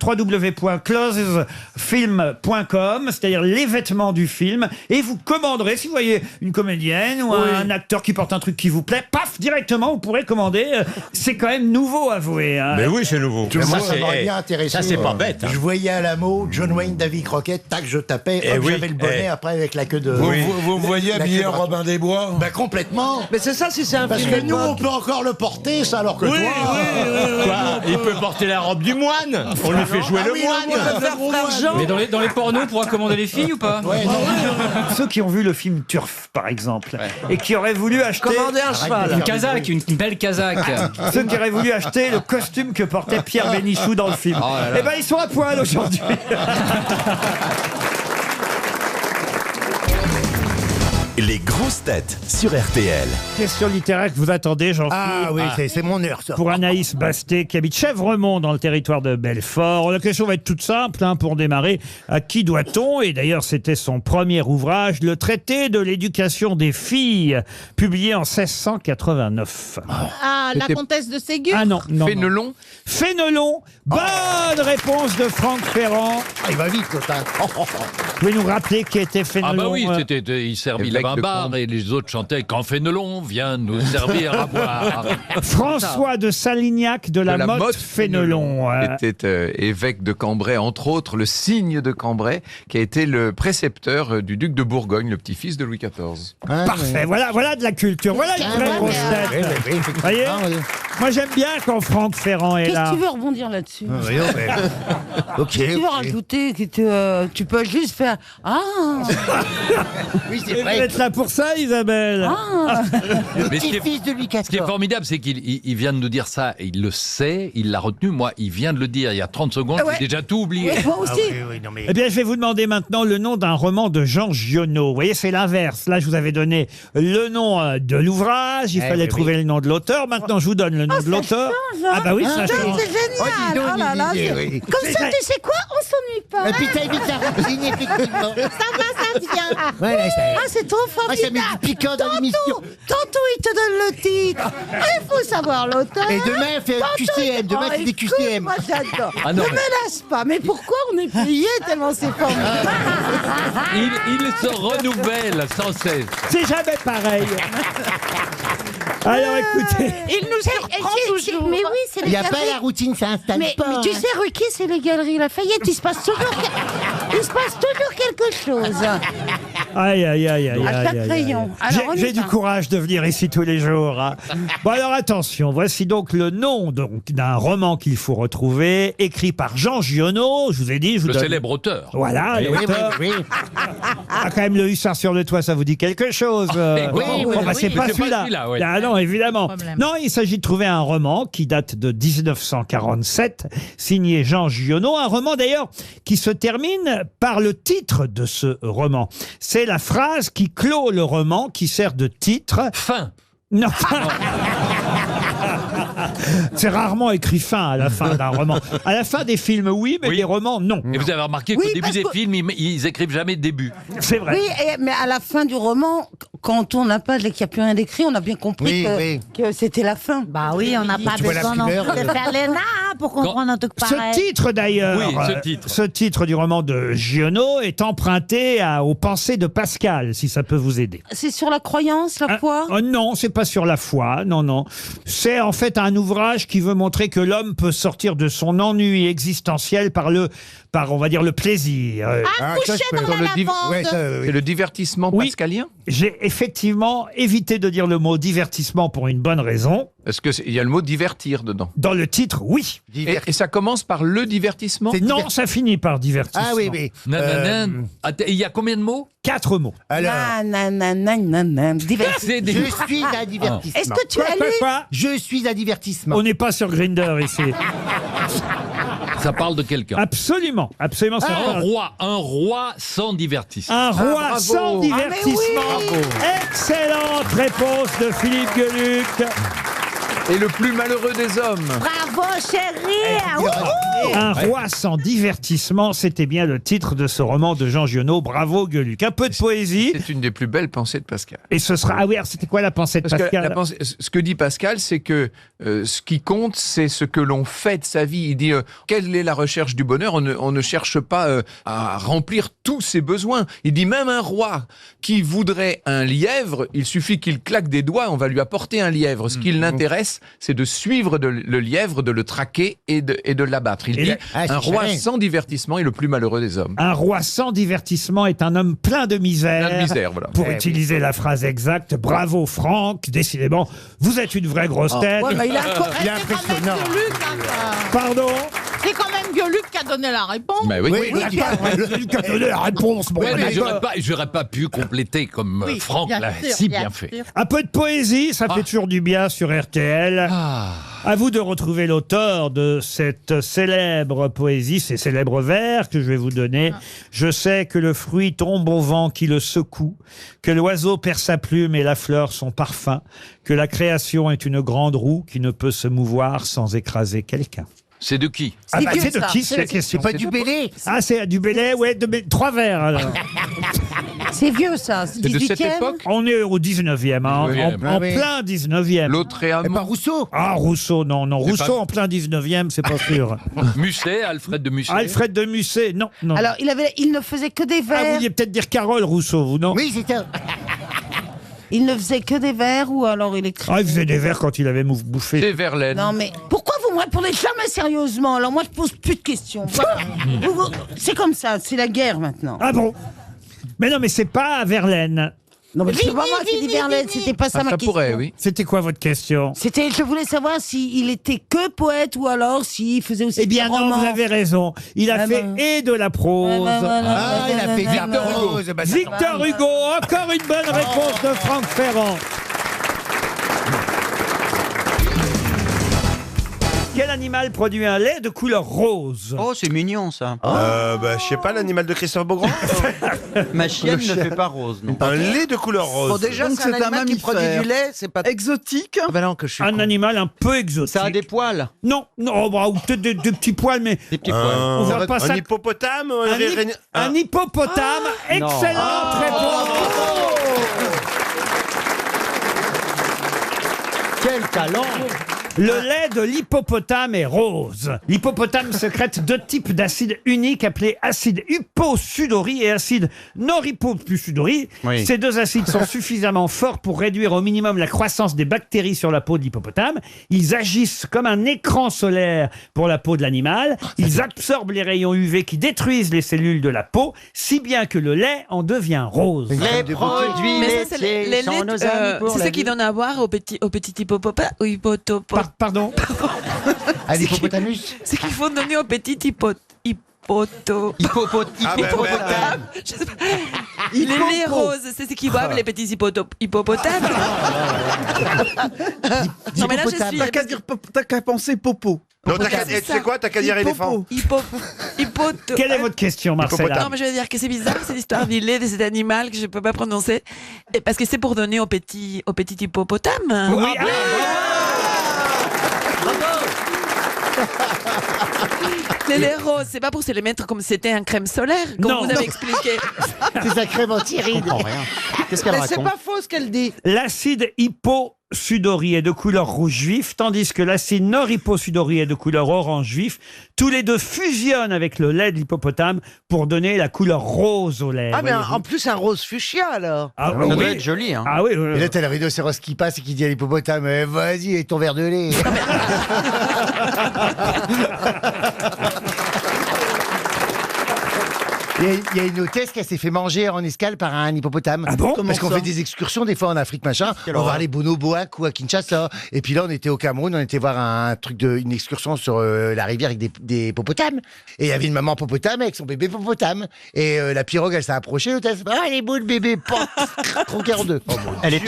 www.closesfilm.com, c'est-à-dire les vêtements du film, et vous commanderez, si vous voyez une comédienne ou un acteur qui porte un truc qui vous plaît, paf, directement, vous pourrez commander. C'est quand même nouveau, avouez. Hein. Mais oui, c'est nouveau. Mais moi, Ça, ça c'est- m'aurait bien intéressé. Ça, c'est pas bête. hein. Je voyais à la mot John Wayne, David Crockett, tac, je tapais, Eh hop, oui, j'avais le bonnet eh. après avec la queue de. Vous voyez la habillé queue en de Robin des Bois Bah complètement. Mais c'est ça si c'est un Parce film que nous, on d'époque. peut encore le porter, ça, alors que Oui, toi. Quoi Il peut porter la robe du moine. On lui fait jouer Ah le oui, moine. On peut faire Frère Jean. Mais dans les pornos, on pourra commander les filles ou pas? Ceux qui ont vu le film Turf, par exemple, et qui auraient voulu acheter... Commander un cheval. Une casaque, une belle casaque. Ceux qui auraient voulu acheter le costume que portait Pierre Bénichou dans le film. Oh là là. Eh ben, ils sont à poil aujourd'hui. Les grosses têtes sur RTL. Question littéraire que vous attendez, Jean-Philippe. Ah oui, c'est mon heure, ça. Pour Anaïs Basté, qui habite Chèvremont, dans le territoire de Belfort. La question va être toute simple, hein, pour démarrer. À qui doit-on? Et d'ailleurs, c'était son premier ouvrage, le traité de l'éducation des filles, publié en 1689. Ah, la comtesse de Ségur. Ah non, non. Fénelon non. Fénelon. Bonne réponse de Franck Ferrand. Ah, il va vite, ça. Vous pouvez nous rappeler qui était Fénelon? Ah bah oui, il servit la bar et les autres chantaient « Quand Fénelon vient nous servir à boire ». François de Salignac de la Motte Fénelon. Était évêque de Cambrai, entre autres le Cygne de Cambrai, qui a été le précepteur du duc de Bourgogne, le petit-fils de Louis XIV. Parfait, voilà de la culture, voilà une vraie grosse tête. Voyez, moi j'aime bien quand Franck Ferrand est Qu'est-ce là. que tu veux rebondir là-dessus? Ok. Tu veux rajouter que tu peux juste faire Ah Oui, c'est Vous vrai. êtes êtes là pour ça, Isabelle. Mais ce qui est- Petit-fils de Louis Ce qui est XIV. formidable, c'est qu'il vient de nous dire ça, et il le sait, il l'a retenu. Moi, il vient de le dire il y a 30 secondes, Ouais. j'ai déjà tout oublié. Oui, moi aussi. Eh bien, je vais vous demander maintenant le nom d'un roman de Jean Giono. Vous voyez, c'est l'inverse. Là, je vous avais donné le nom de l'ouvrage. Il fallait trouver le nom de l'auteur. Maintenant, je vous donne le nom de l'auteur. Ah bah oui, ça C'est change. génial. Oh là là, c'est- Comme ça, tu sais quoi, on s'ennuie pas. Et puis ça évite la routine, effectivement. Ça va, ça vient. Ouais, là, ça- Ah, c'est trop Ouais, ça met formidable. du piquant dans l'émission. Tantôt, il te donne le titre. Ah, il faut savoir l'auteur. Et demain, elle fait Tantôt, QCM. Demain, c'est des écoute, QCM. Moi, j'adore. Ah non, ne mais- me laisse pas. Mais pourquoi on est payé tellement c'est formidable. Il se renouvelle sans cesse. C'est jamais pareil. Alors, écoutez. Il nous surprend toujours. Mais oui, c'est Il les n'y a pas galeries. la routine, ça installe Mais pas. tu hein. sais, Ruki, c'est les galeries Lafayette. Il se passe toujours quelque chose. Aïe, aïe, aïe, aïe. À aïe, chaque aïe, aïe. rayon. Alors, on y J'ai du va. courage de venir ici tous les jours. hein. Bon, alors attention. Voici donc le nom d'un roman qu'il faut retrouver, écrit par Jean Giono. Je vous ai dit, je vous Le donne. célèbre auteur. Voilà, Oui, oui, l'auteur. oui. Ah, quand même, le hussard sur le toit, ça vous dit quelque chose. Oui, Bon, oui, bah, oui. c'est Mais pas c'est pas celui-là. celui-là, oui. Ah non, évidemment. Problème. Non, il s'agit de trouver un roman qui date de 1947, signé Jean Giono. Un roman d'ailleurs qui se termine par le titre de ce roman. C'est la phrase qui clôt le roman, qui sert de titre. Fin. Non. C'est rarement écrit fin à la fin d'un roman. À la fin des films, oui, mais Oui. des romans, non. Et vous avez remarqué qu'au Oui, début parce des que- films, ils écrivent jamais de début. C'est vrai. Oui, mais à la fin du roman, quand on tourne la page et qu'il n'y a plus rien d'écrit, on a bien compris Oui, que c'était la fin. Bah oui, on n'a pas Tu vois la besoin non couleur, plus de faire l'ENA pour comprendre un truc pareil. Ce titre d'ailleurs, Oui, ce titre. ce titre du roman de Giono est emprunté aux pensées de Pascal, si ça peut vous aider. C'est sur la croyance, la foi. Oh non, c'est pas sur la foi, non, non. C'est en fait un ouvrage qui veut montrer que l'homme peut sortir de son ennui existentiel par on va dire, le plaisir. Coucher dans la lavande. Ouais, ça, C'est le divertissement Oui. pascalien. J'ai effectivement évité de dire le mot divertissement pour une bonne raison. Est-ce qu'il y a le mot divertir dedans? Dans le titre, oui. Et ça commence par le divertissement? Non, ça finit par divertissement. Ah oui, oui. Nanana. Attends, il y a combien de mots? 4 mots. Alors, C'est des- je suis un divertissement. Est-ce que tu as lu Quoi Je suis un divertissement. On n'est pas sur Grindr ici. Ça parle de quelqu'un. Absolument, absolument. ça parle- Un roi sans divertissement. Un roi bravo. sans divertissement. Excellente réponse de Philippe Gueluc. Et le plus malheureux des hommes. Bravo, chérie. Un roi sans divertissement, c'était bien le titre de ce roman de Jean Giono. Bravo Gueluc. Un peu de poésie. C'est une des plus belles pensées de Pascal. Et ce sera... Ah oui, alors c'était quoi la pensée de Parce que Pascal ce que dit Pascal, c'est que ce qui compte, c'est ce que l'on fait de sa vie. Il dit quelle est la recherche du bonheur? On ne cherche pas à remplir tous ses besoins. Il dit même un roi qui voudrait un lièvre, il suffit qu'il claque des doigts, on va lui apporter un lièvre. Ce qui l'intéresse, c'est de suivre le lièvre, de le traquer et de l'abattre. Il Et dit là- Ah, c'est un roi charré. sans divertissement est le plus malheureux des hommes. Un roi sans divertissement est un homme plein de misère. Plein de misère, voilà. Pour Eh oui. utiliser la phrase exacte. Bravo Franck. Décidément, vous êtes une vraie grosse tête. Ouais, mais il a Il est C'est quand même impressionnant. Gueluc, hein, Pardon c'est quand même Gueluc qui a donné la réponse. Bah oui. Oui, Oui, oui, qui a donné la réponse. Bon, Ouais, mais d'accord. j'aurais pas pu compléter comme Oui, Franck bien l'a sûr, si bien bien fait. sûr. Un peu de poésie, ça fait toujours du bien sur RTL. À vous de retrouver l'auteur de cette célèbre poésie, ces célèbres vers que je vais vous donner. Je sais que le fruit tombe au vent qui le secoue, que l'oiseau perd sa plume et la fleur son parfum, que la création est une grande roue qui ne peut se mouvoir sans écraser quelqu'un. C'est de qui? Ah bah, vieux, c'est de ça. qui c'est la question? C'est pas du Bélé. Ah, c'est du Bélé, ouais, 3 vers alors. C'est vieux ça. C'est de cette 18e. époque? On est au 19e, hein, en oui. plein 19e. L'autre est Et amant. pas Rousseau. Ah, Rousseau, non, non. C'est Rousseau pas- en plein 19e, c'est pas sûr. Musset, Alfred de Musset. Alfred de Musset, non, non. Alors, il ne faisait que des Ah, vous vers. vouliez peut-être dire Carole Rousseau, vous, non? Oui, c'est ça. Il ne faisait que des vers ou alors il écrivait. Ah, il faisait des vers quand il avait bouffé. C'est Verlaine. Non mais pourquoi vous me répondez jamais sérieusement? Alors moi je pose plus de questions. Voilà. C'est comme ça, c'est la guerre maintenant. Ah bon? Mais non, mais c'est pas Verlaine. Non, mais c'est pas moi qui dis Verlaine, c'était pas ça ma question. C'était quoi votre question? C'était, je voulais savoir s'il était que poète ou alors s'il faisait aussi Eh bien des non, romans. vous avez raison. Il a fait et de la prose. Ah, il a fait de la prose. Bah, ça Victor Hugo, encore une bonne réponse de Franck Ferrand. Quel animal produit un lait de couleur rose? Oh, c'est mignon ça. Je sais pas, l'animal de Christophe Beaugrand. Ma chienne ne fait pas rose, non. Un lait de couleur rose. Bon, déjà, c'est un animal qui produit du lait, c'est pas exotique. Ah ben non, que je suis Un con. animal un peu exotique. Ça a des poils. Non, non, bah, ou peut-être des petits poils, mais Des petits poils. on voit pas ça. Un hippopotame Un hippopotame. Excellente réponse. Quel talent! Le lait de l'hippopotame est rose. L'hippopotame sécrète deux types d'acides uniques appelés acide hyposudori et acide norhyposudori. Oui. Ces deux acides sont suffisamment forts pour réduire au minimum la croissance des bactéries sur la peau de l'hippopotame. Ils agissent comme un écran solaire pour la peau de l'animal. Ils absorbent les rayons UV qui détruisent les cellules de la peau, si bien que le lait en devient rose. Les produits Mais ça, c'est laitiers sont nos amis pour c'est la ça qui vie. donne à boire au petit hippopotame. Pardon. À l'hippopotamus. C'est qu'il faut donner au petit hippopotame. Je sais pas. Les laits roses, c'est ce qu'ils boivent les petits hippopotames. Non mais là je suis. T'as qu'à penser popo. Non, tu sais quoi, t'as qu'à dire éléphant. Quelle est votre question, Marcella? Non mais je veux dire que c'est bizarre cette histoire du lait de cet animal que je peux pas prononcer. Et parce que c'est pour donner au petit hippopotame. Oui, Les laits roses, c'est pas pour se les mettre comme c'était un crème solaire, comme Non. vous avez expliqué. C'est sa crème anti-rides. Qu'est-ce qu'elle Mais c'est raconte? pas faux ce qu'elle dit. L'acide hyposudori est de couleur rouge vif, tandis que l'acide norhyposudori est de couleur orange vif. Tous les deux fusionnent avec le lait de l'hippopotame pour donner la couleur rose au lait. Ah, mais voyez-vous. en plus, un rose fuchsia alors. Ah, Ça oui. doit être joli, hein. Ah oui, oui, Et oui. là, t'as le rhinocéros qui passe et qui dit à l'hippopotame, vas-y, ton verre de lait. Il y a une hôtesse qui s'est fait manger en escale par un hippopotame. Ah bon? Parce qu'on fait des excursions des fois en Afrique, machin. On va voir les bonobos ou à Kinshasa. Et puis là, on était au Cameroun, on était voir une excursion sur la rivière avec des hippopotames. Et il y avait une maman hippopotame avec son bébé hippopotame. Et la pirogue, elle s'est approchée, l'hôtesse. Ah, elle est beau le bébé, croqué en deux. Elle est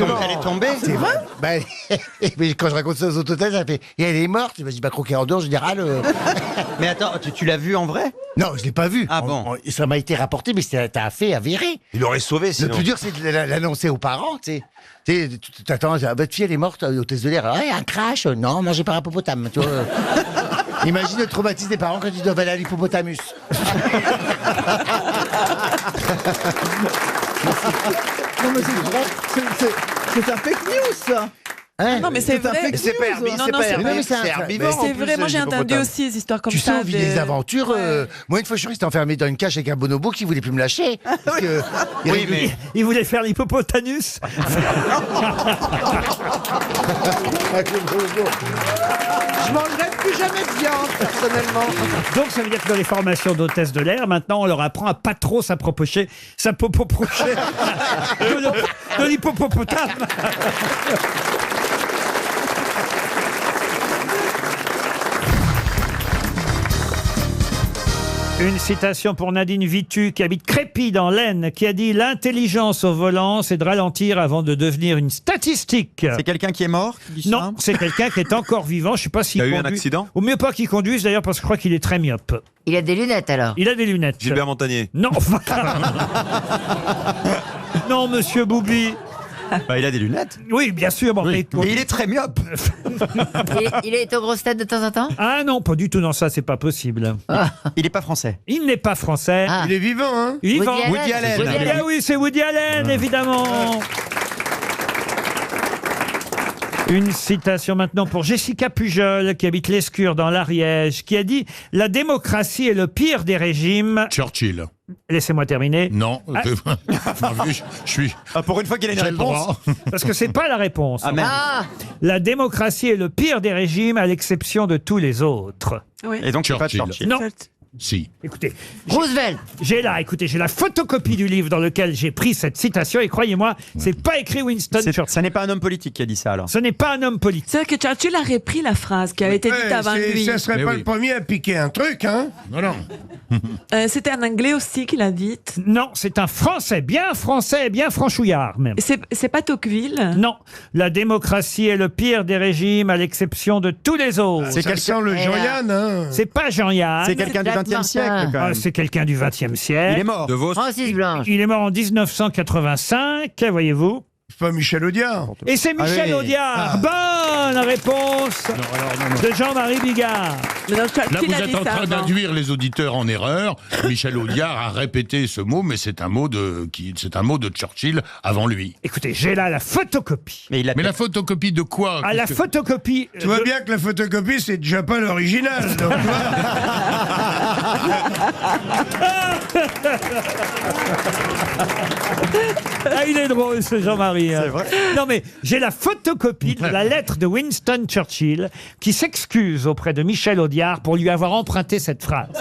tombée. C'est vrai? Bah, mais quand je raconte ça aux autres hôtesses, elle fait, et elle est morte. Je me dis, bah, croqué en deux, en général. Mais attends, tu l'as vu en vrai? Non, je l'ai pas vu. Ah bon? Ça m'a été rapporté, mais c'était un fait avéré. Il aurait sauvé, Le sinon. plus dur, c'est de l'annoncer aux parents, tu sais. Tu sais, t'attends, votre fille, elle est morte, hôtesse de l'air. Ouais, un crash. Non, mangé par un hippopotame, tu vois. Imagine le traumatisme des parents quand ils doivent aller à l'hippopotamus. Non, mais c'est un fake news, ça. Hein? Non mais c'est vrai. C'est pas herbivore, Non, c'est non, pas c'est herbivore, mais c'est c'est un- herbivore. C'est en plus, vrai, moi j'ai entendu l'hippopotame. aussi des histoires comme Tu sais, ça. on vit des aventures. Moi, une fois, je suis resté enfermé dans une cage avec un bonobo qui voulait plus me lâcher. Parce que, Il voulait faire l'hippopotanus. Je mangerai plus jamais de viande, personnellement. Donc ça veut dire que dans les formations d'hôtesse de l'air, maintenant on leur apprend à pas trop s'approcher de l'hippopotame. Une citation pour Nadine Vitu, qui habite Crépy dans l'Aisne, qui a dit « L'intelligence au volant, c'est de ralentir avant de devenir une statistique. » C'est quelqu'un qui est mort qui dit ça? Non, c'est quelqu'un qui est encore vivant. Je sais pas s'il Il y a eu un conduit. accident? Au mieux pas qu'il conduise d'ailleurs, parce que je crois qu'il est très myope. Il a des lunettes alors. Il a des lunettes. Gilbert Montagnier. Non. Non, monsieur Boubi. Bah, il a des lunettes. Oui, bien sûr. Bon, mais- Et il est très myope. Il est aux grosses têtes de temps en temps. Ah non, pas du tout. Non, ça, c'est pas possible. Il est pas français. Il n'est pas français. Ah. Il est vivant, hein? Vivant. Woody Allen. Woody Allen. Ah oui, c'est Woody Allen, évidemment. Une citation maintenant pour Jessica Pujol, qui habite l'Escure dans l'Ariège, qui a dit « La démocratie est le pire des régimes. » Churchill. Laissez-moi terminer. Non. Ah. Je suis. Pour une fois qu'il a une J'ai le réponse. droit. Parce que c'est pas la réponse. Ah, merde. Ah, La démocratie est le pire des régimes à l'exception de tous les autres. Oui. Et donc, c'est pas Churchill. Churchill. Non. Si. Écoutez, Roosevelt. j'ai la photocopie du livre dans lequel j'ai pris cette citation et croyez-moi, c'est pas écrit Winston Churchill. Ça n'est pas un homme politique qui a dit ça alors. Ce n'est pas un homme politique. C'est vrai que Churchill a repris la phrase qui avait été dite avant lui. Ça serait pas le premier à piquer un truc, hein? Non, non. C'était un Anglais aussi qui l'a dite. Non, c'est un Français, bien franchouillard même. C'est pas Tocqueville? Non, la démocratie est le pire des régimes à l'exception de tous les autres. Ça sent le Jean-Yann, hein? C'est pas Jean-Yann. C'est quelqu'un du XXe siècle quand même. C'est quelqu'un du XXe siècle. Il est mort. Francis Blanche. Il est mort en 1985, voyez-vous. C'est pas Michel Audiard. Et c'est Michel Audiard. Bonne réponse de Jean-Marie Bigard. Là, vous êtes en train d'induire les auditeurs en erreur. Michel Audiard a répété ce mot, mais c'est un mot de Churchill avant lui. Écoutez, j'ai là la photocopie. Mais la photocopie de quoi? La photocopie. Tu vois bien que la photocopie, c'est déjà pas l'original. donc, tu vois. Ah, il est drôle ce Jean-Marie. C'est vrai. Non mais j'ai la photocopie de la lettre de Winston Churchill qui s'excuse auprès de Michel Audiard pour lui avoir emprunté cette phrase. Oh,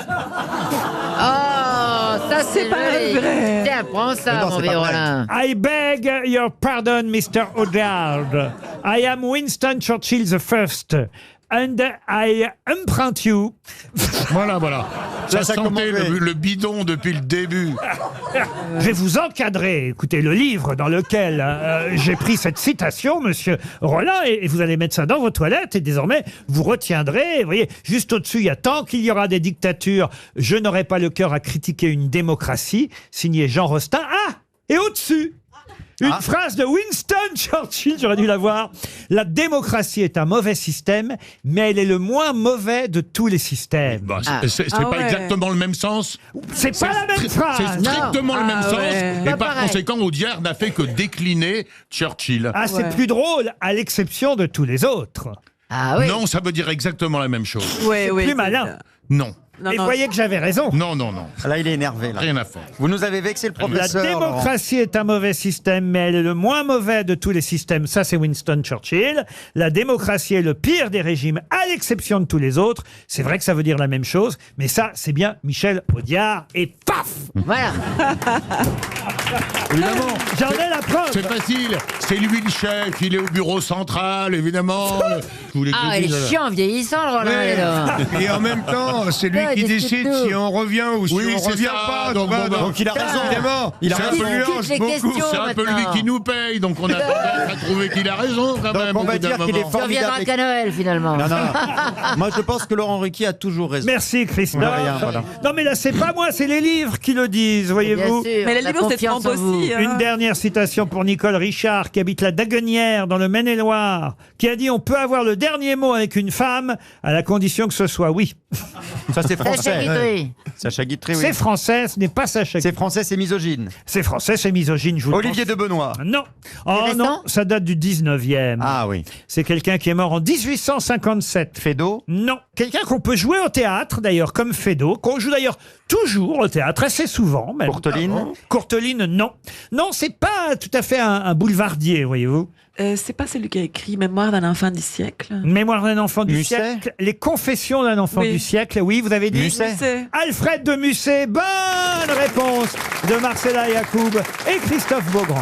ça c'est pas joli. vrai. Tiens, prends ça, mon vieux Rollin. I beg your pardon, Mr. Audiard. I am Winston Churchill the first. And I emprunte you. Voilà. Ça ça sentait commence. le bidon depuis le début. Je vais vous encadrer. Écoutez, le livre dans lequel j'ai pris cette citation, monsieur Rollin, et vous allez mettre ça dans vos toilettes, et désormais, vous retiendrez. Vous voyez, juste au-dessus, il y a tant qu'il y aura des dictatures, je n'aurai pas le cœur à critiquer une démocratie, signé Jean Rostand. Ah! Et au-dessus, une phrase de Winston Churchill, j'aurais dû la voir. La démocratie est un mauvais système, mais elle est le moins mauvais de tous les systèmes. Bah, c'est pas exactement le même sens. C'est pas la même phrase. C'est strictement le même sens. Et Pas par pareil. conséquent, Audiard n'a fait que décliner Churchill. Ah, c'est plus drôle, à l'exception de tous les autres. Ah oui. Non, ça veut dire exactement la même chose. C'est plus malin. Non. Et vous voyez que j'avais raison. Non. Là, il est énervé. Là. Rien à faire. Vous nous avez vexé le La professeur. démocratie est un mauvais système, mais elle est le moins mauvais de tous les systèmes. Ça, c'est Winston Churchill. La démocratie est le pire des régimes, à l'exception de tous les autres. C'est vrai que ça veut dire la même chose, mais ça, c'est bien Michel Audiard. Et paf! Voilà. Évidemment. J'en ai la preuve. C'est facile. C'est lui le chef. Il est au bureau central, évidemment. Ah, il est chiant, vieillissant, le Rollin. Ouais. là. Et en même temps, c'est lui Ouais, qui discute décide tout. si on revient ou si Oui, on c'est revient ça. pas. Donc, Donc il a raison. Évidemment, Il a ça raison. influence Les beaucoup. questions. C'est un peu lui maintenant. qui nous paye, donc on a tendance à trouver qu'il a raison quand Donc même. on au va bout d'un dire qu'il est moment. Tu reviendras formidable. qu'à Noël, finalement. Non. Moi, je pense que Laurent Ruquier a toujours raison. Merci, Christophe. De rien, voilà. Non, mais là, c'est pas moi, c'est les livres qui le disent, voyez-vous. Bien sûr, Mais les on a livres, c'est confiance Trump en vous. aussi. hein. Une dernière citation pour Nicole Richard, qui habite la Daguenière, dans le Maine-et-Loire, qui a dit « On peut avoir le dernier mot avec une femme, à la condition que ce soit oui Ça, c'est Sacha français. Guitry. Sacha Guitry, ». oui. C'est français, ce n'est pas Sacha. C'est français, c'est misogyne. C'est français, c'est misogyne, je vous le Olivier de Benoît. pense. Non. Oh récent non, ça date du 19e. Ah oui. C'est quelqu'un qui est mort en 1857. Fédo. Non. Quelqu'un qu'on peut jouer au théâtre, d'ailleurs, comme Fédo, qu'on joue d'ailleurs toujours au théâtre, assez souvent même. Courteline. Courteline, non. Non, c'est pas tout à fait un boulevardier, voyez-vous. C'est pas celui qui a écrit Mémoire d'un enfant du siècle. Mémoire d'un enfant du Musset. siècle. Les confessions d'un enfant Oui. du siècle. Oui, vous avez dit. Musset. Alfred de Musset. Bonne réponse de Marcella Yacoub et Christophe Beaugrand.